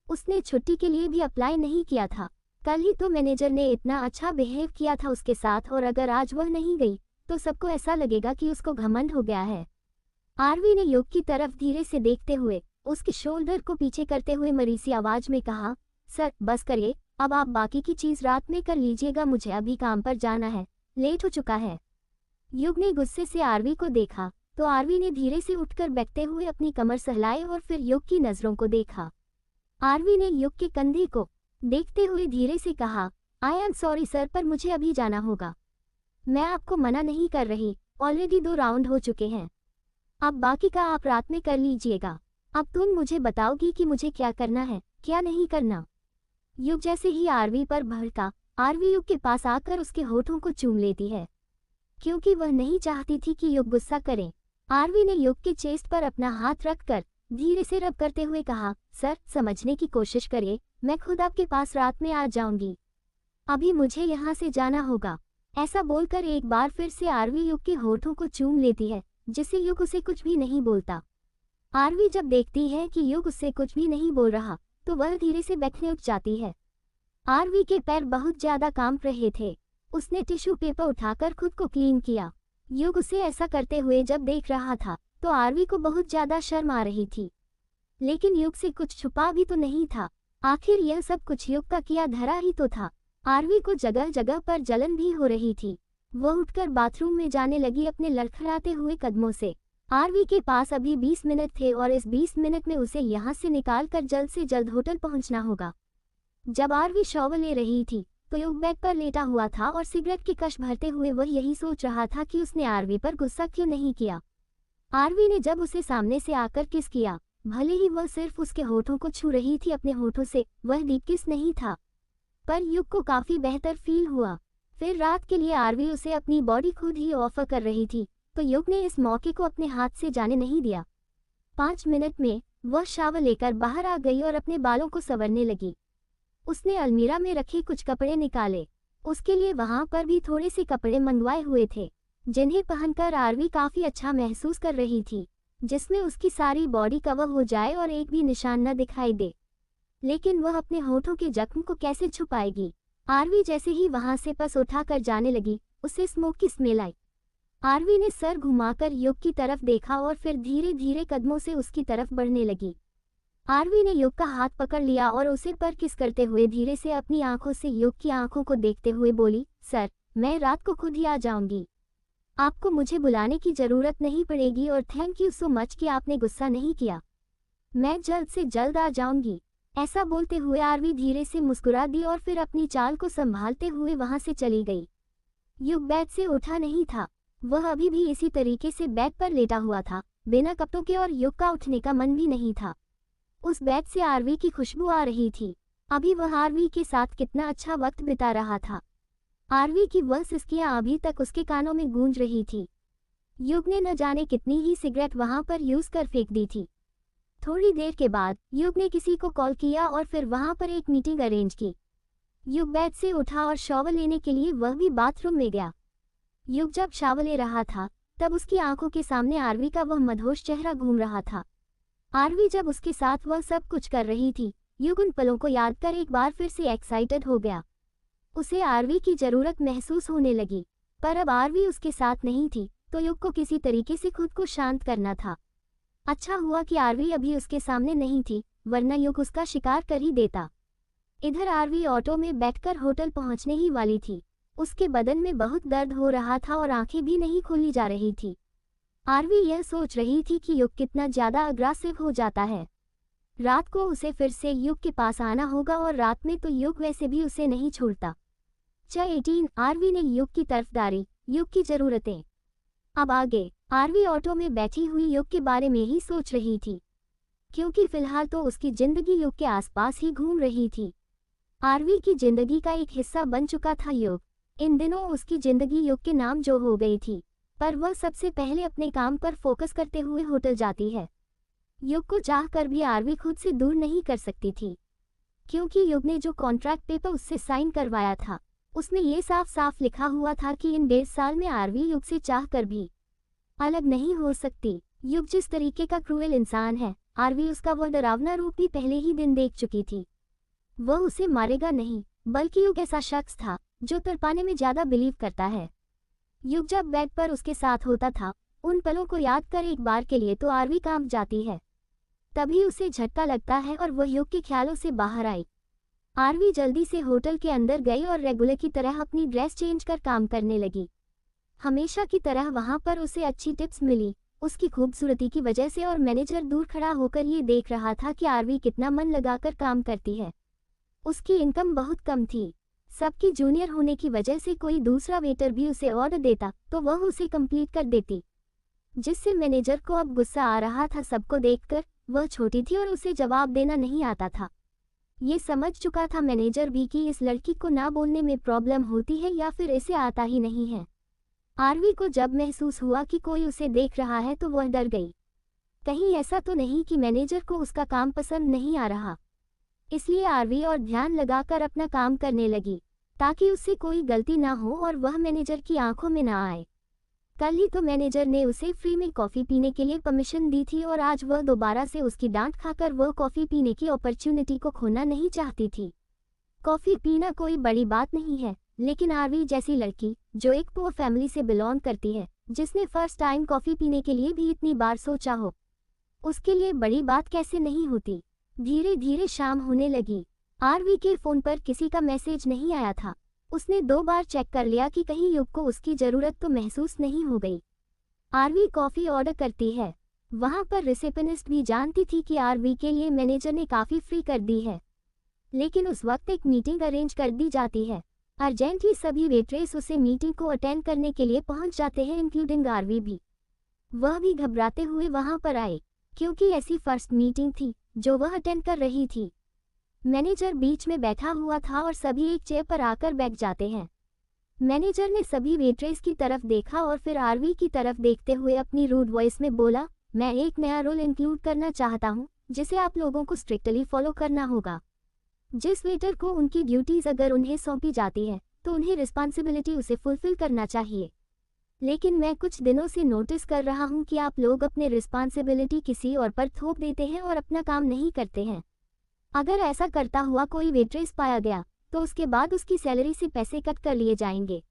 उसने छुट्टी के लिए भी अप्लाई नहीं किया था, कल ही तो मैनेजर ने इतना अच्छा बिहेव किया था उसके साथ, और अगर आज वह नहीं गई तो सबको ऐसा लगेगा कि उसको घमंड हो गया है। आरवी ने युग की तरफ धीरे से देखते हुए उसके शोल्डर को पीछे करते हुए मरीसी आवाज में कहा, सर बस करिए, अब आप बाकी की चीज रात में कर लीजिएगा, मुझे अभी काम पर जाना है, लेट हो चुका है। युग ने गुस्से से आरवी को देखा तो आरवी ने धीरे से उठकर बैठते हुए अपनी कमर सहलाई और फिर युग की नजरों को देखा। आरवी ने युग के कंधे को देखते हुए धीरे से कहा, आई एम सॉरी सर, पर मुझे अभी जाना होगा। मैं आपको मना नहीं कर रही, ऑलरेडी 2 राउंड हो चुके हैं, अब बाकी का आप रात में कर लीजिएगा। अब तुम मुझे बताओगी कि मुझे क्या करना है, क्या नहीं करना। युग जैसे ही आरवी पर भड़का, आरवी युग के पास आकर उसके होठों को चूम लेती है, क्योंकि वह नहीं चाहती थी कि युग गुस्सा करे। आरवी ने युग के चेस्ट पर अपना हाथ रखकर धीरे से रब करते हुए कहा, सर, समझने की कोशिश करिए, मैं खुद आपके पास रात में आ जाऊंगी। अभी मुझे यहाँ से जाना होगा। ऐसा बोलकर एक बार फिर से आरवी युग के होठों को चूम लेती है, जिससे युग उसे कुछ भी नहीं बोलता। आरवी जब देखती है कि युग उससे कुछ भी नहीं बोल रहा, तो वह धीरे से बैठने उठ जाती है। आरवी के पैर बहुत ज्यादा कांप रहे थे। उसने टिश्यू पेपर उठाकर खुद को क्लीन किया। युग उसे ऐसा करते हुए जब देख रहा था, तो आरवी को बहुत ज्यादा शर्म आ रही थी। लेकिन युग से कुछ छुपा भी तो नहीं था। आखिर यह सब कुछ युग का किया धरा ही तो था। आरवी को जगह जगह पर जलन भी हो रही थी। वह उठकर बाथरूम में जाने लगी अपने लड़खड़ाते हुए कदमों से। आरवी के पास अभी 20 मिनट थे और इस 20 मिनट में उसे यहाँ से निकालकर जल्द से जल्द होटल पहुँचना होगा। जब आरवी शॉवर ले रही थी, तो युग बेड पर लेटा हुआ था और सिगरेट की कश भरते हुए वह यही सोच रहा था कि उसने आरवी पर गुस्सा क्यों नहीं किया। आरवी ने जब उसे सामने से आकर किस किया, भले ही वह सिर्फ उसके होठों को छू रही थी अपने होठों से, वह डीप किस नहीं था, पर युग को काफी बेहतर फील हुआ। फिर रात के लिए आरवी उसे अपनी बॉडी खुद ही ऑफर कर रही थी, तो युग ने इस मौके को अपने हाथ से जाने नहीं दिया। 5 मिनट में वह शावर लेकर बाहर आ गई और अपने बालों को संवरने लगी। उसने अलमीरा में रखे कुछ कपड़े निकाले। उसके लिए वहां पर भी थोड़े से कपड़े मंगवाए हुए थे, जिन्हें पहनकर आरवी काफी अच्छा महसूस कर रही थी, जिसमें उसकी सारी बॉडी कवर हो जाए और एक भी निशान न दिखाई दे। लेकिन वह अपने होठों के जख्म को कैसे छुपाएगी। आरवी जैसे ही वहां से पस उठाकर जाने लगी, उसे स्मोक की स्मेल आई। आरवी ने सर घुमाकर युग की तरफ देखा और फिर धीरे धीरे कदमों से उसकी तरफ बढ़ने लगी। आरवी ने युग का हाथ पकड़ लिया और उसे पर किस करते हुए धीरे से अपनी आंखों से युग की आंखों को देखते हुए बोली, सर, मैं रात को खुद ही आ जाऊंगी। आपको मुझे बुलाने की जरूरत नहीं पड़ेगी और थैंक यू सो मच कि आपने गुस्सा नहीं किया। मैं जल्द से जल्द आ जाऊंगी। ऐसा बोलते हुए आरवी धीरे से मुस्कुरा दी और फिर अपनी चाल को संभालते हुए वहां से चली गई। युग बेड से उठा नहीं था। वह अभी भी इसी तरीके से बेड पर लेटा हुआ था, बिना कपड़ों के, और युग का उठने का मन भी नहीं था। उस बेड से आरवी की खुशबू आ रही थी। अभी वह आरवी के साथ कितना अच्छा वक्त बिता रहा था। आरवी की वह सिसकियां अभी तक उसके कानों में गूंज रही थी। युग ने न जाने कितनी ही सिगरेट वहां पर यूज कर फेंक दी थी। थोड़ी देर के बाद युग ने किसी को कॉल किया और फिर वहां पर एक मीटिंग अरेंज की। युग बेड से उठा और शॉवर लेने के लिए वह भी बाथरूम में गया। युग जब शावर ले रहा था, तब उसकी आंखों के सामने आरवी का वह मदहोश चेहरा घूम रहा था। आरवी जब उसके साथ वह सब कुछ कर रही थी, युग उन पलों को याद कर एक बार फिर से एक्साइटेड हो गया। उसे आरवी की जरूरत महसूस होने लगी, पर अब आरवी उसके साथ नहीं थी, तो युग को किसी तरीके से खुद को शांत करना था। अच्छा हुआ कि आरवी अभी उसके सामने नहीं थी, वरना युग उसका शिकार कर ही देता। इधर आरवी ऑटो में बैठकर होटल पहुंचने ही वाली थी। उसके बदन में बहुत दर्द हो रहा था और आंखें भी नहीं खोली जा रही थी। आरवी यह सोच रही थी कि युग कितना ज्यादा अग्रेसिव हो जाता है। रात को उसे फिर से युग के पास आना होगा और रात में तो युग वैसे भी उसे नहीं छोड़ता। 18 आरवी ने युग की तरफदारी, युग की जरूरतें। अब आगे आरवी ऑटो में बैठी हुई युग के बारे में ही सोच रही थी, क्योंकि फिलहाल तो उसकी जिंदगी युग के आसपास ही घूम रही थी। आरवी की जिंदगी का एक हिस्सा बन चुका था युग। इन दिनों उसकी जिंदगी युग के नाम जो हो गई थी, पर वह सबसे पहले अपने काम पर फोकस करते हुए होटल जाती है। युग को चाहकर भी आरवी खुद से दूर नहीं कर सकती थी, क्योंकि युग ने जो कॉन्ट्रैक्ट पेपर उससे साइन करवाया था, उसमें ये साफ साफ लिखा हुआ था कि इन 1.5 साल में आरवी युग से चाहकर भी अलग नहीं हो सकती। युग जिस तरीके का क्रूएल इंसान है, आरवी उसका वह डरावना रूप भी पहले ही दिन देख चुकी थी। वह उसे मारेगा नहीं, बल्कि युग ऐसा शख्स था जो तड़पाने में ज्यादा बिलीव करता है। युग जब बेड पर उसके साथ होता था, उन पलों को याद कर एक बार के लिए तो आरवी कांप जाती है। तभी उसे झटका लगता है और वह युग के ख्यालों से बाहर आई। आरवी जल्दी से होटल के अंदर गई और रेगुलर की तरह अपनी ड्रेस चेंज कर काम करने लगी। हमेशा की तरह वहां पर उसे अच्छी टिप्स मिली, उसकी खूबसूरती की वजह से, और मैनेजर दूर खड़ा होकर ये देख रहा था कि आरवी कितना मन लगाकर काम करती है। उसकी इनकम बहुत कम थी। सबकी जूनियर होने की वजह से कोई दूसरा वेटर भी उसे ऑर्डर देता तो वह उसे कंप्लीट कर देती, जिससे मैनेजर को अब गुस्सा आ रहा था। सबको देखकर वह छोटी थी और उसे जवाब देना नहीं आता था। ये समझ चुका था मैनेजर भी कि इस लड़की को ना बोलने में प्रॉब्लम होती है या फिर इसे आता ही नहीं है। आरवी को जब महसूस हुआ कि कोई उसे देख रहा है तो वह डर गई। कहीं ऐसा तो नहीं कि मैनेजर को उसका काम पसंद नहीं आ रहा। इसलिए आरवी और ध्यान लगाकर अपना काम करने लगी ताकि उससे कोई गलती ना हो और वह मैनेजर की आंखों में ना आए। कल ही तो मैनेजर ने उसे फ्री में कॉफ़ी पीने के लिए परमिशन दी थी और आज वह दोबारा से उसकी डांट खाकर वह कॉफ़ी पीने की अपॉर्चुनिटी को खोना नहीं चाहती थी। कॉफ़ी पीना कोई बड़ी बात नहीं है, लेकिन आरवी जैसी लड़की जो एक पुअर फैमिली से बिलोंग करती है, जिसने फर्स्ट टाइम कॉफ़ी पीने के लिए भी इतनी बार सोचा हो, उसके लिए बड़ी बात कैसे नहीं होती। धीरे धीरे शाम होने लगी। आरवी के फ़ोन पर किसी का मैसेज नहीं आया था। उसने 2 बार चेक कर लिया कि कहीं युग को उसकी ज़रूरत तो महसूस नहीं हो गई। आरवी कॉफ़ी ऑर्डर करती है। वहाँ पर रिसेप्शनिस्ट भी जानती थी कि आरवी के लिए मैनेजर ने काफ़ी फ्री कर दी है, लेकिन उस वक्त एक मीटिंग अरेंज कर दी जाती है। अर्जेंटली सभी वेट्रेस उसे मीटिंग को अटेंड करने के लिए पहुँच जाते हैं, इंक्लूडिंग आरवी भी। वह भी घबराते हुए वहाँ पर आए क्योंकि ऐसी फर्स्ट मीटिंग थी जो वह अटेंड कर रही थी। मैनेजर बीच में बैठा हुआ था और सभी एक चेयर पर आकर बैठ जाते हैं। मैनेजर ने सभी वेट्रेस की तरफ देखा और फिर आरवी की तरफ देखते हुए अपनी रूड वॉइस में बोला, मैं एक नया रूल इंक्लूड करना चाहता हूँ जिसे आप लोगों को स्ट्रिक्टली फॉलो करना होगा। जिस वेटर को उनकी ड्यूटीज़ अगर उन्हें सौंपी जाती है तो उन्हें रिस्पॉन्सिबिलिटी उसे फुलफिल करना चाहिए। लेकिन मैं कुछ दिनों से नोटिस कर रहा हूँ कि आप लोग अपने रिस्पॉन्सिबिलिटी किसी और पर थोप देते हैं और अपना काम नहीं करते हैं। अगर ऐसा करता हुआ कोई वेट्रेस पाया गया तो उसके बाद उसकी सैलरी से पैसे कट कर लिए जाएंगे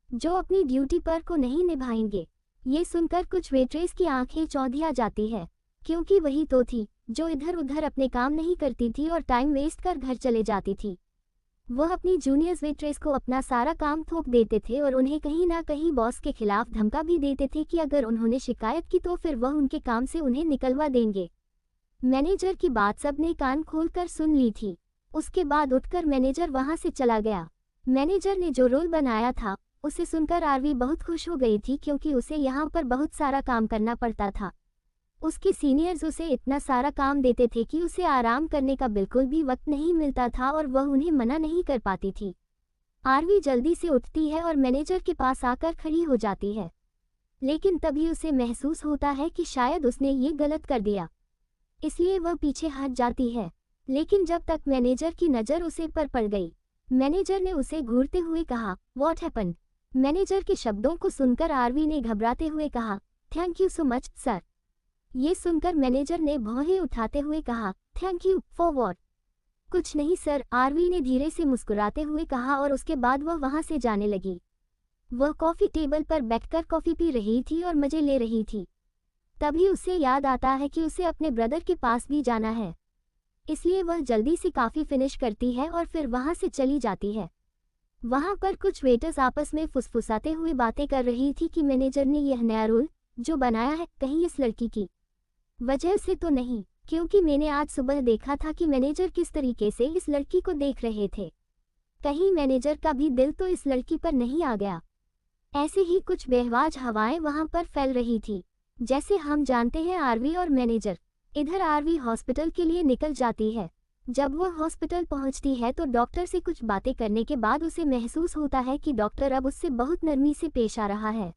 जो अपनी ड्यूटी पर को नहीं निभाएंगे। ये सुनकर कुछ वेट्रेस की आंखें चौंधिया जाती है क्योंकि वही तो थी जो इधर उधर अपने काम नहीं करती थी और टाइम वेस्ट कर घर चले जाती थी। वह अपनी जूनियर्स वेट्रेस को अपना सारा काम थोप देते थे और उन्हें कहीं ना कहीं बॉस के खिलाफ धमका भी देते थे कि अगर उन्होंने शिकायत की तो फिर वह उनके काम से उन्हें निकलवा देंगे। मैनेजर की बात सबने कान खोलकर सुन ली थी। उसके बाद उठकर मैनेजर वहां से चला गया। मैनेजर ने जो रोल बनाया था उसे सुनकर आरवी बहुत खुश हो गई थी क्योंकि उसे यहाँ पर बहुत सारा काम करना पड़ता था। उसके सीनियर्स उसे इतना सारा काम देते थे कि उसे आराम करने का बिल्कुल भी वक्त नहीं मिलता था और वह उन्हें मना नहीं कर पाती थी। आरवी जल्दी से उठती है और मैनेजर के पास आकर खड़ी हो जाती है, लेकिन तभी उसे महसूस होता है कि शायद उसने ये गलत कर दिया, इसलिए वह पीछे हट जाती है। लेकिन जब तक मैनेजर की नज़र उसे पर पड़ गई, मैनेजर ने उसे घूरते हुए कहा, व्हाट हैपेंड? मैनेजर के शब्दों को सुनकर आरवी ने घबराते हुए कहा, thank you so much sir. ये सुनकर मैनेजर ने भौहें उठाते हुए कहा, थैंक यू फॉर व्हाट? कुछ नहीं सर, आरवी ने धीरे से मुस्कुराते हुए कहा और उसके बाद वह वहां से जाने लगी। वह कॉफ़ी टेबल पर बैठकर कॉफ़ी पी रही थी और मज़े ले रही थी। तभी उसे याद आता है कि उसे अपने ब्रदर के पास भी जाना है, इसलिए वह जल्दी से काफ़ी फिनिश करती है और फिर वहां से चली जाती है। वहां पर कुछ वेटर्स आपस में फुसफुसाते हुए बातें कर रही थी कि मैनेजर ने यह नया रूल जो बनाया है कहीं इस लड़की की वजह से तो नहीं, क्योंकि मैंने आज सुबह देखा था कि मैनेजर किस तरीके से इस लड़की को देख रहे थे। कहीं मैनेजर का भी दिल तो इस लड़की पर नहीं आ गया। ऐसे ही कुछ बेहवाज हवाएं वहां पर फैल रही थी। जैसे हम जानते हैं आरवी और मैनेजर। इधर आरवी हॉस्पिटल के लिए निकल जाती है। जब वह हॉस्पिटल पहुंचती है तो डॉक्टर से कुछ बातें करने के बाद उसे महसूस होता है कि डॉक्टर अब उससे बहुत नरमी से पेश आ रहा है।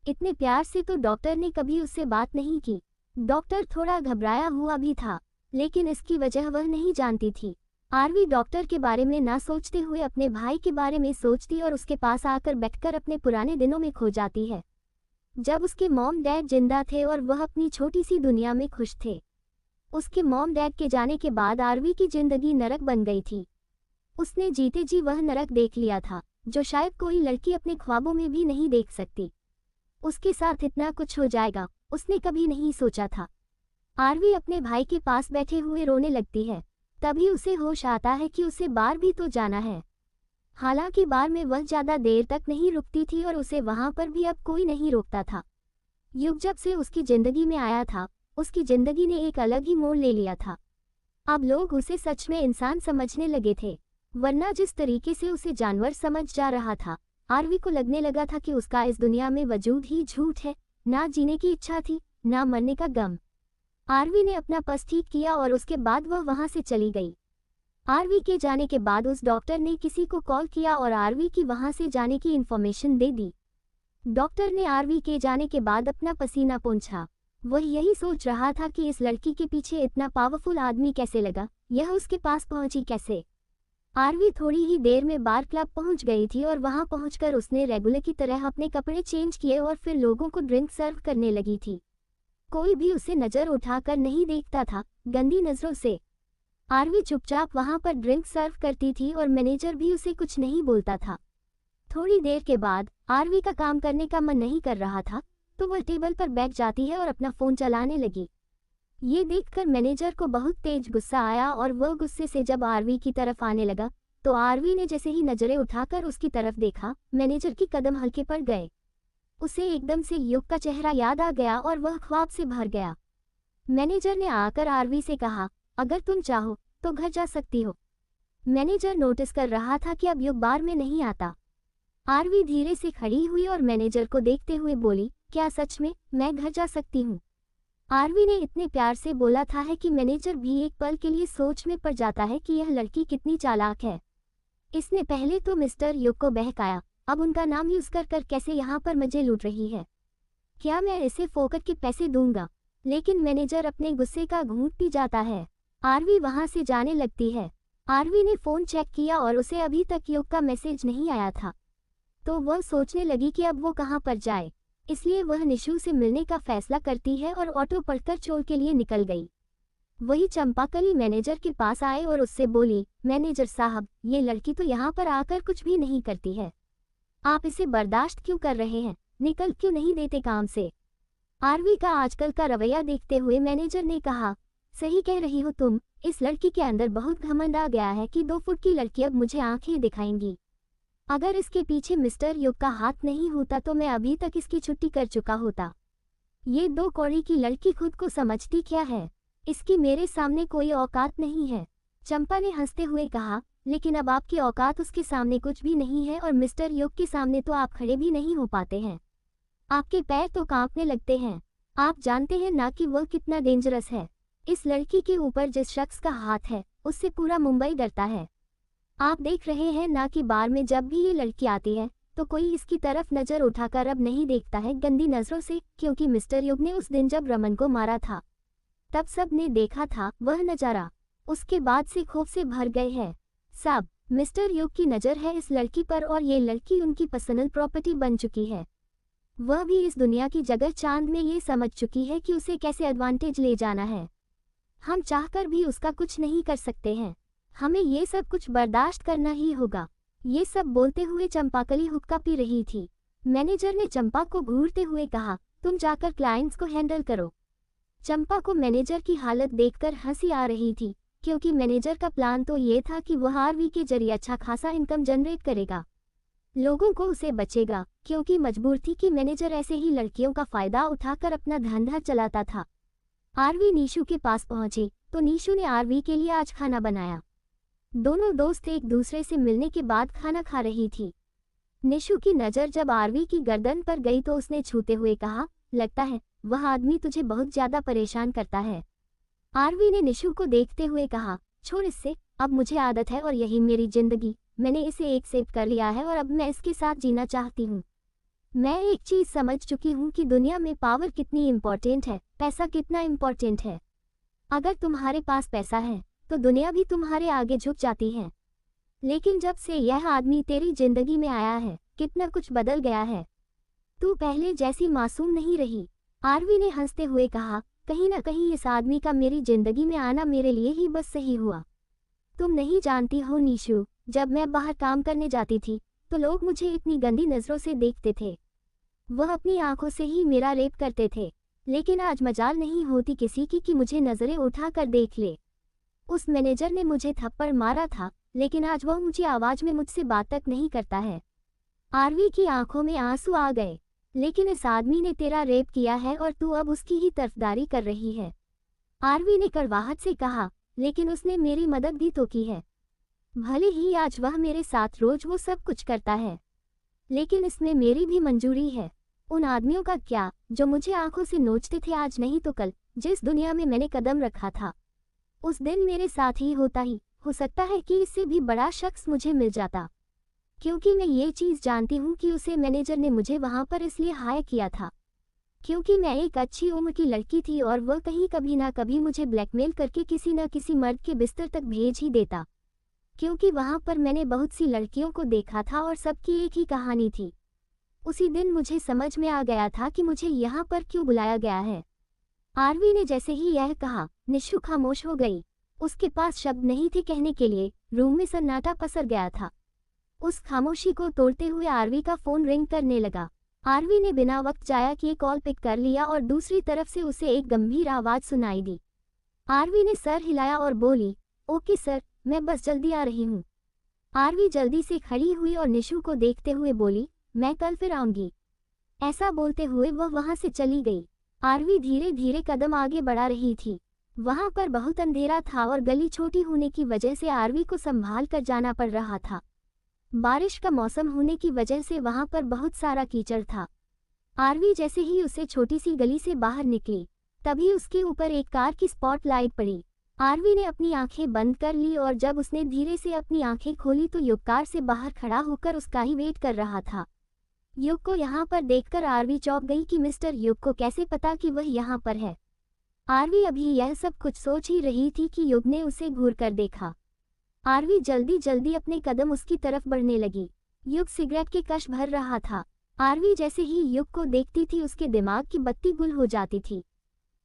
इतने प्यार से तो डॉक्टर ने कभी उससे बात नहीं की। डॉक्टर थोड़ा घबराया हुआ भी था, लेकिन इसकी वजह वह नहीं जानती थी। आरवी डॉक्टर के बारे में ना सोचते हुए अपने भाई के बारे में सोचती और उसके पास आकर बैठकर अपने पुराने दिनों में खो जाती है, जब उसके मॉम डैड जिंदा थे और वह अपनी छोटी सी दुनिया में खुश थे। उसके मॉम डैड के जाने के बाद आरवी की जिंदगी नरक बन गई थी। उसने जीते जी वह नरक देख लिया था जो शायद कोई लड़की अपने ख्वाबों में भी नहीं देख सकती। उसके साथ इतना कुछ हो जाएगा उसने कभी नहीं सोचा था। आरवी अपने भाई के पास बैठे हुए रोने लगती है। तभी उसे होश आता है कि उसे बार भी तो जाना है। हालांकि बार में वह ज़्यादा देर तक नहीं रुकती थी और उसे वहां पर भी अब कोई नहीं रोकता था। युग जब से उसकी ज़िंदगी में आया था उसकी ज़िंदगी ने एक अलग ही मोड़ ले लिया था। अब लोग उसे सच में इंसान समझने लगे थे, वरना जिस तरीके से उसे जानवर समझ जा रहा था, आरवी को लगने लगा था कि उसका इस दुनिया में वजूद ही झूठ है। ना जीने की इच्छा थी, ना मरने का गम। आरवी ने अपना पर्स ठीक किया और उसके बाद वह वहां से चली गई। आरवी के जाने के बाद उस डॉक्टर ने किसी को कॉल किया और आरवी की वहां से जाने की इन्फॉर्मेशन दे दी। डॉक्टर ने आरवी के जाने के बाद अपना पसीना पोंछा। वह यही सोच रहा था कि इस लड़की के पीछे इतना पावरफुल आदमी कैसे लगा, यह उसके पास पहुंची कैसे। आरवी थोड़ी ही देर में बार क्लब पहुंच गई थी और वहां पहुंचकर उसने रेगुलर की तरह अपने कपड़े चेंज किए और फिर लोगों को ड्रिंक सर्व करने लगी थी। कोई भी उसे नजर उठाकर नहीं देखता था, गंदी नजरों से। आरवी चुपचाप वहां पर ड्रिंक सर्व करती थी और मैनेजर भी उसे कुछ नहीं बोलता था। थोड़ी देर के बाद आरवी का काम करने का मन नहीं कर रहा था, तो वह टेबल पर बैठ जाती है और अपना फोन चलाने लगी। ये देखकर मैनेजर को बहुत तेज गुस्सा आया और वह गुस्से से जब आरवी की तरफ आने लगा, तो आरवी ने जैसे ही नजरें उठाकर उसकी तरफ देखा, मैनेजर की कदम हल्के पड़ गए। उसे एकदम से युग का चेहरा याद आ गया और वह ख्वाब से भर गया। मैनेजर ने आकर आरवी से कहा, अगर तुम चाहो तो घर जा सकती हो। मैनेजर नोटिस कर रहा था कि अब युग बार में नहीं आता। आरवी धीरे से खड़ी हुई और मैनेजर को देखते हुए बोली, क्या सच में मैं घर जा सकती हूँ? आरवी ने इतने प्यार से बोला था कि मैनेजर भी एक पल के लिए सोच में पड़ जाता है कि यह लड़की कितनी चालाक है। इसने पहले तो मिस्टर युग को बहकाया, अब उनका नाम यूज कर कैसे यहाँ पर मजे लूट रही है। क्या मैं इसे फोकट के पैसे दूंगा? लेकिन मैनेजर अपने गुस्से का घूंट पी जाता है। आरवी वहां से जाने लगती है। आरवी ने फोन चेक किया और उसे अभी तक युग का मैसेज नहीं आया था, तो वह सोचने लगी कि अब वो कहाँ पर जाए। इसलिए वह निशु से मिलने का फैसला करती है और ऑटो पढ़कर चोर के लिए निकल गई। वही चंपाकली मैनेजर के पास आए और उससे बोली, मैनेजर साहब, ये लड़की तो यहाँ पर आकर कुछ भी नहीं करती है, आप इसे बर्दाश्त क्यों कर रहे हैं? निकल क्यों नहीं देते काम से? आरवी का आजकल का रवैया देखते हुए मैनेजर ने कहा, सही कह रही हो तुम, इस लड़की के अंदर बहुत घमंड आ गया है कि 2 फुट की लड़की अब मुझे आंखें दिखाएंगी। अगर इसके पीछे मिस्टर युग का हाथ नहीं होता तो मैं अभी तक इसकी छुट्टी कर चुका होता। ये 2 कौड़ी की लड़की खुद को समझती क्या है? इसकी मेरे सामने कोई औकात नहीं है। चंपा ने हंसते हुए कहा, लेकिन अब आपकी औकात उसके सामने कुछ भी नहीं है और मिस्टर युग के सामने तो आप खड़े भी नहीं हो पाते हैं। आपके पैर तो कांपने लगते हैं। आप जानते हैं ना कि वह कितना डेंजरस है। इस लड़की के ऊपर जिस शख्स का हाथ है, उससे पूरा मुंबई डरता है। आप देख रहे हैं ना कि बार में जब भी ये लड़की आती है तो कोई इसकी तरफ नजर उठाकर अब नहीं देखता है गंदी नजरों से, क्योंकि मिस्टर युग ने उस दिन जब रमन को मारा था तब सब ने देखा था वह नजारा। उसके बाद से खौफ से भर गए हैं सब। मिस्टर युग की नजर है इस लड़की पर और ये लड़की उनकी पर्सनल प्रॉपर्टी बन चुकी है। वह भी इस दुनिया की जगह चांद में ये समझ चुकी है कि उसे कैसे एडवांटेज ले जाना है। हम चाहकर भी उसका कुछ नहीं कर सकते हैं। हमें ये सब कुछ बर्दाश्त करना ही होगा। ये सब बोलते हुए चंपाकली हुक्का पी रही थी। मैनेजर ने चंपा को घूरते हुए कहा, तुम जाकर क्लाइंट्स को हैंडल करो। चंपा को मैनेजर की हालत देखकर हंसी आ रही थी, क्योंकि मैनेजर का प्लान तो ये था कि वह आरवी के जरिए अच्छा खासा इनकम जनरेट करेगा, लोगों को उसे बचेगा, क्योंकि मजबूर थी कि मैनेजर ऐसे ही लड़कियों का फायदा उठाकर अपना धंधा चलाता था। आरवी नीशु के पास पहुंची तो नीशु ने आरवी के लिए आज खाना बनाया। दोनों दोस्त एक दूसरे से मिलने के बाद खाना खा रही थी। निशु की नज़र जब आरवी की गर्दन पर गई तो उसने छूते हुए कहा, लगता है वह आदमी तुझे बहुत ज्यादा परेशान करता है। आरवी ने निशु को देखते हुए कहा, छोड़ इससे, अब मुझे आदत है और यही मेरी जिंदगी। मैंने इसे एक्सेप्ट कर लिया है और अब मैं इसके साथ जीना चाहती हूँ। मैं एक चीज समझ चुकी हूँ कि दुनिया में पावर कितनी इम्पोर्टेंट है, पैसा कितना इम्पोर्टेंट है। अगर तुम्हारे पास पैसा है तो दुनिया भी तुम्हारे आगे झुक जाती है। लेकिन जब से यह आदमी तेरी जिंदगी में आया है, कितना कुछ बदल गया है। तू पहले जैसी मासूम नहीं रही। आरवी ने हंसते हुए कहा, कहीं ना कहीं इस आदमी का मेरी जिंदगी में आना मेरे लिए ही बस सही हुआ। तुम नहीं जानती हो निशु, जब मैं बाहर काम करने जाती थी तो लोग मुझे इतनी गंदी नजरों से देखते थे। वह अपनी आंखों से ही मेरा रेप करते थे, लेकिन आज मजाल नहीं होती किसी की कि मुझे नजरें उठाकर देख ले। उस मैनेजर ने मुझे थप्पड़ मारा था, लेकिन आज वह ऊंची आवाज में मुझसे बात तक नहीं करता है। आरवी की आंखों में आंसू आ गए। लेकिन इस आदमी ने तेरा रेप किया है और तू अब उसकी ही तरफदारी कर रही है। आरवी ने कड़वाहट से कहा, लेकिन उसने मेरी मदद भी तो की है। भले ही आज वह मेरे साथ रोज वो सब कुछ करता है, लेकिन इसमें मेरी भी मंजूरी है। उन आदमियों का क्या जो मुझे आंखों से नोचते थे, आज नहीं तो कल जिस दुनिया में मैंने कदम रखा था उस दिन मेरे साथ ही होता ही हो सकता है कि इससे भी बड़ा शख्स मुझे मिल जाता, क्योंकि मैं ये चीज़ जानती हूँ कि उसे मैनेजर ने मुझे वहाँ पर इसलिए हायर किया था क्योंकि मैं एक अच्छी उम्र की लड़की थी और वह कहीं कभी ना कभी मुझे ब्लैकमेल करके किसी न किसी मर्द के बिस्तर तक भेज ही देता, क्योंकि वहाँ पर मैंने बहुत सी लड़कियों को देखा था और सबकी एक ही कहानी थी। उसी दिन मुझे समझ में आ गया था कि मुझे यहाँ पर क्यों बुलाया गया है। आरवी ने जैसे ही यह कहा, निशु खामोश हो गई। उसके पास शब्द नहीं थे कहने के लिए। रूम में सन्नाटा पसर गया था। उस खामोशी को तोड़ते हुए आरवी का फोन रिंग करने लगा। आरवी ने बिना वक्त जाया किए कॉल पिक कर लिया और दूसरी तरफ से उसे एक गंभीर आवाज सुनाई दी। आरवी ने सर हिलाया और बोली, ओके सर, मैं बस जल्दी आ रही हूँ। आरवी जल्दी से खड़ी हुई और निशु को देखते हुए बोली, मैं कल फिर आऊंगी। ऐसा बोलते हुए वह वहां से चली गई। आरवी धीरे धीरे कदम आगे बढ़ा रही थी। वहां पर बहुत अंधेरा था और गली छोटी होने की वजह से आरवी को संभाल कर जाना पड़ रहा था। बारिश का मौसम होने की वजह से वहां पर बहुत सारा कीचड़ था। आरवी जैसे ही उसे छोटी सी गली से बाहर निकली, तभी उसके ऊपर एक कार की स्पॉटलाइट पड़ी। आरवी ने अपनी आंखें बंद कर ली और जब उसने धीरे से अपनी आंखें खोली तो युग कार से बाहर खड़ा होकर उसका ही वेट कर रहा था। युग को यहाँ पर देखकर आरवी चौंक गई कि मिस्टर युग को कैसे पता कि वह यहाँ पर है। आरवी अभी यह सब कुछ सोच ही रही थी कि युग ने उसे घूर कर देखा। आरवी जल्दी जल्दी अपने कदम उसकी तरफ बढ़ने लगी। युग सिगरेट के कश भर रहा था। आरवी जैसे ही युग को देखती थी उसके दिमाग की बत्ती गुल हो जाती थी।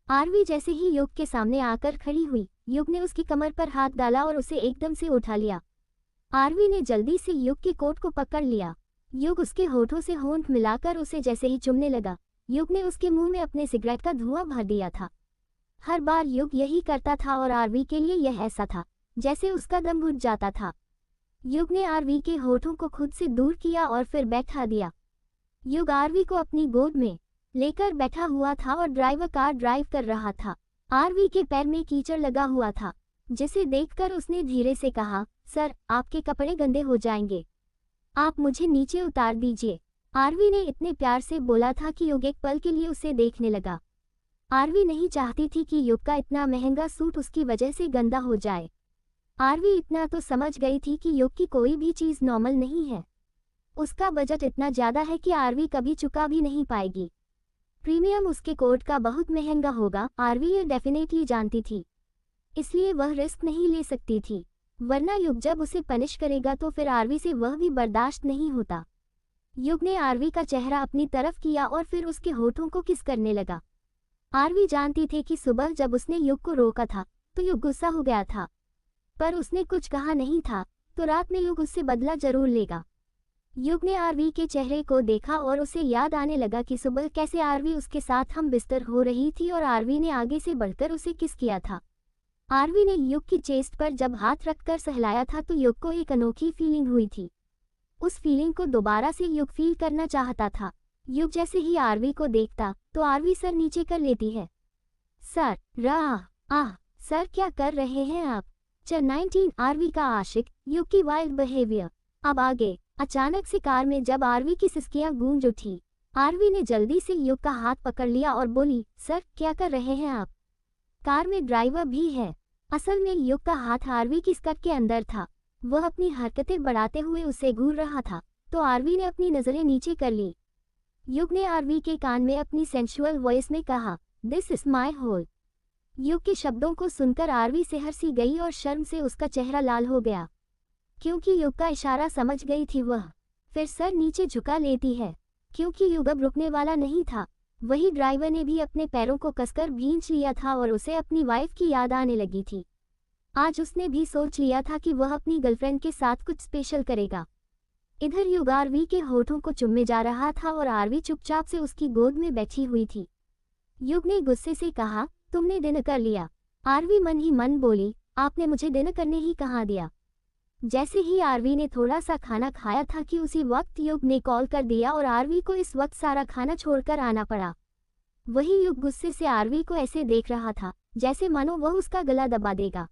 आरवी जैसे ही युग के सामने आकर खड़ी हुई, युग ने उसकी कमर पर हाथ डाला और उसे एकदम से उठा लिया। आरवी ने जल्दी से युग के कोट को पकड़ लिया। युग उसके होठों से होंठ मिलाकर उसे जैसे ही चुमने लगा, युग ने उसके मुंह में अपने सिगरेट का धुआं भर दिया था। हर बार युग यही करता था और आरवी के लिए यह ऐसा था जैसे उसका दम घुट जाता था। युग ने आरवी के होठों को खुद से दूर किया और फिर बैठा दिया। युग आरवी को अपनी गोद में लेकर बैठा हुआ था और ड्राइवर कार ड्राइव कर रहा था। आरवी के पैर में कीचड़ लगा हुआ था, जिसे देखकर उसने धीरे से कहा, सर, आपके कपड़े गंदे हो जाएंगे, आप मुझे नीचे उतार दीजिए। आरवी ने इतने प्यार से बोला था कि युग एक पल के लिए उसे देखने लगा। आरवी नहीं चाहती थी कि युग का इतना महंगा सूट उसकी वजह से गंदा हो जाए। आरवी इतना तो समझ गई थी कि युग की कोई भी चीज़ नॉर्मल नहीं है। उसका बजट इतना ज़्यादा है कि आरवी कभी चुका भी नहीं पाएगी। प्रीमियम उसके कोट का बहुत महंगा होगा, आरवी ये डेफिनेटली जानती थी। इसलिए वह रिस्क नहीं ले सकती थी, वरना युग जब उसे पनिश करेगा तो फिर आरवी से वह भी बर्दाश्त नहीं होता। युग ने आरवी का चेहरा अपनी तरफ किया और फिर उसके होठों को किस करने लगा। आरवी जानती थी कि सुबह जब उसने युग को रोका था तो युग गुस्सा हो गया था, पर उसने कुछ कहा नहीं था, तो रात में युग उससे बदला जरूर लेगा। युग ने आरवी के चेहरे को देखा और उसे याद आने लगा कि सुबह कैसे आरवी उसके साथ हम बिस्तर हो रही थी और आरवी ने आगे से बढ़कर उसे किस किया था। आरवी ने युग की चेस्ट पर जब हाथ रखकर सहलाया था तो युग को एक अनोखी फीलिंग हुई थी। उस फीलिंग को दोबारा से युग फील करना चाहता था। युग जैसे ही आरवी को देखता तो आरवी सर नीचे कर लेती है। सर, सर क्या कर रहे हैं आप? चैप्टर 19 आरवी का आशिक, युग की वाइल्ड बिहेवियर। अब आगे। अचानक से कार में जब आरवी की सिसकियां गूंज उठी, आरवी ने जल्दी से युग का हाथ पकड़ लिया और बोली, सर क्या कर रहे हैं आप? कार में ड्राइवर भी है। असल में युग का हाथ आरवी की स्कर्ट के अंदर था। वह अपनी हरकतें बढ़ाते हुए उसे घूर रहा था, तो आरवी ने अपनी नजरें नीचे कर ली। युग ने आरवी के कान में अपनी सेंसुअल वॉइस में कहा, दिस इज माई होल। युग के शब्दों को सुनकर आरवी सिहर सी गई और शर्म से उसका चेहरा लाल हो गया, क्योंकि युग का इशारा समझ गई थी। वह फिर सर नीचे झुका लेती है, क्योंकि युग अब रुकने वाला नहीं था। वही ड्राइवर ने भी अपने पैरों को कसकर भींच लिया था और उसे अपनी वाइफ की याद आने लगी थी। आज उसने भी सोच लिया था कि वह अपनी गर्लफ्रेंड के साथ कुछ स्पेशल करेगा। इधर युग आरवी के होठों को चुम्मे जा रहा था और आरवी चुपचाप से उसकी गोद में बैठी हुई थी। युग ने गुस्से से कहा, तुमने डिनर कर लिया? आरवी मन ही मन बोली, आपने मुझे डिनर करने ही कहाँ दिया। जैसे ही आरवी ने थोड़ा सा खाना खाया था कि उसी वक्त युग ने कॉल कर दिया और आरवी को इस वक्त सारा खाना छोड़कर आना पड़ा। वही युग गुस्से से आरवी को ऐसे देख रहा था जैसे मानो वह उसका गला दबा देगा।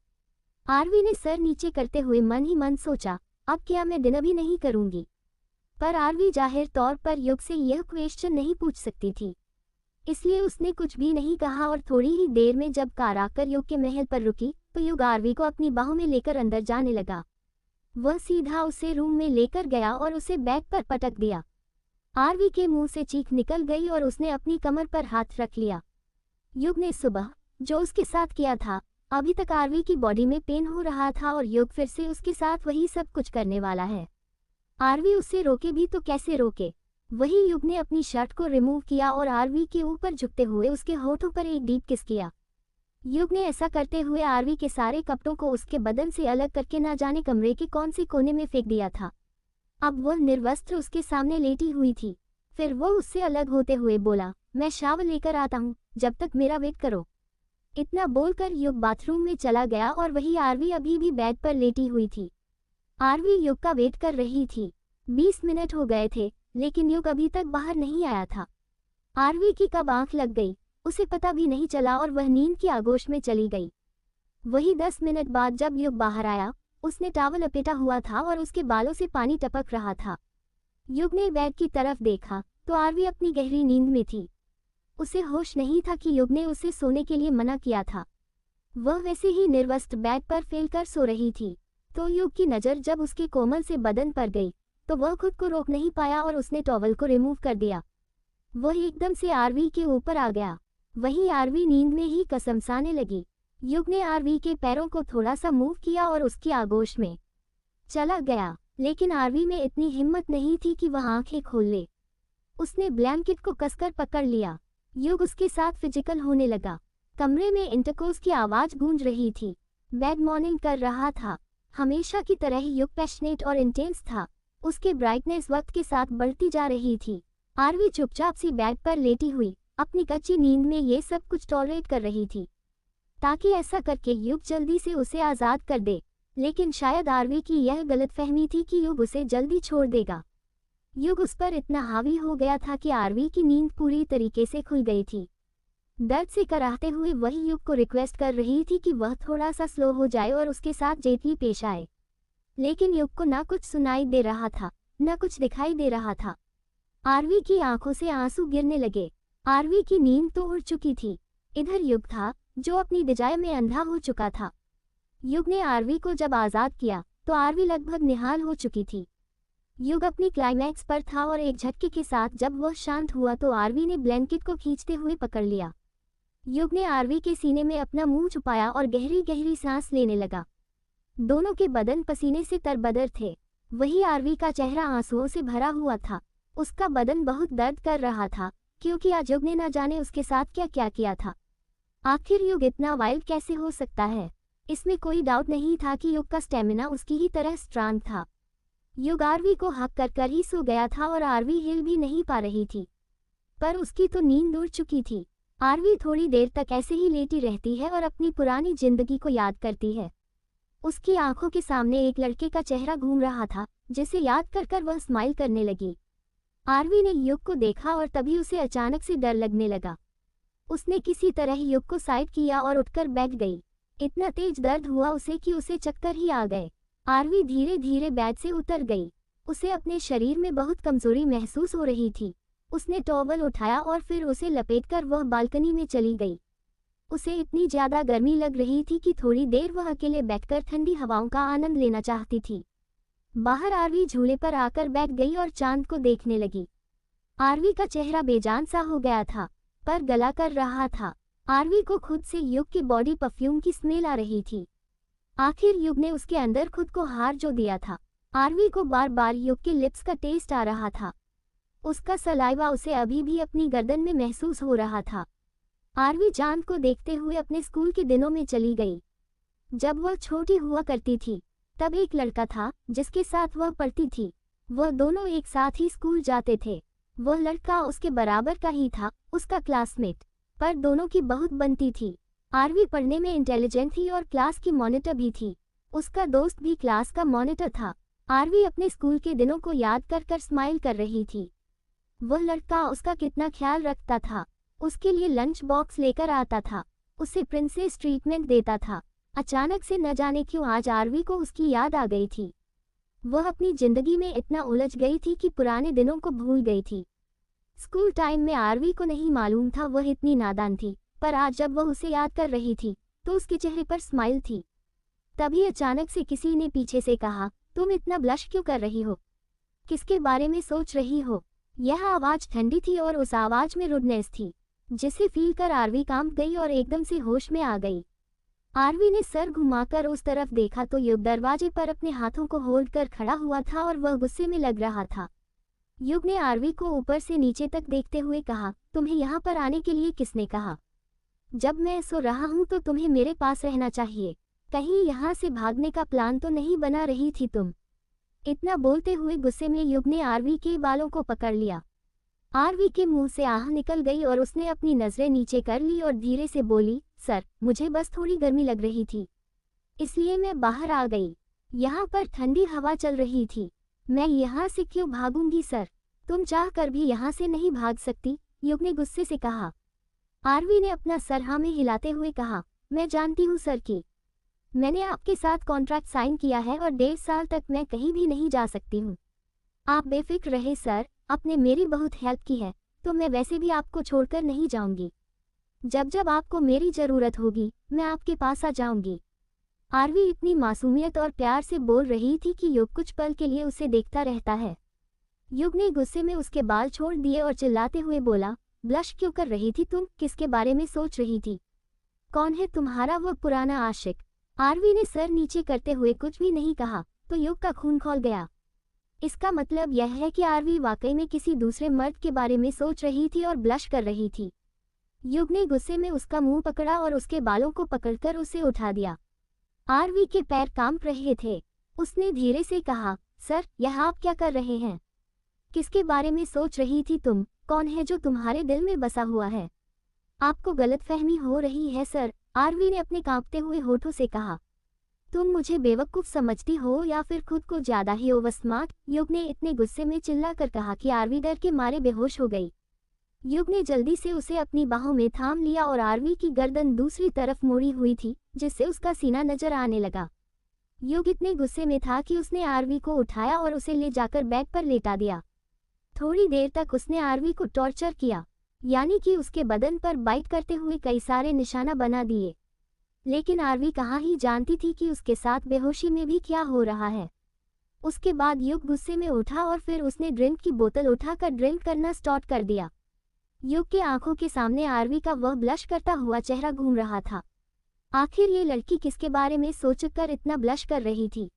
आरवी ने सर नीचे करते हुए मन ही मन सोचा, अब क्या मैं डिनर भी नहीं करूंगी? पर आरवी जाहिर तौर पर युग से यह क्वेश्चन नहीं पूछ सकती थी। इसलिए उसने कुछ भी नहीं कहा और थोड़ी ही देर में जब कार आकर युग के महल पर रुकी तो युग आरवी को अपनी बाहों में लेकर अंदर जाने लगा। वह सीधा उसे रूम में लेकर गया और उसे बेड पर पटक दिया। आरवी के मुंह से चीख निकल गई और उसने अपनी कमर पर हाथ रख लिया। युग ने सुबह जो उसके साथ किया था, अभी तक आरवी की बॉडी में पेन हो रहा था और युग फिर से उसके साथ वही सब कुछ करने वाला है। आरवी उसे रोके भी तो कैसे रोके। वही युग ने अपनी शर्ट को रिमूव किया और आरवी के ऊपर झुकते हुए उसके होठों पर एक डीप किस किया। युग ने ऐसा करते हुए आरवी के सारे कपड़ों को उसके बदन से अलग करके ना जाने कमरे के कौन से कोने में फेंक दिया था। अब वह निर्वस्त्र उसके सामने लेटी हुई थी। फिर वह उससे अलग होते हुए बोला, मैं शावर लेकर आता हूँ, जब तक मेरा वेट करो। इतना बोलकर युग बाथरूम में चला गया और वही आरवी अभी भी बेड पर लेटी हुई थी। आरवी युग का वेट कर रही थी। 20 मिनट हो गए थे लेकिन युग अभी तक बाहर नहीं आया था। आरवी की कब आंख लग गई उसे पता भी नहीं चला और वह नींद की आगोश में चली गई। वही 10 मिनट बाद जब युग बाहर आया, उसने टॉवल लपेटा हुआ था और उसके बालों से पानी टपक रहा था। युग ने बेड की तरफ देखा तो आरवी अपनी गहरी नींद में थी। उसे होश नहीं था कि युग ने उसे सोने के लिए मना किया था। वह वैसे ही निर्वस्त्र बेड पर फैलकर सो रही थी। तो युग की नज़र जब उसके कोमल से बदन पर गई तो वह खुद को रोक नहीं पाया और उसने टॉवल को रिमूव कर दिया। वह एकदम से आरवी के ऊपर आ गया। वहीं आरवी नींद में ही कसमसाने लगी। युग ने आरवी के पैरों को थोड़ा सा मूव किया और उसकी आगोश में चला गया, लेकिन आरवी में इतनी हिम्मत नहीं थी कि वह आंखें खोल ले। उसने ब्लैंकेट को कसकर पकड़ लिया। युग उसके साथ फिजिकल होने लगा। कमरे में इंटरकोर्स की आवाज गूंज रही थी। बेड मॉर्निंग कर रहा था। हमेशा की तरह ही युग पैशनेट और इंटेंस था। उसके ब्राइटनेस वक्त के साथ बढ़ती जा रही थी। आरवी चुपचाप सी बेड पर लेटी हुई अपनी कच्ची नींद में ये सब कुछ टॉलरेट कर रही थी, ताकि ऐसा करके युग जल्दी से उसे आज़ाद कर दे। लेकिन शायद आरवी की यह गलतफहमी थी कि युग उसे जल्दी छोड़ देगा। युग उस पर इतना हावी हो गया था कि आरवी की नींद पूरी तरीके से खुल गई थी। दर्द से कराहते हुए वही युग को रिक्वेस्ट कर रही थी कि वह थोड़ा सा स्लो हो जाए और उसके साथ जेंटली पेश आए। लेकिन युग को ना कुछ सुनाई दे रहा था, ना कुछ दिखाई दे रहा था। आरवी की आंखों से आंसू गिरने लगे। आरवी की नींद तो उड़ चुकी थी। इधर युग था जो अपनी डिजायर में अंधा हो चुका था। युग ने आरवी को जब आज़ाद किया तो आरवी लगभग निहाल हो चुकी थी। युग अपनी क्लाइमैक्स पर था और एक झटके के साथ जब वह शांत हुआ तो आरवी ने ब्लैंकेट को खींचते हुए पकड़ लिया। युग ने आरवी के सीने में अपना मुंह छुपाया और गहरी गहरी सांस लेने लगा। दोनों के बदन पसीने से तरबदर थे। वही आरवी का चेहरा आंसुओं से भरा हुआ था। उसका बदन बहुत दर्द कर रहा था क्योंकि आज युग ने न जाने उसके साथ क्या क्या किया था। आखिर युग इतना वाइल्ड कैसे हो सकता है। इसमें कोई डाउट नहीं था कि युग का स्टेमिना उसकी ही तरह स्ट्रांग था। युग आरवी को हक कर ही सो गया था और आरवी हिल भी नहीं पा रही थी। पर उसकी तो नींद उड़ चुकी थी। आरवी थोड़ी देर तक ऐसे ही लेटी रहती है और अपनी पुरानी जिंदगी को याद करती है। उसकी आंखों के सामने एक लड़के का चेहरा घूम रहा था जिसे याद कर वह स्माइल करने लगी। आरवी ने युग को देखा और तभी उसे अचानक से डर लगने लगा। उसने किसी तरह युग को साइड किया और उठकर बैठ गई। इतना तेज दर्द हुआ उसे कि उसे चक्कर ही आ गए। आरवी धीरे धीरे बेड से उतर गई। उसे अपने शरीर में बहुत कमजोरी महसूस हो रही थी। उसने टॉवल उठाया और फिर उसे लपेटकर वह बालकनी में चली गई। उसे इतनी ज्यादा गर्मी लग रही थी कि थोड़ी देर वह अकेले बैठकर ठंडी हवाओं का आनंद लेना चाहती थी। बाहर आरवी झूले पर आकर बैठ गई और चांद को देखने लगी। आरवी का चेहरा बेजान सा हो गया था, पर गला कर रहा था। आरवी को खुद से युग की बॉडी परफ्यूम की स्मेल आ रही थी। आखिर युग ने उसके अंदर खुद को हार जो दिया था। आरवी को बार बार युग के लिप्स का टेस्ट आ रहा था। उसका सलाइवा उसे अभी भी अपनी गर्दन में महसूस हो रहा था। आरवी चांद को देखते हुए अपने स्कूल के दिनों में चली गई। जब वह छोटी हुआ करती थी तब एक लड़का था जिसके साथ वह पढ़ती थी। वह दोनों एक साथ ही स्कूल जाते थे। वह लड़का उसके बराबर का ही था, उसका क्लासमेट, पर दोनों की बहुत बनती थी। आरवी पढ़ने में इंटेलिजेंट थी और क्लास की मॉनिटर भी थी। उसका दोस्त भी क्लास का मॉनिटर था। आरवी अपने स्कूल के दिनों को याद कर स्माइल कर रही थी। वह लड़का उसका कितना ख्याल रखता था। उसके लिए लंच बॉक्स लेकर आता था, उसे प्रिंसेस ट्रीटमेंट देता था। अचानक से न जाने क्यों आज आरवी को उसकी याद आ गई थी। वह अपनी जिंदगी में इतना उलझ गई थी कि पुराने दिनों को भूल गई थी। स्कूल टाइम में आरवी को नहीं मालूम था वह इतनी नादान थी, पर आज जब वह उसे याद कर रही थी तो उसके चेहरे पर स्माइल थी। तभी अचानक से किसी ने पीछे से कहा, तुम इतना ब्लश क्यों कर रही हो? किसके बारे में सोच रही हो? यह आवाज ठंडी थी और उस आवाज में रुडनेस थी, जिसे फील कर आरवी कांप गई और एकदम से होश में आ गई। आरवी ने सर घुमाकर उस तरफ देखा तो युग दरवाजे पर अपने हाथों को होल्ड कर खड़ा हुआ था और वह गुस्से में लग रहा था। युग ने आरवी को ऊपर से नीचे तक देखते हुए कहा, तुम्हें यहाँ पर आने के लिए किसने कहा? जब मैं सो रहा हूँ तो तुम्हें मेरे पास रहना चाहिए। कहीं यहाँ से भागने का प्लान तो नहीं बना रही थी तुम? इतना बोलते हुए गुस्से में युग ने आरवी के बालों को पकड़ लिया। आरवी के मुंह से आह निकल गई और उसने अपनी नजरें नीचे कर ली और धीरे से बोली, सर, मुझे बस थोड़ी गर्मी लग रही थी, इसलिए मैं बाहर आ गई। यहाँ पर ठंडी हवा चल रही थी, मैं यहाँ से क्यों भागूंगी सर? तुम चाह कर भी यहाँ से नहीं भाग सकती, युग ने गुस्से से कहा। आरवी ने अपना सर हाँ में हिलाते हुए कहा, मैं जानती हूँ सर कि मैंने आपके साथ कॉन्ट्रैक्ट साइन किया है और 1.5 साल तक मैं कहीं भी नहीं जा सकती हूँ। आप बेफिक्र रहे सर, आपने मेरी बहुत हेल्प की है, तो मैं वैसे भी आपको छोड़कर नहीं जाऊंगी। जब जब आपको मेरी ज़रूरत होगी मैं आपके पास आ जाऊंगी। आरवी इतनी मासूमियत और प्यार से बोल रही थी कि युग कुछ पल के लिए उसे देखता रहता है। युग ने गुस्से में उसके बाल छोड़ दिए और चिल्लाते हुए बोला, ब्लश क्यों कर रही थी तुम? किसके बारे में सोच रही थी? कौन है तुम्हारा वो पुराना आशिक? आरवी ने सर नीचे करते हुए कुछ भी नहीं कहा तो युग का खून खौल गया। इसका मतलब यह है कि आरवी वाकई में किसी दूसरे मर्द के बारे में सोच रही थी और ब्लश कर रही थी। युग ने गुस्से में उसका मुंह पकड़ा और उसके बालों को पकड़कर उसे उठा दिया। आरवी के पैर कांप रहे थे। उसने धीरे से कहा, सर, यह आप क्या कर रहे हैं? किसके बारे में सोच रही थी तुम? कौन है जो तुम्हारे दिल में बसा हुआ है? आपको गलतफहमी हो रही है सर, आरवी ने अपने कांपते हुए होठों से कहा। तुम मुझे बेवकूफ़ समझती हो या फिर खुद को ज़्यादा ही ओवरस्मार्ट? युग ने इतने गुस्से में चिल्लाकर कहा कि आरवी डर के मारे बेहोश हो गई। युग ने जल्दी से उसे अपनी बाहों में थाम लिया और आरवी की गर्दन दूसरी तरफ मोड़ी हुई थी, जिससे उसका सीना नजर आने लगा। युग इतने गुस्से में था कि उसने आरवी को उठाया और उसे ले जाकर बेड पर लेटा दिया। थोड़ी देर तक उसने आरवी को टॉर्चर किया, यानी कि उसके बदन पर बाइट करते हुए कई सारे निशाना बना दिए। लेकिन आरवी कहाँ ही जानती थी कि उसके साथ बेहोशी में भी क्या हो रहा है। उसके बाद युग गुस्से में उठा और फिर उसने ड्रिंक की बोतल उठाकर ड्रिंक करना स्टार्ट कर दिया। युग के आंखों के सामने आरवी का वह ब्लश करता हुआ चेहरा घूम रहा था। आखिर ये लड़की किसके बारे में सोचकर इतना ब्लश कर रही थी?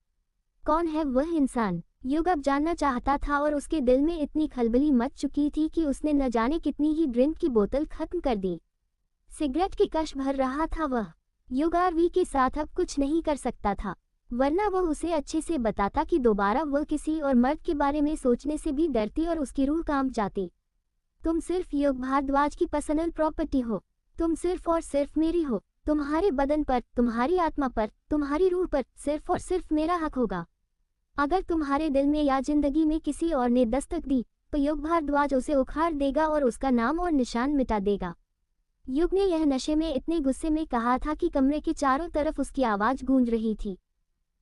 कौन है वह इंसान? युग अब जानना चाहता था और उसके दिल में इतनी खलबली मच चुकी थी कि उसने न जाने कितनी ही ड्रिंक की बोतल खत्म कर दी। सिगरेट की कश भर रहा था वह। युग आरवी के साथ अब कुछ नहीं कर सकता था, वरना वह उसे अच्छे से बताता कि दोबारा वह किसी और मर्द के बारे में सोचने से भी डरती और उसकी रूह कांप जाती। तुम सिर्फ युग भारद्वाज की पर्सनल प्रॉपर्टी हो। तुम सिर्फ और सिर्फ मेरी हो। तुम्हारे बदन पर, तुम्हारी आत्मा पर, तुम्हारी रूह पर सिर्फ और सिर्फ मेरा हक होगा। अगर तुम्हारे दिल में या जिंदगी में किसी और ने दस्तक दी तो युग भारद्वाज उसे उखाड़ देगा और उसका नाम और निशान मिटा देगा। युग ने यह नशे में इतने गुस्से में कहा था कि कमरे के चारों तरफ उसकी आवाज गूंज रही थी।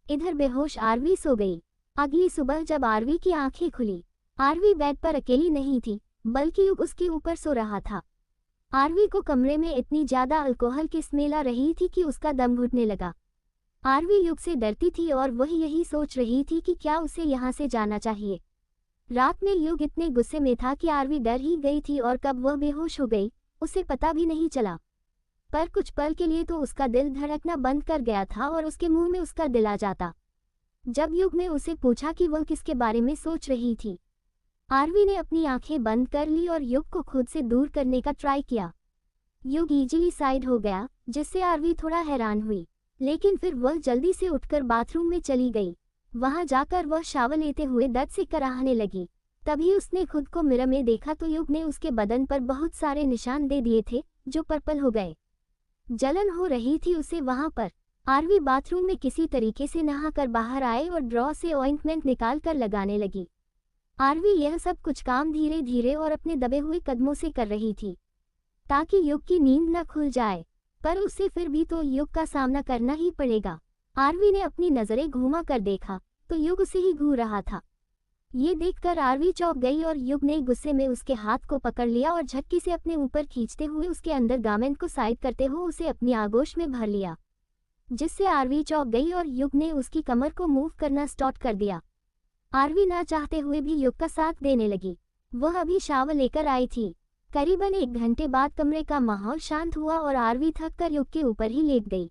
इधर बेहोश आरवी सो गई। अगली सुबह जब आरवी की आंखें खुली, आरवी बेड पर अकेली नहीं थी, बल्कि युग उसके ऊपर सो रहा था। आरवी को कमरे में इतनी ज्यादा अल्कोहल की स्मेल आ रही थी कि उसका दम घुटने लगा। आरवी युग से डरती थी और वह यही सोच रही थी कि क्या उसे यहाँ से जाना चाहिए। रात में युग इतने गुस्से में था कि आरवी डर ही गई थी और कब वह बेहोश हो गई उसे पता भी नहीं चला। पर कुछ पल के लिए तो उसका दिल धड़कना बंद कर गया था और उसके मुंह में उसका दिल आ जाता। जब युग ने उसे पूछा कि वह किसके बारे में सोच रही थी, आरवी ने अपनी आंखें बंद कर ली और युग को खुद से दूर करने का ट्राई किया। युग इजीली साइड हो गया, जिससे आरवी थोड़ा हैरान हुई, लेकिन फिर वह जल्दी से उठकर बाथरूम में चली गई। वहां जाकर वह शावर लेते हुए दर्द से कराहने लगी। तभी उसने खुद को मिरर में देखा तो युग ने उसके बदन पर बहुत सारे निशान दे दिए थे जो पर्पल हो गए। जलन हो रही थी उसे वहां पर। आरवी बाथरूम में किसी तरीके से नहाकर बाहर आए और ड्रॉ से ऑइंटमेंट निकाल कर लगाने लगी। आरवी यह सब कुछ काम धीरे धीरे और अपने दबे हुए कदमों से कर रही थी ताकि युग की नींद न खुल जाए, पर उसे फिर भी तो युग का सामना करना ही पड़ेगा। आरवी ने अपनी नजरें घुमा कर देखा तो युग उसे ही घूर रहा था। ये देखकर आरवी चौंक गई और युग ने गुस्से में उसके हाथ को पकड़ लिया और झटके से अपने ऊपर खींचते हुए उसके अंदर गारमेंट को साइड करते हुए उसे अपनी आगोश में भर लिया, जिससे आरवी चौंक गई और युग ने उसकी कमर को मूव करना स्टार्ट कर दिया। आरवी ना चाहते हुए भी युग का साथ देने लगी। वह अभी शावर लेकर आई थी। करीबन 1 घंटे बाद कमरे का माहौल शांत हुआ और आरवी थक कर युग के ऊपर ही लेट गई।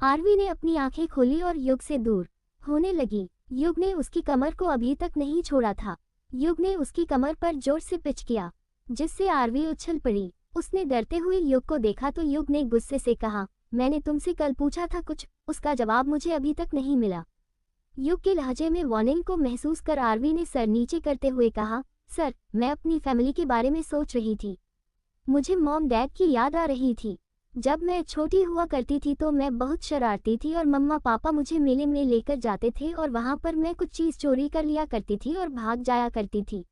आरवी ने अपनी आंखें खोली और युग से दूर होने लगी। युग ने उसकी कमर को अभी तक नहीं छोड़ा था। युग ने उसकी कमर पर जोर से पिच किया, जिससे आरवी उछल पड़ी। उसने डरते हुए युग को देखा तो युग ने गुस्से से कहा, मैंने तुमसे कल पूछा था कुछ, उसका जवाब मुझे अभी तक नहीं मिला। युग के लहजे में वार्निंग को महसूस कर आरवी ने सर नीचे करते हुए कहा, सर, मैं अपनी फैमिली के बारे में सोच रही थी। मुझे मॉम डैड की याद आ रही थी। जब मैं छोटी हुआ करती थी तो मैं बहुत शरारती थी और मम्मा पापा मुझे मेले में लेकर जाते थे और वहाँ पर मैं कुछ चीज़ चोरी कर लिया करती थी और भाग जाया करती थी।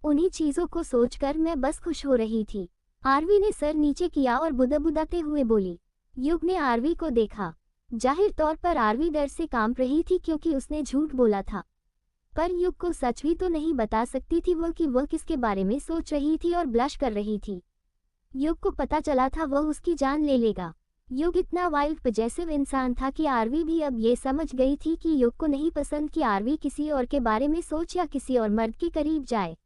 उन्हीं चीज़ों को सोचकर मैं बस खुश हो रही थी। आरवी ने सर नीचे किया और बुदबुदाते हुए बोली। युग ने आरवी को देखा। जाहिर तौर पर आरवी डर से कांप रही थी क्योंकि उसने झूठ बोला था, पर युग को सच भी तो नहीं बता सकती थी वह कि वह किसके बारे में सोच रही थी और ब्लश कर रही थी। युग को पता चला था वह उसकी जान ले लेगा। युग इतना वाइल्ड पजेसिव इंसान था कि आरवी भी अब ये समझ गई थी कि युग को नहीं पसंद कि आरवी किसी और के बारे में सोच या किसी और मर्द के करीब जाए।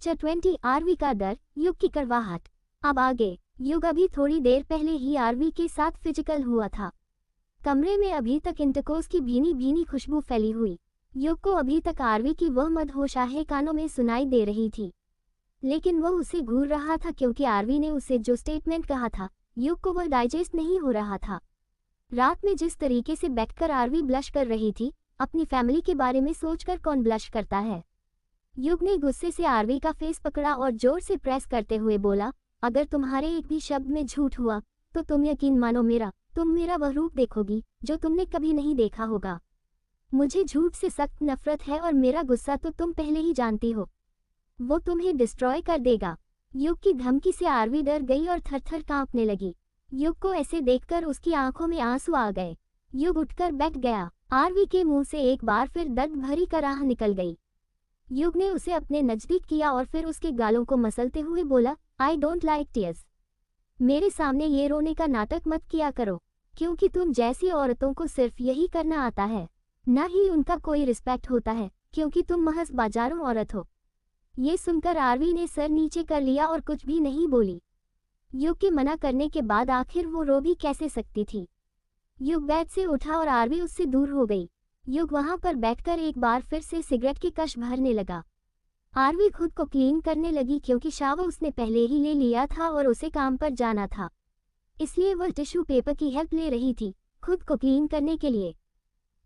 20 आरवी का डर, युग की कड़वाहट। अब आगे। युग अभी थोड़ी देर पहले ही आरवी के साथ फिजिकल हुआ था। कमरे में अभी तक इंटरकोर्स की भीनी भीनी खुशबू फैली हुई। युग को अभी तक आरवी की वह मदहोश आहें कानों में सुनाई दे रही थी, लेकिन वह उसे घूर रहा था क्योंकि आरवी ने उसे जो स्टेटमेंट कहा था, युग को वह डाइजेस्ट नहीं हो रहा था। रात में जिस तरीके से बैठकर आरवी ब्लश कर रही थी, अपनी फैमिली के बारे में सोचकर कौन ब्लश करता है। युग ने गुस्से से आरवी का फेस पकड़ा और जोर से प्रेस करते हुए बोला, अगर तुम्हारे एक भी शब्द में झूठ हुआ तो तुम यकीन मानो तुम मेरा वह रूप देखोगी जो तुमने कभी नहीं देखा होगा। मुझे झूठ से सख्त नफरत है और मेरा गुस्सा तो तुम पहले ही जानती हो। वो तुम्हें डिस्ट्रॉय कर देगा। युग की धमकी से आरवी डर गई और थर-थर कांपने लगी। युग को ऐसे देखकर उसकी आंखों में आंसू आ गए। युग उठकर बैठ गया। आरवी के मुंह से एक बार फिर दर्द भरी कराह निकल गई। युग ने उसे अपने नजदीक किया और फिर उसके गालों को मसलते हुए बोला, आई डोंट लाइक टीयर्स। मेरे सामने ये रोने का नाटक मत किया करो, क्योंकि तुम जैसी औरतों को सिर्फ यही करना आता है, न ही उनका कोई रिस्पेक्ट होता है, क्योंकि तुम महज बाजारों औरत हो। ये सुनकर आरवी ने सर नीचे कर लिया और कुछ भी नहीं बोली। युग के मना करने के बाद आखिर वो रो भी कैसे सकती थी। युग बेड से उठा और आरवी उससे दूर हो गई। युग वहां पर बैठकर एक बार फिर से सिगरेट की कश भरने लगा। आरवी खुद को क्लीन करने लगी क्योंकि शावर उसने पहले ही ले लिया था और उसे काम पर जाना था, इसलिए वह टिश्यू पेपर की हेल्प ले रही थी खुद को क्लीन करने के लिए।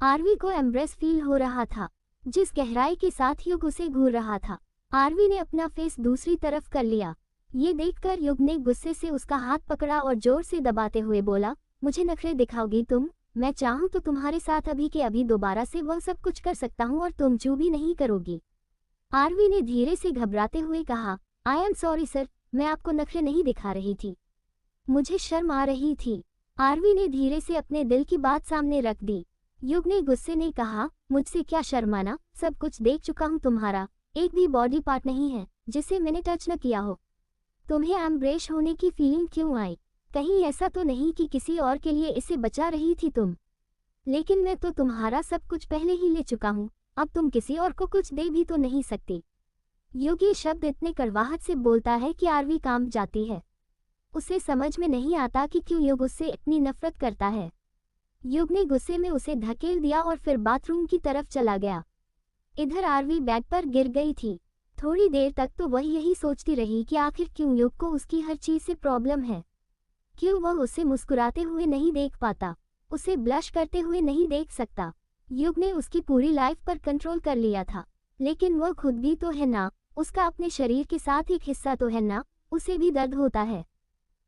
आरवी को एम्ब्रेस फील हो रहा था, जिस गहराई के साथ युग उसे घूर रहा था। आरवी ने अपना फेस दूसरी तरफ कर लिया। ये देखकर युग ने गुस्से से उसका हाथ पकड़ा और जोर से दबाते हुए बोला, मुझे नखरे दिखाओगी तुम? मैं चाहूँ तो तुम्हारे साथ अभी के अभी दोबारा से वह सब कुछ कर सकता हूँ और तुम चू भी नहीं करोगी। आरवी ने धीरे से घबराते हुए कहा, आई एम सॉरी सर, मैं आपको नखरे नहीं दिखा रही थी, मुझे शर्म आ रही थी। आरवी ने धीरे से अपने दिल की बात सामने रख दी। युग ने गुस्से ने कहा, मुझसे क्या शर्माना, सब कुछ देख चुका हूँ, तुम्हारा एक भी बॉडी पार्ट नहीं है जिसे मैंने टच न किया हो। तुम्हें एम्ब्रेश होने की फीलिंग क्यों आई? कहीं ऐसा तो नहीं कि किसी और के लिए इसे बचा रही थी तुम? लेकिन मैं तो तुम्हारा सब कुछ पहले ही ले चुका हूँ, अब तुम किसी और को कुछ दे भी तो नहीं सकती। युग ये शब्द इतने कड़वाहट से बोलता है कि आरवी कांप जाती है। उसे समझ में नहीं आता कि क्यों युग उससे इतनी नफरत करता है। युग ने गुस्से में उसे धकेल दिया और फिर बाथरूम की तरफ चला गया। इधर आरवी बेड पर गिर गई थी। थोड़ी देर तक तो वह यही सोचती रही कि आखिर क्यों युग को उसकी हर चीज से प्रॉब्लम है। क्यों वह उसे मुस्कुराते हुए नहीं देख पाता, उसे ब्लश करते हुए नहीं देख सकता। युग ने उसकी पूरी लाइफ पर कंट्रोल कर लिया था, लेकिन वह खुद भी तो है ना, उसका अपने शरीर के साथ एक हिस्सा तो है ना, उसे भी दर्द होता है,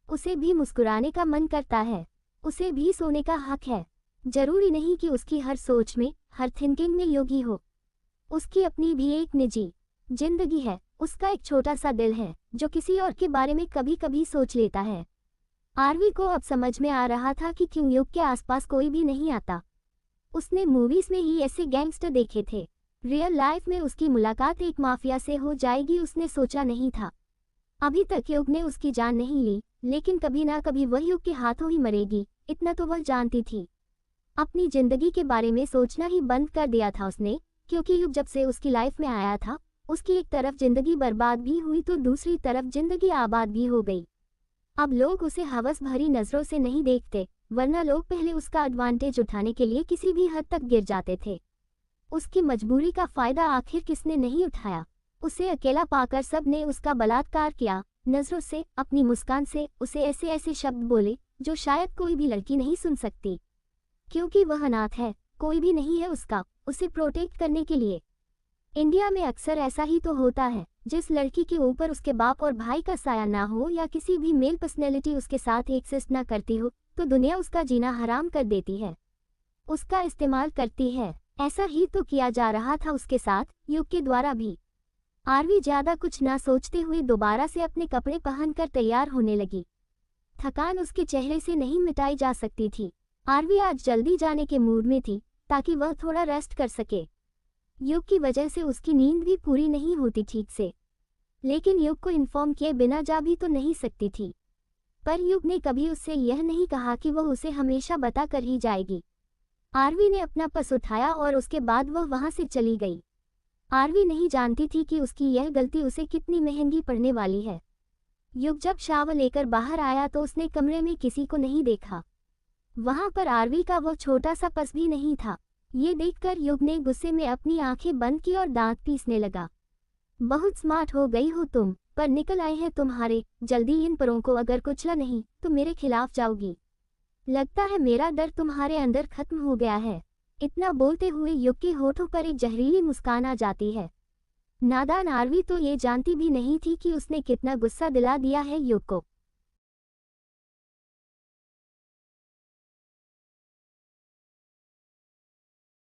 उसे भी मुस्कुराने का मन करता है, उसे भी सोने का हक है। जरूरी नहीं कि उसकी हर सोच में, हर थिंकिंग में युग ही हो। उसकी अपनी भी एक निजी जिंदगी है, उसका एक छोटा सा दिल है जो किसी और के बारे में कभी कभी सोच लेता है। आरवी को अब समझ में आ रहा था कि क्यों युग के आसपास कोई भी नहीं आता। उसने मूवीज में ही ऐसे गैंगस्टर देखे थे, रियल लाइफ में उसकी मुलाकात एक माफिया से हो जाएगी उसने सोचा नहीं था। अभी तक युग ने उसकी जान नहीं ली, लेकिन कभी ना कभी वह युग के हाथों ही मरेगी, इतना तो वह जानती थी। अपनी जिंदगी के बारे में सोचना ही बंद कर दिया था उसने, क्योंकि युग जब से उसकी लाइफ में आया था, उसकी एक तरफ जिंदगी बर्बाद भी हुई तो दूसरी तरफ जिंदगी आबाद भी हो गई। अब लोग उसे हवस भरी नजरों से नहीं देखते, वरना लोग पहले उसका एडवांटेज उठाने के लिए किसी भी हद तक गिर जाते थे। उसकी मजबूरी का फायदा आखिर किसने नहीं उठाया। उसे अकेला पाकर सब ने उसका बलात्कार किया, नजरों से, अपनी मुस्कान से उसे ऐसे ऐसे शब्द बोले जो शायद कोई भी लड़की नहीं सुन सकती, क्योंकि वह अनाथ है, कोई भी नहीं है उसका उसे प्रोटेक्ट करने के लिए। इंडिया में अक्सर ऐसा ही तो होता है, जिस लड़की के ऊपर उसके बाप और भाई का साया ना हो या किसी भी मेल पर्सनैलिटी उसके साथ एक्सिस्ट ना करती हो, तो दुनिया उसका जीना हराम कर देती है, उसका इस्तेमाल करती है। ऐसा ही तो किया जा रहा था उसके साथ, युग के द्वारा भी। आरवी ज्यादा कुछ ना सोचते हुए दोबारा से अपने कपड़े पहनकर तैयार होने लगी। थकान उसके चेहरे से नहीं मिटाई जा सकती थी। आरवी आज जल्दी जाने के मूड में थी, ताकि वह थोड़ा रेस्ट कर सके। युग की वजह से उसकी नींद भी पूरी नहीं होती ठीक से, लेकिन युग को इन्फॉर्म किए बिना जा भी तो नहीं सकती थी। पर युग ने कभी उससे यह नहीं कहा कि वह उसे हमेशा बता कर ही जाएगी। आरवी ने अपना पर्स उठाया और उसके बाद वह वहां से चली गई। आरवी नहीं जानती थी कि उसकी यह गलती उसे कितनी महंगी पड़ने वाली है। युग जब शावर लेकर बाहर आया तो उसने कमरे में किसी को नहीं देखा। वहां पर आरवी का वह छोटा सा पर्स भी नहीं था। ये देखकर युग ने गुस्से में अपनी आंखें बंद की और दांत पीसने लगा। बहुत स्मार्ट हो गई हो तुम, पर निकल आए हैं तुम्हारे, जल्दी इन परों को अगर कुचला नहीं तो मेरे खिलाफ जाओगी। लगता है मेरा डर तुम्हारे अंदर खत्म हो गया है। इतना बोलते हुए युग के होठों पर एक जहरीली मुस्कान आ जाती है। नादान आरवी तो ये जानती भी नहीं थी कि उसने कितना गुस्सा दिला दिया है युग को।